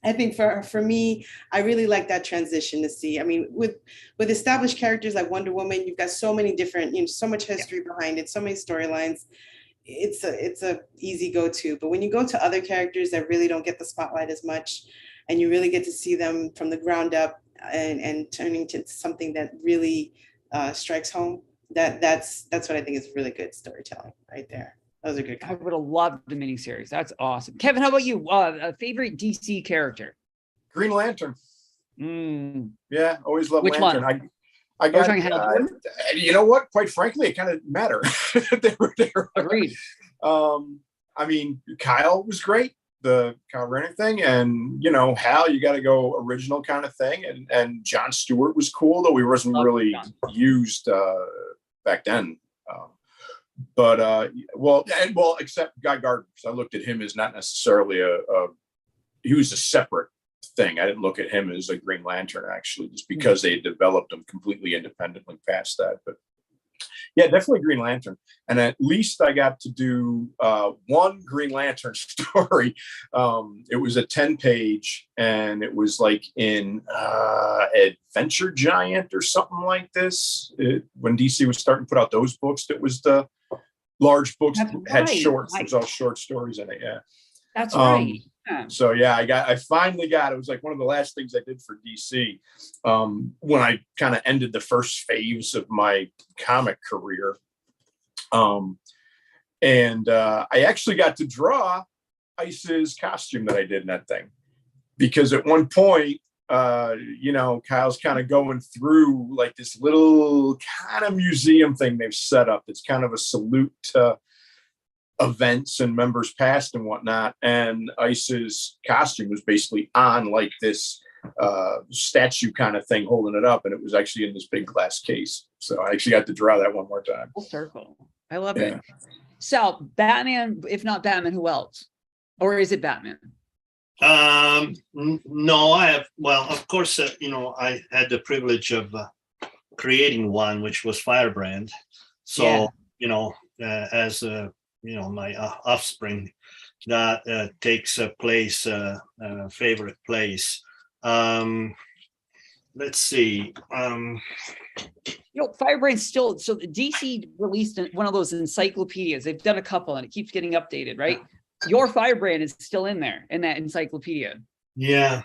I think for me, I really like that transition to see. I mean, with established characters like Wonder Woman, you've got so many different, so much history behind it, so many storylines. It's a easy go-to. But when you go to other characters that really don't get the spotlight as much, and you really get to see them from the ground up and turning to something that really strikes home, that's what I think is really good storytelling right there. Those are good. I would have loved the miniseries. That's awesome. Kevin, how about you? A favorite DC character? Green Lantern. Yeah, always loved Which Lantern. one? I got, you know what? Quite frankly, it kind of matter. they were agreed. I mean, Kyle was great, the Kyle Rayner thing, and Hal, you got to go original kind of thing, and John Stewart was cool, though he wasn't really used back then. Except Guy Gardner, because I looked at him as not necessarily he was a separate thing. I didn't look at him as a Green Lantern, actually, just because they had developed him completely independently past that. But yeah, definitely Green Lantern. And at least I got to do one Green Lantern story. It was a 10-page, and it was like in Adventure Giant or something like this. When DC was starting to put out those books, that was the large books that had shorts. There was all short stories in it. Yeah, that's right. So yeah, I finally got, it was like one of the last things I did for DC when I kind of ended the first phase of my comic career. And I actually got to draw Ice's costume that I did in that thing, because at one point Kyle's kind of going through like this little kind of museum thing they've set up. It's kind of a salute to events and members past and whatnot. And Ice's costume was basically on like this statue kind of thing, holding it up. And it was actually in this big glass case. So I actually got to draw that one more time. Full circle. I love it. Sal, Batman, if not Batman, who else? Or is it Batman? No, of course, I had the privilege of creating one, which was Firebrand. So, as my offspring, that takes a place, favorite place. Let's see. Firebrand's still, so DC released one of those encyclopedias. They've done a couple and it keeps getting updated, right? Your Firebrand is still in there in that encyclopedia. Yeah.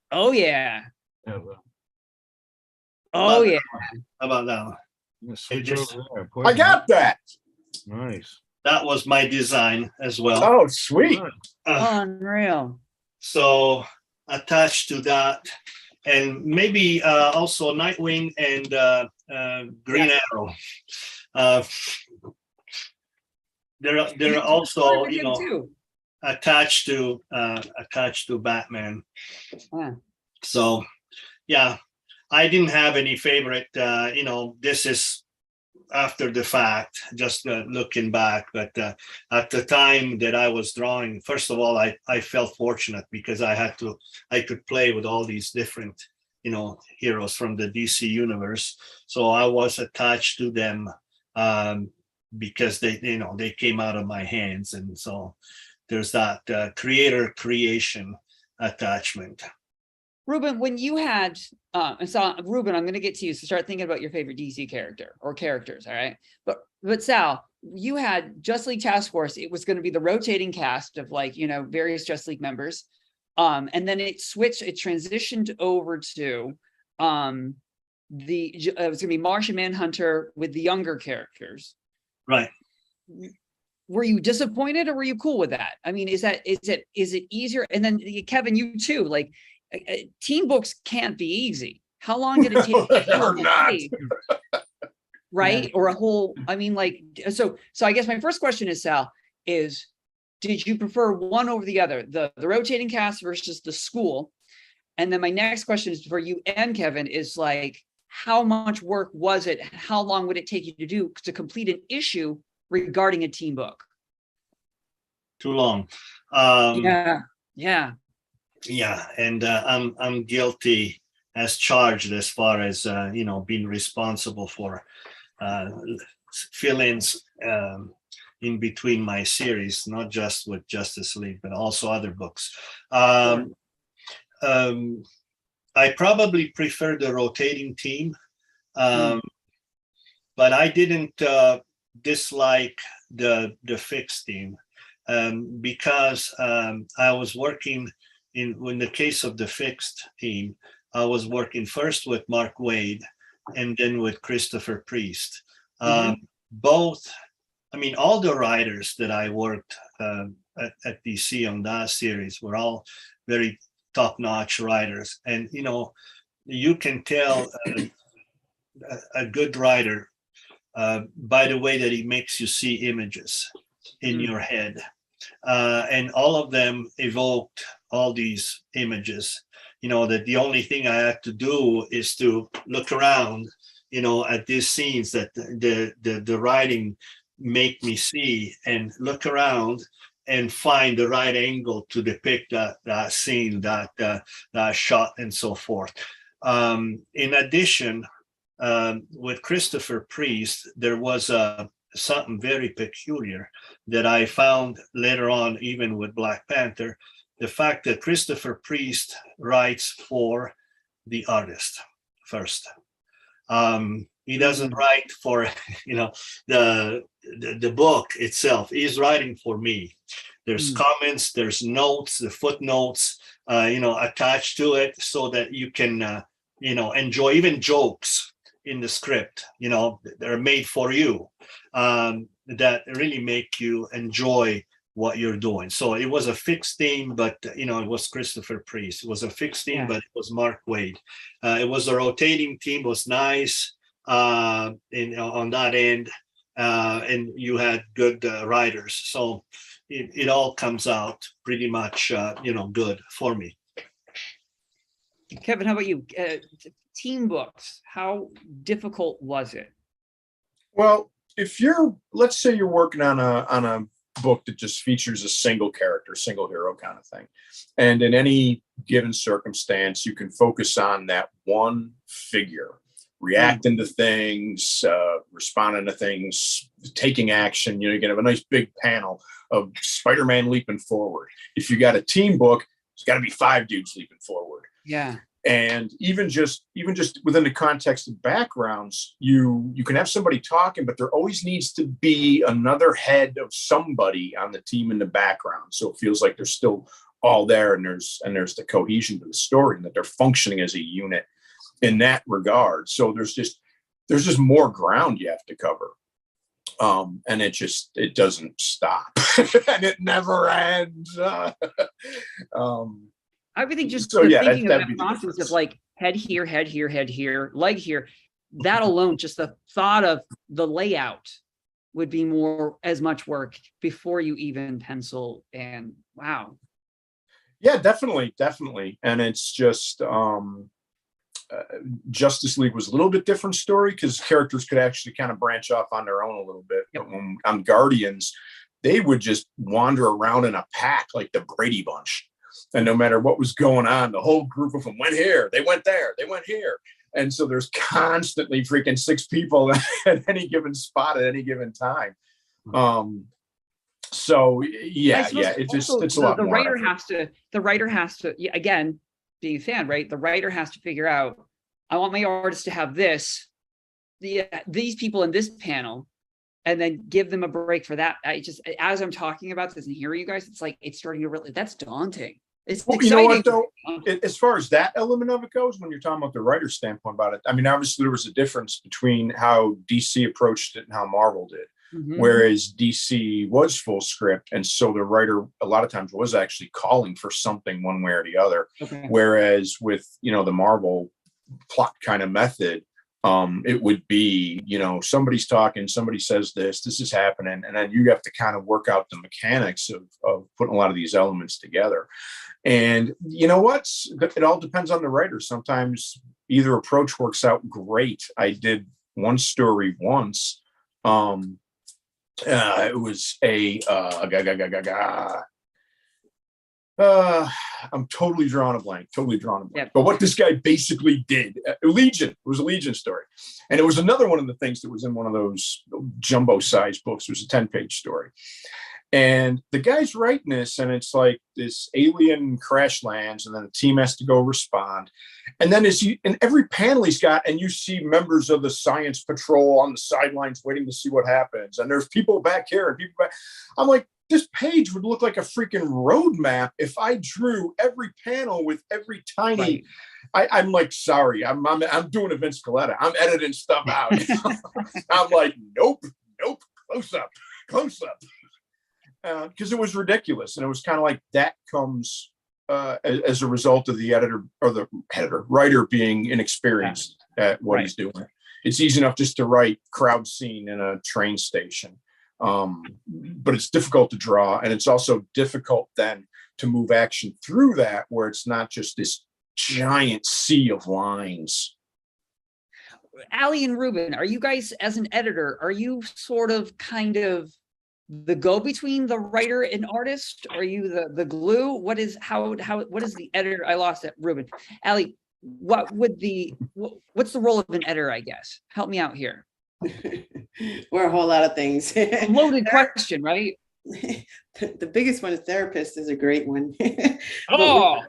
Oh yeah. Yeah, well, Oh yeah. How about that one? I got that. Nice. That was my design as well. Oh, sweet. Unreal. So attached to that, and maybe also Nightwing and Green Arrow. They're also attached to Batman. Yeah. So yeah, I didn't have any favorite. This is after the fact, just looking back. But at the time that I was drawing, first of all, I felt fortunate because I could play with all these different heroes from the DC universe. So I was attached to them. Because they came out of my hands, and so there's that creation attachment. Ruben, when you had Ruben, I'm going to get to you, so start thinking about your favorite DC character or characters. All right, but Sal, you had Justice League Task Force. It was going to be the rotating cast of various Justice League members, and then it transitioned over to it was going to be Martian Manhunter with the younger characters. Right. Were you disappointed or were you cool with that? I mean, is it easier? And then Kevin, you too, like teen books can't be easy. How long did it take? Right. Yeah. Or a whole, I mean, so I guess my first question is, Sal, did you prefer one over the other, the rotating cast versus the school? And then my next question is for you and Kevin is how much work was it? How long would it take you to complete an issue regarding a teen book? Too long. Yeah. And I'm guilty as charged as far as being responsible for fill-ins in between my series, not just with Justice League, but also other books. I probably prefer the rotating team, but I didn't dislike the fixed team because I was working in the case of the fixed team. I was working first with Mark Waid and then with Christopher Priest. Both, all the writers that I worked at DC on that series were all very top-notch writers, and you can tell a good writer by the way that he makes you see images in your head, and all of them evoked all these images. That the only thing I had to do is to look around at these scenes that the writing make me see, and look around and find the right angle to depict that scene, that shot, and so forth. In addition, with Christopher Priest, there was something very peculiar that I found later on, even with Black Panther, the fact that Christopher Priest writes for the artist first. He doesn't write for the book itself. He's writing for me. There's comments, there's notes, the footnotes, attached to it, so that you can enjoy even jokes in the script. They're made for you, that really make you enjoy what you're doing. So it was a fixed team, but it was Christopher Priest. It was a fixed team, but it was Mark Wade. It was a rotating team, was nice on that end, and you had good riders. So it all comes out pretty much, good for me. Kevin, how about you? Team books, how difficult was it? Well, let's say you're working on a book that just features a single character, single hero kind of thing, and in any given circumstance, you can focus on that one figure, reacting to things, responding to things, taking action. You can have a nice big panel of Spider-Man leaping forward. If you got a team book, it's got to be 5 dudes leaping forward. Yeah. And even just within the context of backgrounds, you can have somebody talking, but there always needs to be another head of somebody on the team in the background. So it feels like they're still all there, and there's the cohesion to the story, and that they're functioning as a unit in that regard. So there's just more ground you have to cover. And it doesn't stop and it never ends. I would think just so, thinking of that process of like head here, leg here, that alone, just the thought of the layout would be as much work before you even pencil. And wow. Yeah, definitely. And it's just, Justice League was a little bit different story because characters could actually kind of branch off on their own a little bit. Yep. But when on Guardians, they would just wander around in a pack like the Brady Bunch. And no matter what was going on, the whole group of them went here, they went there, they went here. And so there's constantly freaking 6 people at any given spot at any given time. So it's a lot more. The writer has to, again, being a fan, right? The writer has to figure out, I want my artist to have these people in this panel, and then give them a break for that. As I'm talking about this and hearing you guys, it's like, it's starting to really, that's daunting. It's exciting. You know what though, as far as that element of it goes, when you're talking about the writer's standpoint about it, I mean, obviously there was a difference between how DC approached it and how Marvel did. Mm-hmm. Whereas DC was full script, and so the writer a lot of times was actually calling for something one way or the other. Okay. Whereas with the Marvel plot kind of method, it would be somebody's talking, somebody says this is happening, and then you have to kind of work out the mechanics of putting a lot of these elements together. And you know what? It all depends on the writer. Sometimes either approach works out great. I did one story once. It was I'm totally drawing a blank. Yep. But what this guy basically did, Legion, it was a Legion story. And it was another one of the things that was in one of those jumbo size books. It was a 10-page story. And the guy's writing this, and it's like this alien crash lands, and then the team has to go respond. And then in every panel he's got, and you see members of the science patrol on the sidelines waiting to see what happens. And there's people back here and people back. I'm like, this page would look like a freaking roadmap if I drew every panel with every tiny. Right. I'm like, sorry, I'm doing a Vince Coletta. I'm editing stuff out. I'm like, nope, close up. Because it was ridiculous, and it was kind of like that comes as a result of the editor or the writer being inexperienced at what he's doing. It's easy enough just to write crowd scene in a train station, but it's difficult to draw, and it's also difficult then to move action through that where it's not just this giant sea of lines. Ali and Ruben, are you guys, as an editor, are you sort of kind of the go-between the writer and artist? Are you the glue? What is the editor? I lost that. Ruben. Ali, what's the role of an editor, I guess? Help me out here. We're a whole lot of things. Loaded question, right? The biggest one is therapist is a great one. Oh.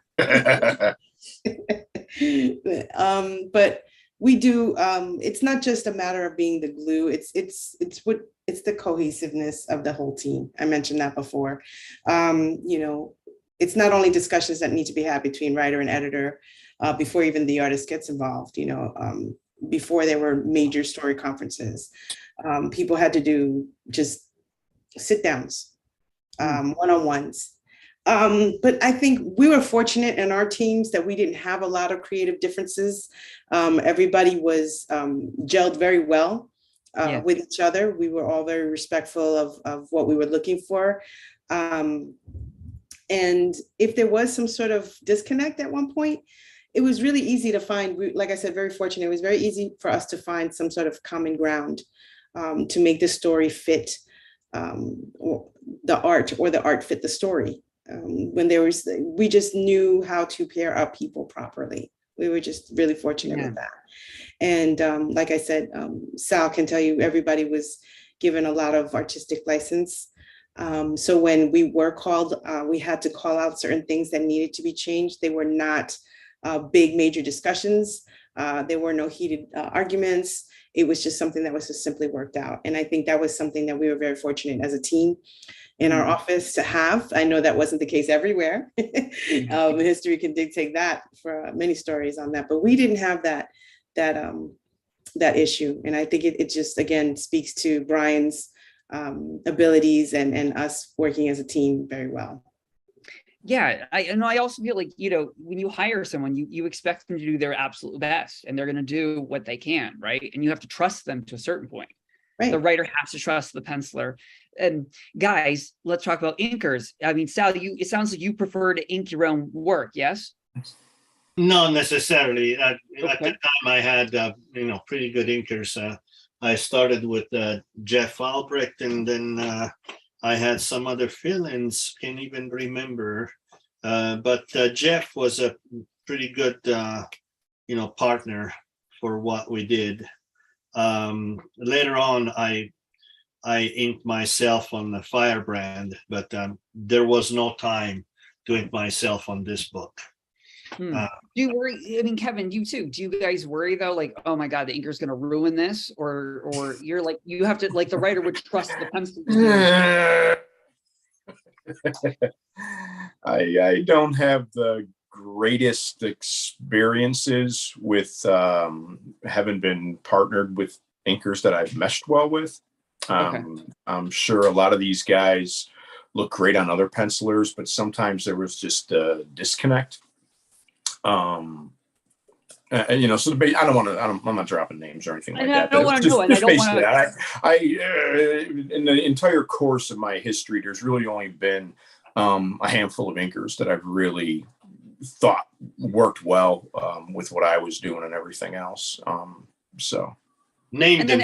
But we do, it's not just a matter of being the glue. It's the cohesiveness of the whole team. I mentioned that before. It's not only discussions that need to be had between writer and editor before even the artist gets involved. Before there were major story conferences, people had to do just sit downs one-on-ones. But I think we were fortunate in our teams that we didn't have a lot of creative differences. Everybody was gelled very well with each other. We were all very respectful of what we were looking for. And if there was some sort of disconnect at one point, it was really easy to find, like I said, very fortunate. It was very easy for us to find some sort of common ground to make the story fit the art, or the art fit the story. We just knew how to pair up people properly. We were just really fortunate with that. And like I said, Sal can tell you, everybody was given a lot of artistic license. So when we were called, we had to call out certain things that needed to be changed. They were not big major discussions. There were no heated arguments. It was just something that was just simply worked out. And I think that was something that we were very fortunate as a team in our office to have. I know that wasn't the case everywhere. History can dictate that for many stories on that, but we didn't have that issue. And I think it just, again, speaks to Brian's abilities and us working as a team very well. Yeah, I also feel like, when you hire someone, you expect them to do their absolute best, and they're going to do what they can, right? And you have to trust them to a certain point. Right. The writer has to trust the penciler. And guys, let's talk about inkers. I mean, Sal, it sounds like you prefer to ink your own work, yes? Not necessarily. At the time, I had pretty good inkers. I started with Jeff Albrecht, and then I had some other fill-ins, can't even remember. But Jeff was a pretty good, partner for what we did. Later on, I inked myself on the Firebrand, but there was no time to ink myself on this book. Do you worry? I mean, Kevin, you too. Do you guys worry though? Like, oh my God, the inker's going to ruin this, or you're like, you have to, like, the writer would trust the pencil. I don't have the greatest experiences with having been partnered with inkers that I've meshed well with. I'm sure a lot of these guys look great on other pencilers, but sometimes there was just a disconnect. So I don't want to. I'm not dropping names or anything like that. I don't want to know. In the entire course of my history, there's really only been a handful of inkers that I've really thought worked well with what I was doing and everything else. Name them.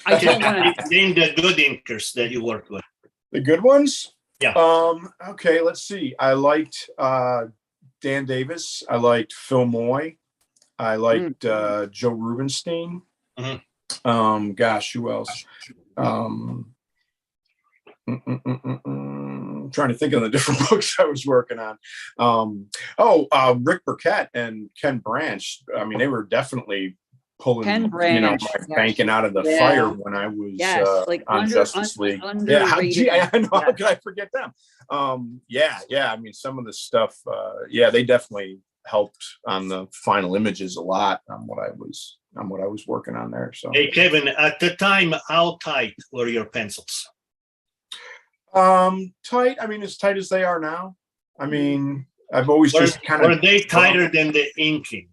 I don't want to name the good inkers that you worked with. The good ones? Yeah. Okay, let's see. I liked Dan Davis. I liked Phil Moy. I liked Joe Rubenstein. Gosh, who else? Trying to think of the different books I was working on. Rick Burkett and Ken Branch. I mean, they were definitely pulling, banking out of the fire when I was on Justice League. Yeah, I know. How could I forget them? I mean, some of the stuff. They definitely helped on the final images a lot on what I was working on there. So, hey, Kevin, at the time, how tight were your pencils? Tight. I mean, as tight as they are now. I mean, I've always just kind of. Were they tighter than the inking?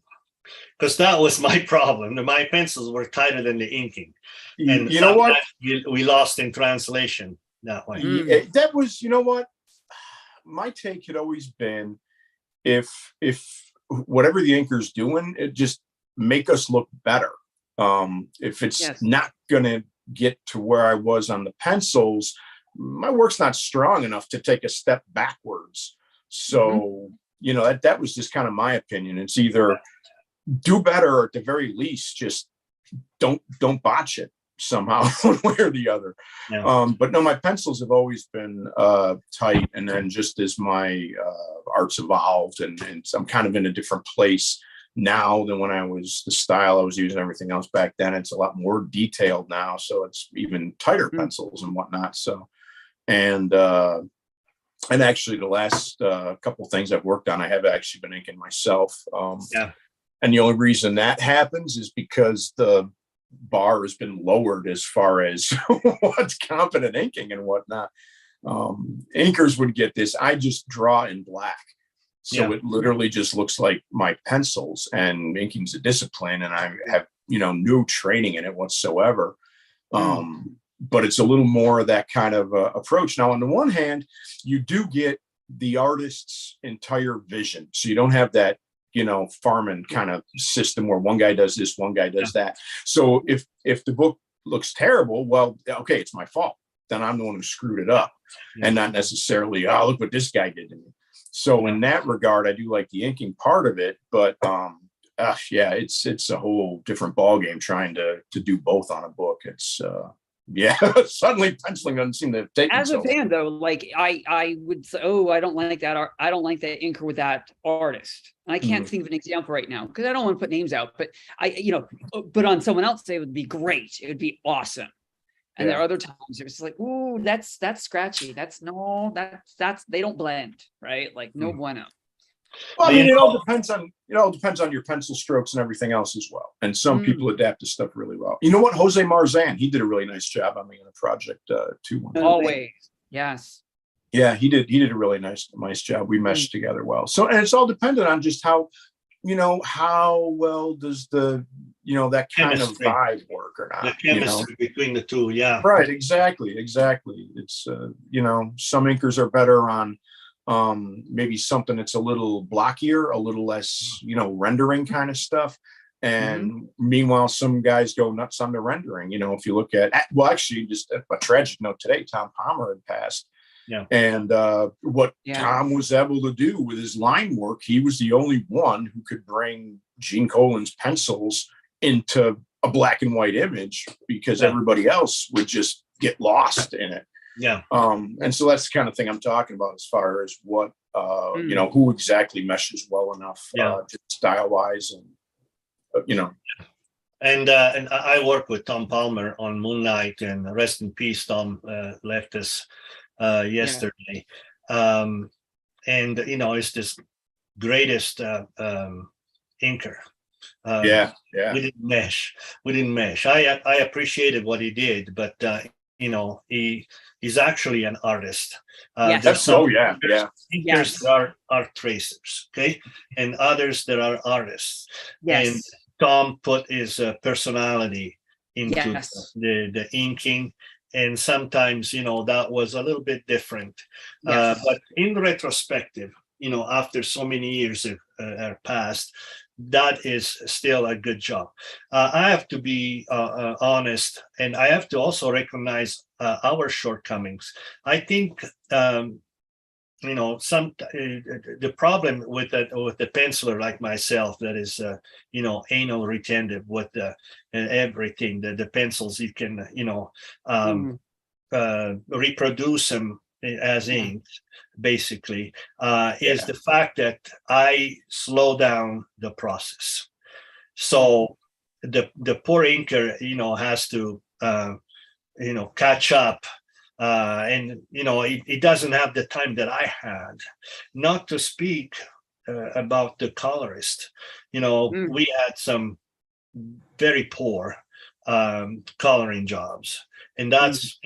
Because that was my problem. My pencils were tighter than the inking, and you know what? We lost in translation that way. That was, you know what? My take had always been, if whatever the inker's doing, it just make us look better. If it's not gonna get to where I was on the pencils, my work's not strong enough to take a step backwards. So, that was just kind of my opinion. It's either do better, or at the very least, just don't botch it somehow, one way or the other. But no, my pencils have always been tight. And then just as my art's evolved, and I'm kind of in a different place now than when the style I was using, everything else back then, it's a lot more detailed now. So it's even tighter pencils and whatnot. So, and actually the last couple things I've worked on, I have actually been inking myself. And the only reason that happens is because the bar has been lowered as far as what's competent inking and whatnot. Inkers would get this. I just draw in black. So it literally just looks like my pencils, and inking's a discipline, and I have, no training in it whatsoever. But it's a little more of that kind of approach. Now, on the one hand, you do get the artist's entire vision. So you don't have that, farming kind of system where one guy does this, one guy does that. So if the book looks terrible, well, okay, it's my fault. Then I'm the one who screwed it up, and not necessarily, oh, look what this guy did to me. So in that regard, I do like the inking part of it, but it's a whole different ballgame trying to do both on a book. It's suddenly penciling doesn't seem to take. As a fan, though, like I would say, I don't like that art. I don't like that inker with that artist. And I can't think of an example right now because I don't want to put names out. But but on someone else, it would be great. It would be awesome. And there are other times it was like, ooh, that's scratchy. That's they don't blend, right? Like no bueno. Well, I mean, it all depends on your pencil strokes and everything else as well. And some people adapt to stuff really well. You know what? Jose Marzan, he did a really nice job on me in a project too. Always, yes. Yeah, he did a really nice job. We meshed together well. So, and it's all dependent on just how well does the that kind of vibe work or not. The chemistry between the two, right, exactly. It's some inkers are better on maybe something that's a little blockier, a little less rendering kind of stuff, and meanwhile some guys go nuts on the rendering. If you look at, well, actually, just a tragic note today, Tom Palmer had passed. And what Tom was able to do with his line work, he was the only one who could bring Gene Colan's pencils into a black and white image, because everybody else would just get lost in it. And so that's the kind of thing I'm talking about as far as what who exactly meshes well enough just style wise, and And I worked with Tom Palmer on Moon Knight, and rest in peace, Tom left us yesterday. And it's this greatest inker. We didn't mesh. I appreciated what he did, but he's actually an artist. Inkers are tracers, okay, and others that are artists. And Tom put his personality into the inking, and sometimes that was a little bit different. But in retrospective, after so many years have passed, that is still a good job. I have to be honest, and I have to also recognize our shortcomings. I think the problem with the penciler like myself that is anal retentive with everything, the pencils, you can reproduce them as ink, basically, is the fact that I slow down the process. So the poor inker has to catch up, and he doesn't have the time that I had, not to speak about the colorist. We had some very poor coloring jobs, and that's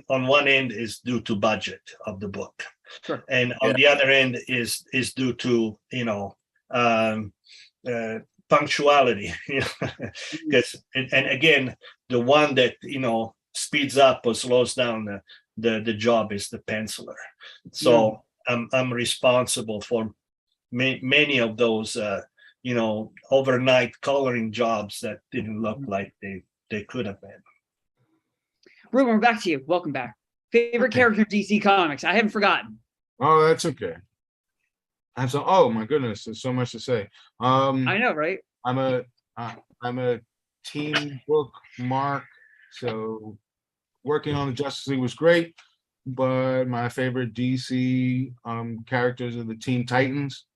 on one end is due to budget of the book, and on the other end is due to punctuality, because and again, the one that speeds up or slows down the job is the penciler. So I'm responsible for many of those overnight coloring jobs that didn't look like they could have been. Ruben, we're back to you. Welcome back. Favorite character in DC Comics? I haven't forgotten. Oh, that's okay. Oh my goodness, there's so much to say. I know, right? I'm a team book mark, so working on the Justice League was great, but my favorite DC characters are the Teen Titans.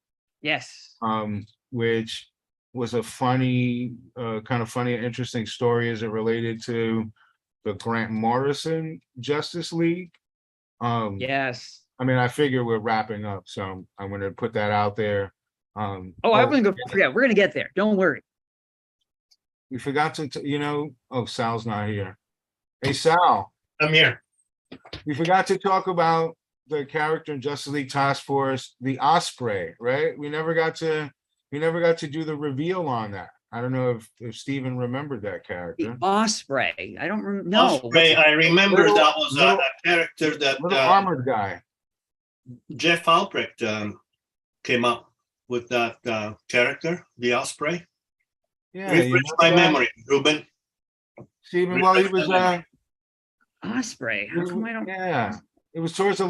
Yes. Which was a funny, kind of funny and interesting story as it related to the Grant Morrison Justice League. Yes. I mean, I figure we're wrapping up, so I'm going to put that out there. I'm going to go forget. We're going to get there. Don't worry. We forgot to, Sal's not here. Hey, Sal. I'm here. we forgot to talk about the character in Justice League Task Force, the Osprey, right? We never got to do the reveal on that. I don't know if Steven remembered that The character. Osprey. I don't know. Osprey, I remember Little- that was little- a character that Little armored guy. Jeff Albrecht came up with that character, the Osprey. Yeah, you Refresh my remember that, memory, Ruben. Steven? Well, he was Osprey. How come I don't? yeah. It was towards the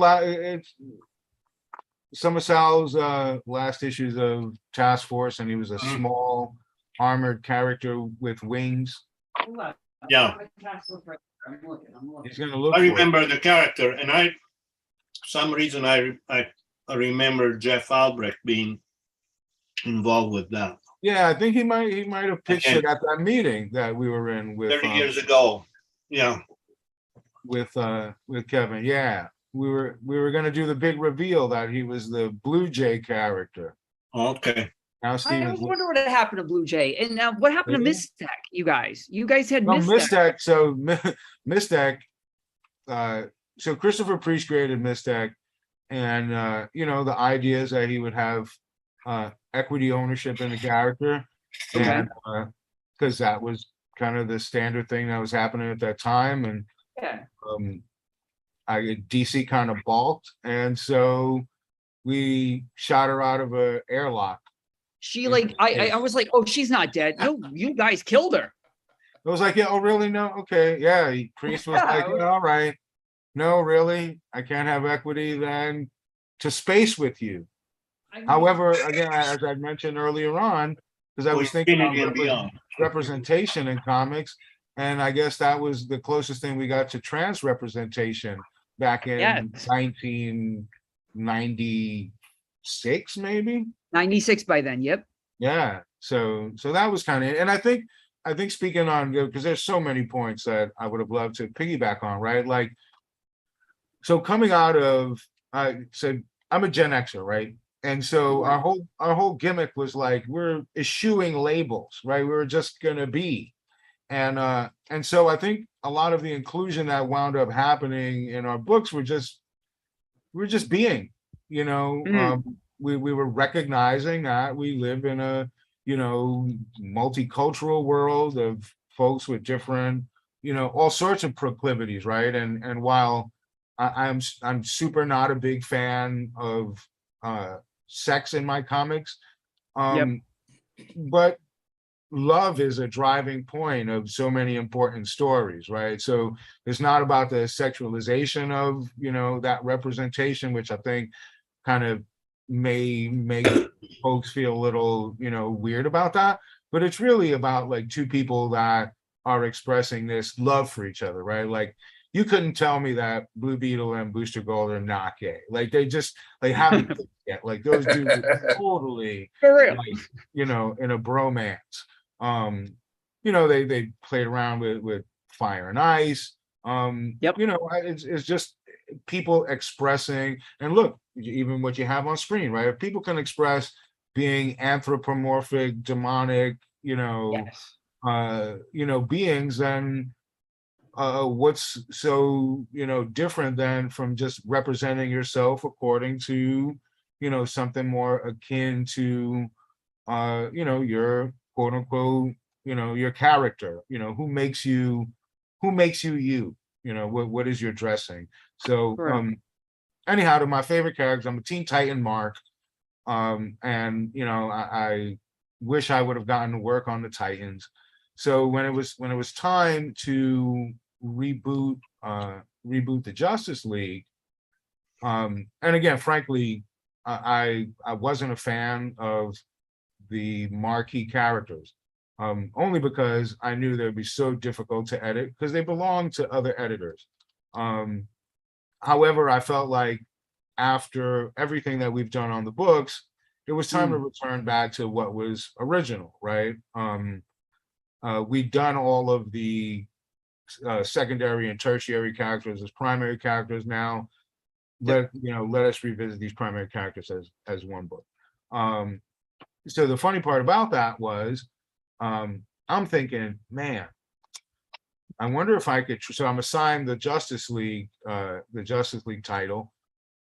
it's some of Sal's last issues of Task Force, and he was a Mhm. small armored character with wings. Yeah. I'm looking. He's gonna look I for it. remember the character, and for some reason, I remember Jeff Albrecht being involved with that Yeah, I think he might have pitched Okay. it at that meeting that we were in 30 years ago. Yeah. with Kevin. Yeah, we were gonna do the big reveal that he was the Blue Jay character. Okay. Now I Steven's wonder what happened to Blue Jay, and now what happened to Really? Mistech? You guys had no Mistech. Mistech. So Mistech. So Christopher Priest created Mistech, and you know, the idea is that he would have equity ownership in the character, Okay. and because that was kind of the standard thing that was happening at that time, and Yeah. DC kind of balked, and so we shot her out of a airlock. She like I was like, oh, she's not dead. No, you guys killed her. I was like, yeah, oh really? No, okay, yeah. Priest was like, yeah, all right, no, really, I can't have equity then to space with you. However, again, as I mentioned earlier on, because I was thinking Infinity and about beyond. representation in comics, and I guess that was the closest thing we got to trans representation back in Yes. 1996, maybe. 96 by then. Yep. Yeah, so that was kind of, and I think speaking on, because there's so many points that I would have loved to piggyback on, right? Like, so coming out of, I said I'm a Gen Xer, right? And so our whole gimmick was like, we're eschewing labels, right? We were just gonna be. And so I think a lot of the inclusion that wound up happening in our books we're just being, you know, we were recognizing that we live in a, you know, multicultural world of folks with different, you know, all sorts of proclivities, right? And while I'm super not a big fan of sex in my comics, but love is a driving point of so many important stories, right? So it's not about the sexualization of, you know, that representation, which I think kind of may make folks feel a little, you know, weird about that, but it's really about like two people that are expressing this love for each other, right? Like, you couldn't tell me that Blue Beetle and Booster Gold are not gay. Like, they just like haven't yet. Like, those dudes are totally, For real. like, you know, in a bromance. You know, they played around with fire and ice. You know, it's just people expressing, and look, even what you have on screen, right? If people can express being anthropomorphic, demonic, you know, you know, beings, then what's so, you know, different than from just representing yourself according to, you know, something more akin to you know, your quote unquote, you know, your character, you know, who makes you you, you know, what is your dressing. So anyhow, to my favorite characters, I'm a Teen Titan Mark, and you know, I wish I would have gotten to work on the Titans. So when it was time to reboot the Justice League, and again, frankly, I wasn't a fan of the marquee characters, only because I knew they'd be so difficult to edit because they belong to other editors. However, I felt like after everything that we've done on the books, it was time to return back to what was original, right? We've done all of the secondary and tertiary characters as primary characters. Now, let us revisit these primary characters as one book. So the funny part about that was, I'm thinking, man, I wonder if I could, so I'm assigned the Justice League title.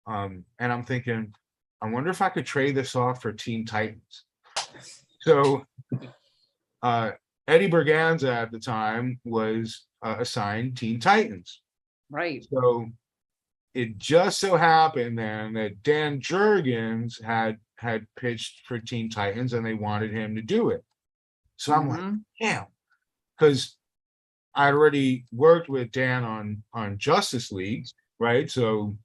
And I'm thinking, I wonder if I could trade this off for Teen Titans. So Eddie Berganza at the time was assigned Teen Titans. Right. So it just so happened then that Dan Jurgens had pitched for Teen Titans and they wanted him to do it. So I'm like, damn, because I'd already worked with Dan on Justice League, right? So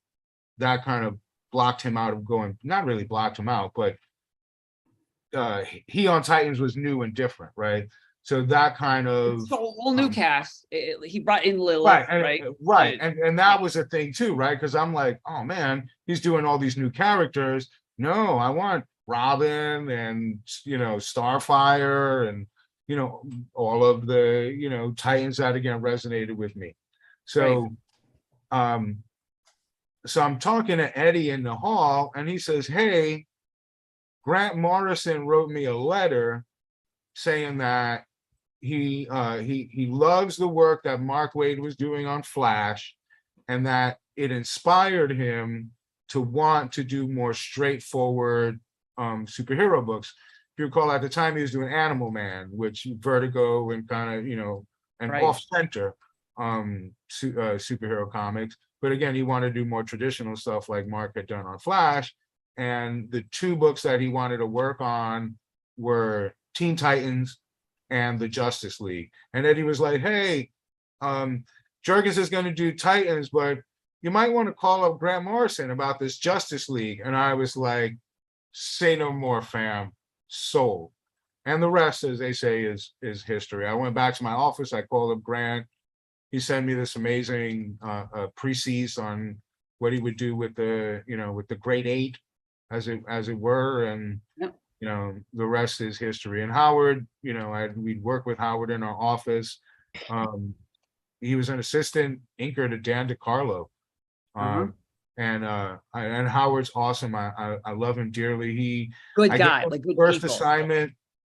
that kind of blocked him out of going, not really blocked him out, but he on Titans was new and different, right? So that kind of it's a whole new cast. He brought in Lilith, right? Right. And that was a thing too, right? Because I'm like, oh man, he's doing all these new characters. No, I want Robin and Starfire and all of the Titans that again resonated with me. So so I'm talking to Eddie in the hall and he says, hey, Grant Morrison wrote me a letter saying that he loves the work that Mark Waid was doing on Flash and that it inspired him to want to do more straightforward superhero books. If you recall, at the time he was doing Animal Man, which Vertigo and kind of and off-center superhero comics. But again, he wanted to do more traditional stuff like Mark had done on Flash. And the two books that he wanted to work on were Teen Titans and the Justice League. And Eddie was like, hey, Jurgens is going to do Titans, but you might want to call up Grant Morrison about this Justice League. And I was like, say no more, fam. Sold. And the rest, as they say, is history. I went back to my office. I called up Grant. He sent me this amazing precis on what he would do with the Great Eight, as it were, and the rest is history. And Howard, we'd work with Howard in our office. He was an assistant inker to Dan DiCarlo, and Howard's awesome. I love him dearly. Good guy, like good first people. Assignment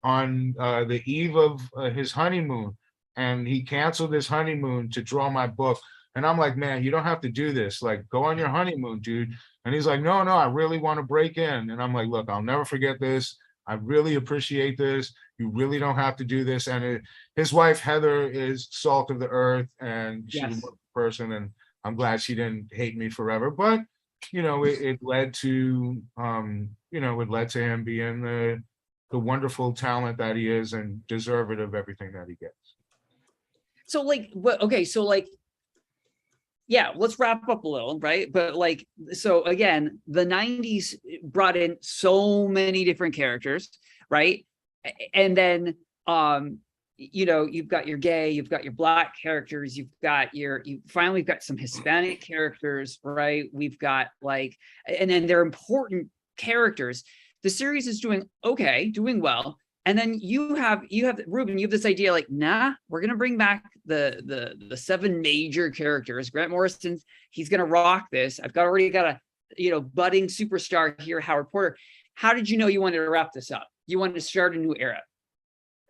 on the eve of his honeymoon. And he canceled his honeymoon to draw my book. And I'm like, man, you don't have to do this. Like, go on your honeymoon, dude. And he's like, no, I really want to break in. And I'm like, look, I'll never forget this. I really appreciate this. You really don't have to do this. And his wife, Heather, is salt of the earth. And she's a wonderful person. And I'm glad she didn't hate me forever. But, it led to, it led to him being the wonderful talent that he is and deserving of everything that he gets. So let's wrap up a little, right? But so again, the 90s brought in so many different characters, right? And then, you've got your gay, you've got your Black characters, you've finally got some Hispanic characters, right? We've got and then they're important characters. The series is doing well. And then you have Ruben, you have this idea we're gonna bring back the 7 major characters. Grant Morrison, he's gonna rock this. I've already got a budding superstar here, Howard Porter. How did you know you wanted to wrap this up? You wanted to start a new era.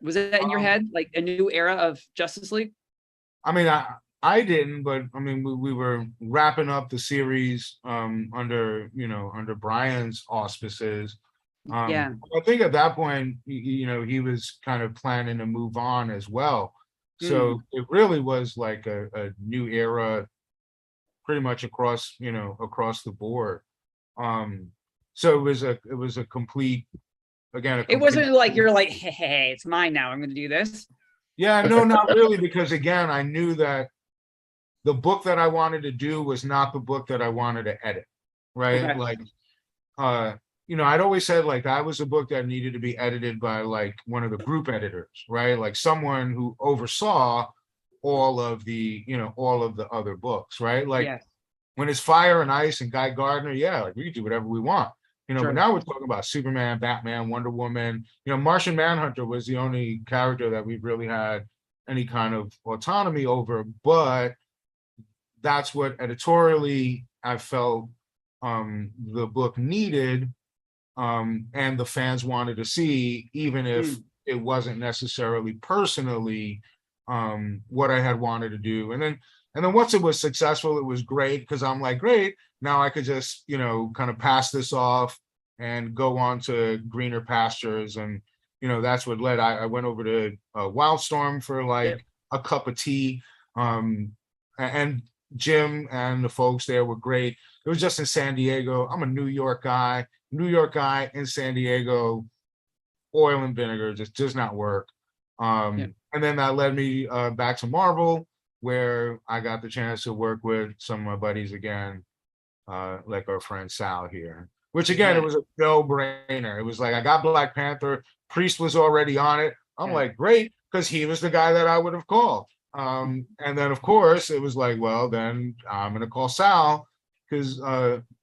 Was that in your head, like a new era of Justice League? I mean, I didn't, but I mean, we were wrapping up the series under Brian's auspices. I think at that point, he was kind of planning to move on as well. So it really was like a new era, pretty much across the board. So it was a complete, again. It wasn't like you're like, hey, it's mine now. I'm going to do this. Yeah, no, not really, because again, I knew that the book that I wanted to do was not the book that I wanted to edit, right? Okay. I'd always said I was a book that needed to be edited by one of the group editors, right? Like someone who oversaw all of the other books, right? When it's Fire and Ice and Guy Gardner, we can do whatever we want, Sure. But now we're talking about Superman, Batman, Wonder Woman. Martian Manhunter was the only character that we really had any kind of autonomy over, but that's what editorially I felt the book needed. And the fans wanted to see, even if it wasn't necessarily personally what I had wanted to do. And then once it was successful, it was great because I'm like, great, now I could just, kind of pass this off and go on to greener pastures. And, that's what led. I went over to Wildstorm for like a cup of tea. And Jim and the folks there were great. It was just in San Diego. I'm a New York guy in San Diego. Oil and vinegar just does not work. And then that led me back to Marvel, where I got the chance to work with some of my buddies again, like our friend Sal here, which again, it was a no-brainer. It was like, I got Black Panther, Priest was already on it. I'm like, great, because he was the guy that I would have called. And then of course it was like, well, then I'm gonna call Sal, because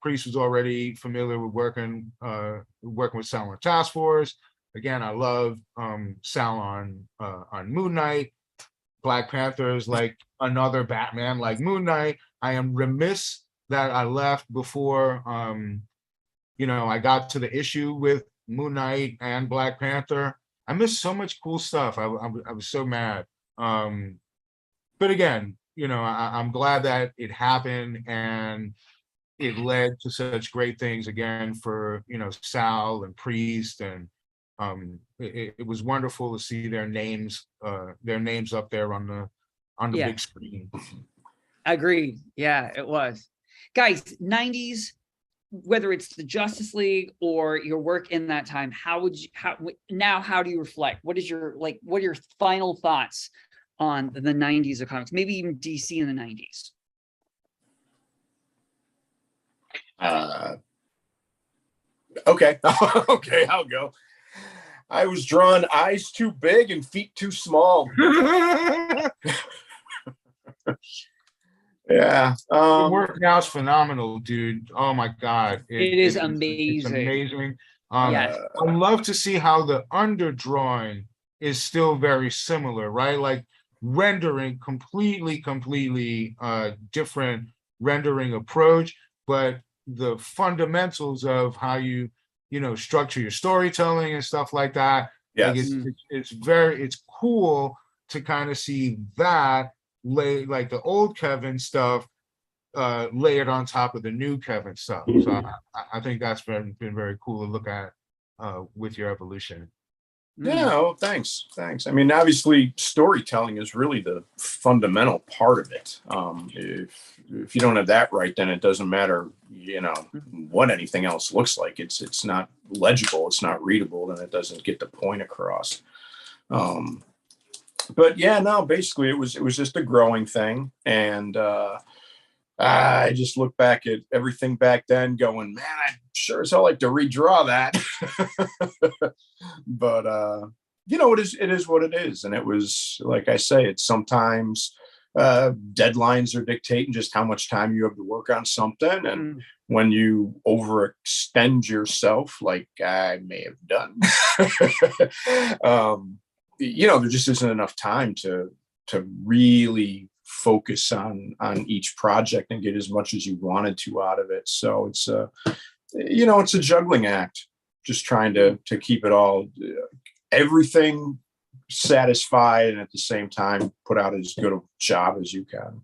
Priest was already familiar with working with Sal on Task Force. Again, I love Sal on Moon Knight. Black Panther is like another Batman like Moon Knight. I am remiss that I left before I got to the issue with Moon Knight and Black Panther. I missed so much cool stuff. I was so mad. But again, I'm glad that it happened and it led to such great things again for, Sal and Priest. And it was wonderful to see their names up there on the big screen. Agreed. Yeah, it was. Guys, 90s, whether it's the Justice League or your work in that time, how do you reflect? What are your final thoughts on the 90s of comics, maybe even DC in the 90s? Okay. Okay, I'll go. I was drawn eyes too big and feet too small. Yeah. The work now is phenomenal, dude. Oh my God. It is amazing. It's amazing. Yes. I love to see how the underdrawing is still very similar, right? Like rendering completely different rendering approach, but the fundamentals of how you structure your storytelling and stuff like that. Yes. Like it's cool to kind of see that like the old Kevin stuff layered on top of the new Kevin stuff. So I think that's been very cool to look at with your evolution. Yeah, oh, thanks. I mean, obviously, storytelling is really the fundamental part of it. If you don't have that right, then it doesn't matter, what anything else looks like. It's not legible, it's not readable, and it doesn't get the point across. But yeah, no, basically, it was just a growing thing, and I just look back at everything back then, going, man, I sure as hell like to redraw that. But it is what it is, and it was, like I say, it's sometimes deadlines are dictating just how much time you have to work on something, and when you overextend yourself, like I may have done, there just isn't enough time to really focus on each project and get as much as you wanted to out of it. So it's it's a juggling act, just trying to keep it all, everything satisfied, and at the same time put out as good a job as you can.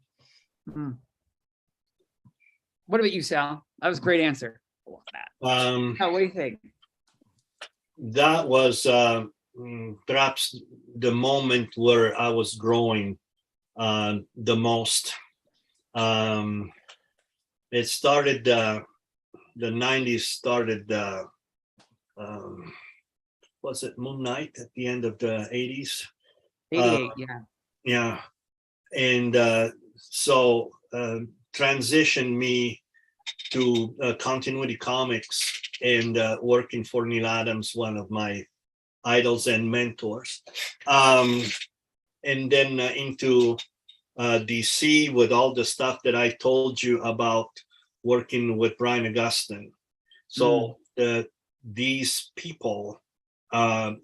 What about you, Sal? That was a great answer. What do you think? That was perhaps the moment where I was growing the most. It started, the 90s started, was it Moon Knight at the end of the 80s? 88, yeah. And so transitioned me to Continuity Comics and working for Neil Adams, one of my idols and mentors. And then into DC with all the stuff that I told you about working with Brian Augustyn. So these people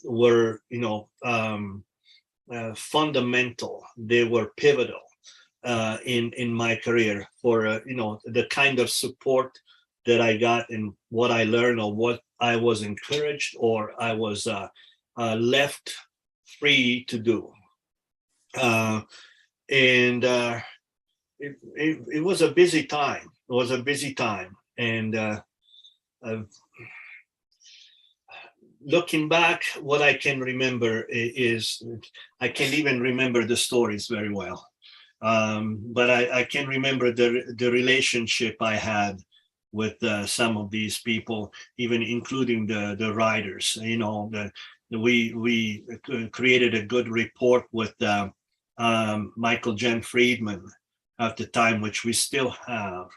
were, fundamental. They were pivotal in my career for, the kind of support that I got and what I learned, or what I was encouraged or I was left free to do. And it was a busy time. It was a busy time. And looking back, what I can remember is I can't even remember the stories very well. But I can remember the relationship I had with some of these people, even including the writers. You know, we created a good rapport with Michael Jen Friedman at the time, which we still have.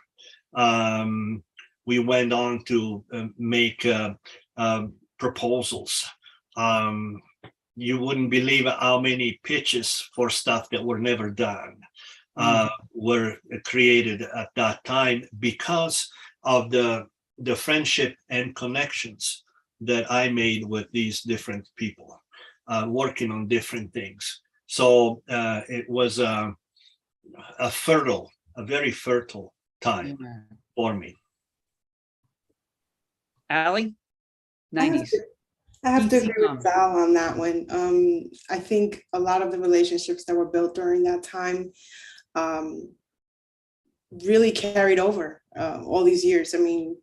We went on to make proposals. You wouldn't believe how many pitches for stuff that were never done were created at that time because of the friendship and connections that I made with these different people working on different things. So it was a very fertile time for me. Allie? 90s. I have to agree with Val on that one. I think a lot of the relationships that were built during that time really carried over all these years. I mean,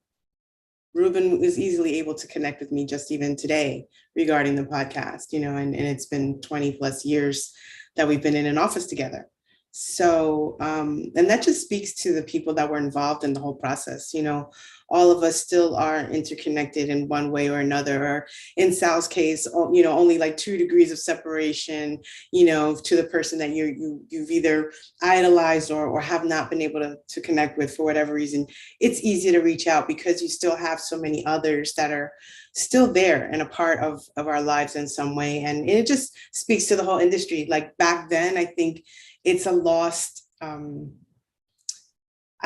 Ruben is easily able to connect with me just even today regarding the podcast, you know, and it's been 20 plus years that we've been in an office together. So, and that just speaks to the people that were involved in the whole process. You know, all of us still are interconnected in one way or another, or in Sal's case, you know, only like 2 degrees of separation, you know, to the person that you've either idolized or have not been able to connect with for whatever reason. It's easy to reach out because you still have so many others that are still there and a part of our lives in some way. And it just speaks to the whole industry. Like back then, I think it's a lost, I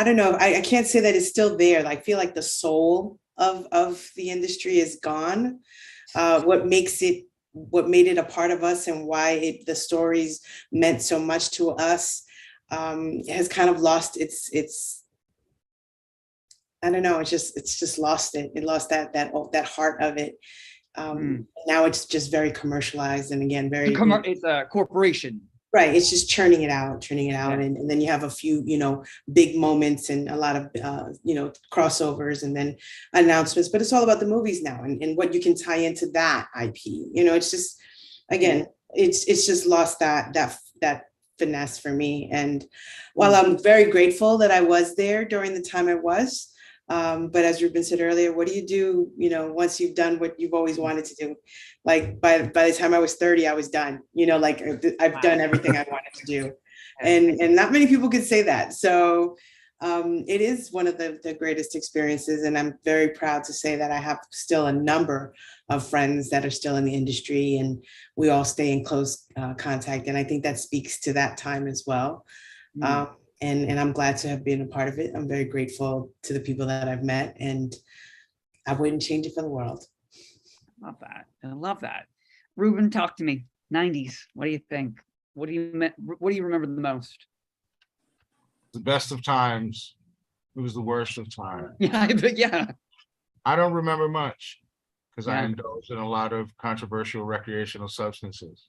don't know, I can't say that it's still there. I feel like the soul of the industry is gone. What made it a part of us and why the stories meant so much to us has kind of lost its I don't know, it's just lost it. It lost that heart of it. Now it's just very commercialized and again, It's a corporation. Right, it's just churning it out, yeah. And then you have a few, you know, big moments and a lot of, you know, crossovers and then announcements. But it's all about the movies now and what you can tie into that IP. You know, it's just, again, it's just lost that finesse for me. And while I'm very grateful that I was there during the time I was, but as Ruben said earlier, what do you do, you know, once you've done what you've always wanted to do? Like by the time I was 30, I was done, you know, like I've done everything I wanted to do. And not many people could say that. So it is one of the greatest experiences. And I'm very proud to say that I have still a number of friends that are still in the industry and we all stay in close contact. And I think that speaks to that time as well. And I'm glad to have been a part of it. I'm very grateful to the people that I've met and I wouldn't change it for the world. I love that. Ruben, talk to me. 90s. What do you think? What do you remember the most? The best of times. It was the worst of times. Yeah. I don't remember much because I indulged in a lot of controversial recreational substances.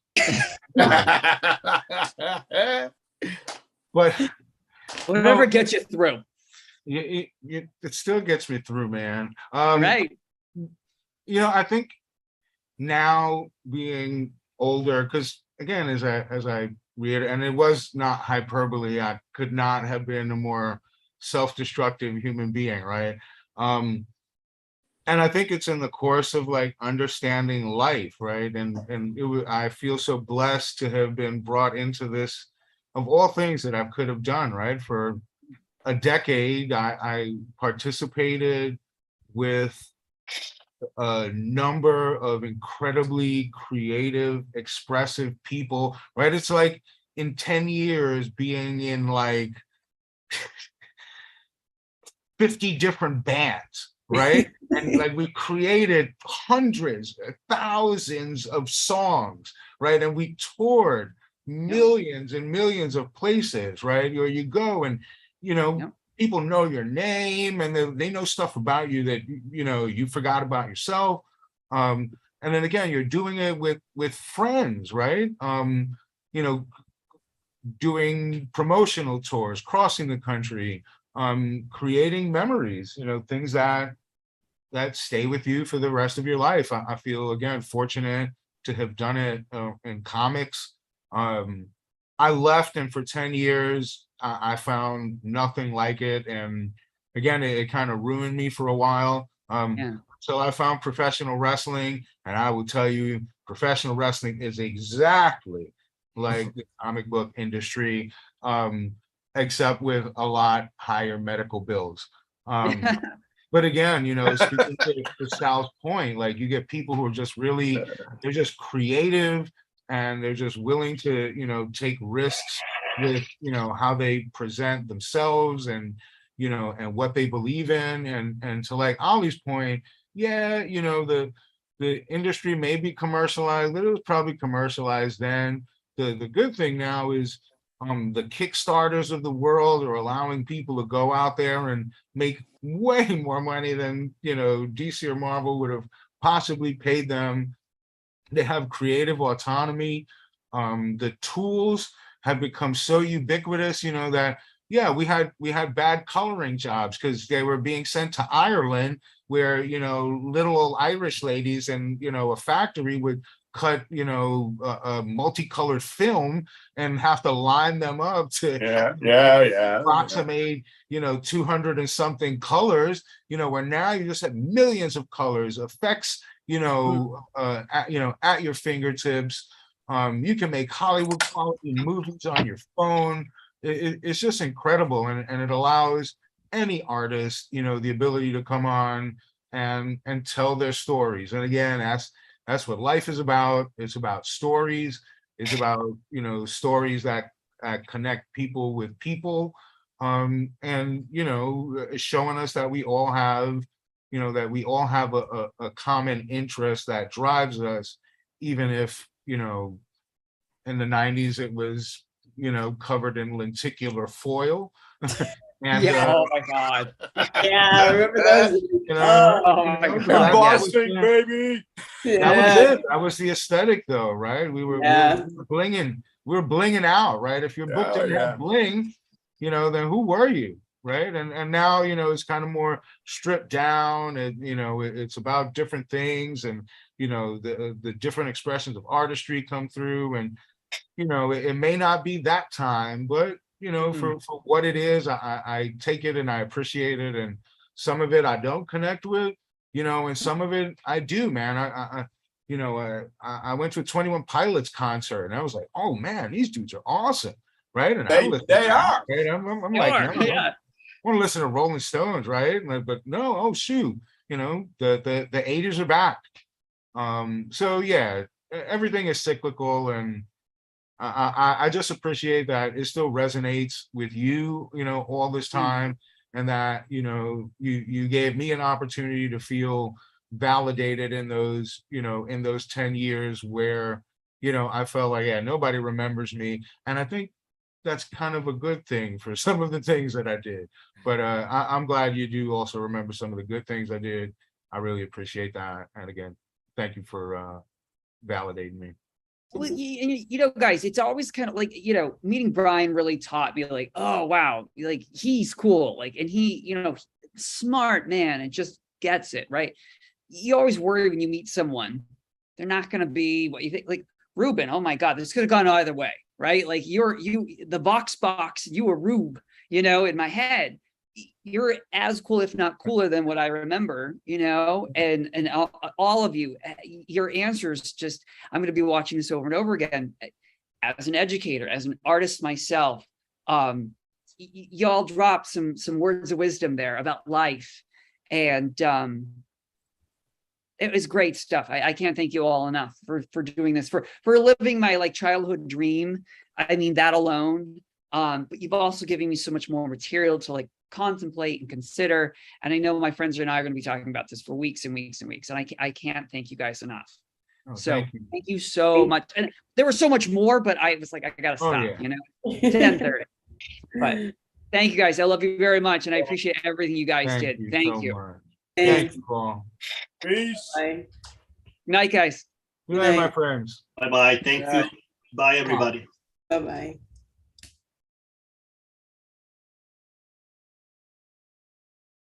But whatever gets you through. It still gets me through, man. Right. You know, I think now being older, because again, as I read, and it was not hyperbole, I could not have been a more self-destructive human being, right? And I think it's in the course of like understanding life, right? And I feel so blessed to have been brought into this, of all things that I could have done, right? For a decade, I participated with a number of incredibly creative, expressive people, right? It's like in 10 years being in like 50 different bands, right? And like we created hundreds, thousands of songs, right? And we toured millions and millions of places, right? Or you go and, you know, people know your name and they know stuff about you that, you know, you forgot about yourself. And then again, you're doing it with friends, right? You know, doing promotional tours, crossing the country, creating memories, things that stay with you for the rest of your life. I feel, again, fortunate to have done it in comics. I left, and for 10 years, I found nothing like it. And again, it kind of ruined me for a while. So I found professional wrestling, and I will tell you, professional wrestling is exactly like the comic book industry, except with a lot higher medical bills. But again, speaking to Sal's point, like, you get people who are just really, they're just creative, and they're just willing to, take risks with, how they present themselves, and, and what they believe in. And to, like, Ollie's point, yeah, the industry may be commercialized, but it was probably commercialized then. The good thing now is, the Kickstarters of the world are allowing people to go out there and make way more money than, DC or Marvel would have possibly paid them. They have creative autonomy. The tools have become so ubiquitous, that, yeah, we had bad coloring jobs because they were being sent to Ireland, where, little old Irish ladies and, a factory would cut, a multicolored film and have to line them up to approximate, 200 and something colors, where now you just have millions of colors, effects, at your fingertips. You can make Hollywood quality movies on your phone. It's just incredible, and it allows any artist, the ability to come on and tell their stories. And again, that's what life is about. It's about stories. It's about, stories that connect people with people, and showing us that we all have, a common interest that drives us, even if, in the 90s it was, covered in lenticular foil. And oh my God. Yeah, I remember those. Oh my God. Embossing, baby. That was it. That was the aesthetic, though, right? We were blinging. We were blinging out, right? If your book didn't have bling, then who were you, right? And now, it's kind of more stripped down, and it's about different things, and the different expressions of artistry come through, and it may not be that time, but for what it is, I take it and I appreciate it. And some of it I don't connect with, and some of it I do, man. I went to a 21 Pilots concert, and I was like, oh man, these dudes are awesome, right? And they are. Right? I'm like, I want to listen to Rolling Stones, right? But no, oh shoot, the 80s are back. So yeah, everything is cyclical, and I just appreciate that it still resonates with you, all this time, and that, you gave me an opportunity to feel validated in those, in those 10 years where, I felt like, yeah, nobody remembers me. And I think that's kind of a good thing for some of the things that I did. But I'm glad you do also remember some of the good things I did. I really appreciate that. And again, thank you for validating me. Well, guys, it's always kind of like, meeting Brian really taught me, like, oh, wow, like, he's cool. Like, and he, smart man, and just gets it, right? You always worry when you meet someone, they're not going to be what you think. Like Ruben, oh my God, this could have gone either way, right? Like the box, you were Rube, in my head. You're as cool, if not cooler, than what I remember, and all of you, your answers just, I'm going to be watching this over and over again. As an educator, as an artist myself, y'all dropped some words of wisdom there about life, and it was great stuff. I can't thank you all enough for doing this, for living my like childhood dream. I mean, that alone. But you've also given me so much more material to like contemplate and consider. And I know my friends and I are going to be talking about this for weeks and weeks and weeks. And I can't thank you guys enough. Oh, so thank you so much. And there was so much more, but I was like, I got to stop, 10:30. But thank you guys. I love you very much. And I appreciate everything you guys did. Thank you. Thank you all. Peace. Bye. Good night, guys. Good night, my friends. Bye-bye. Thank you. Bye, everybody. Bye-bye.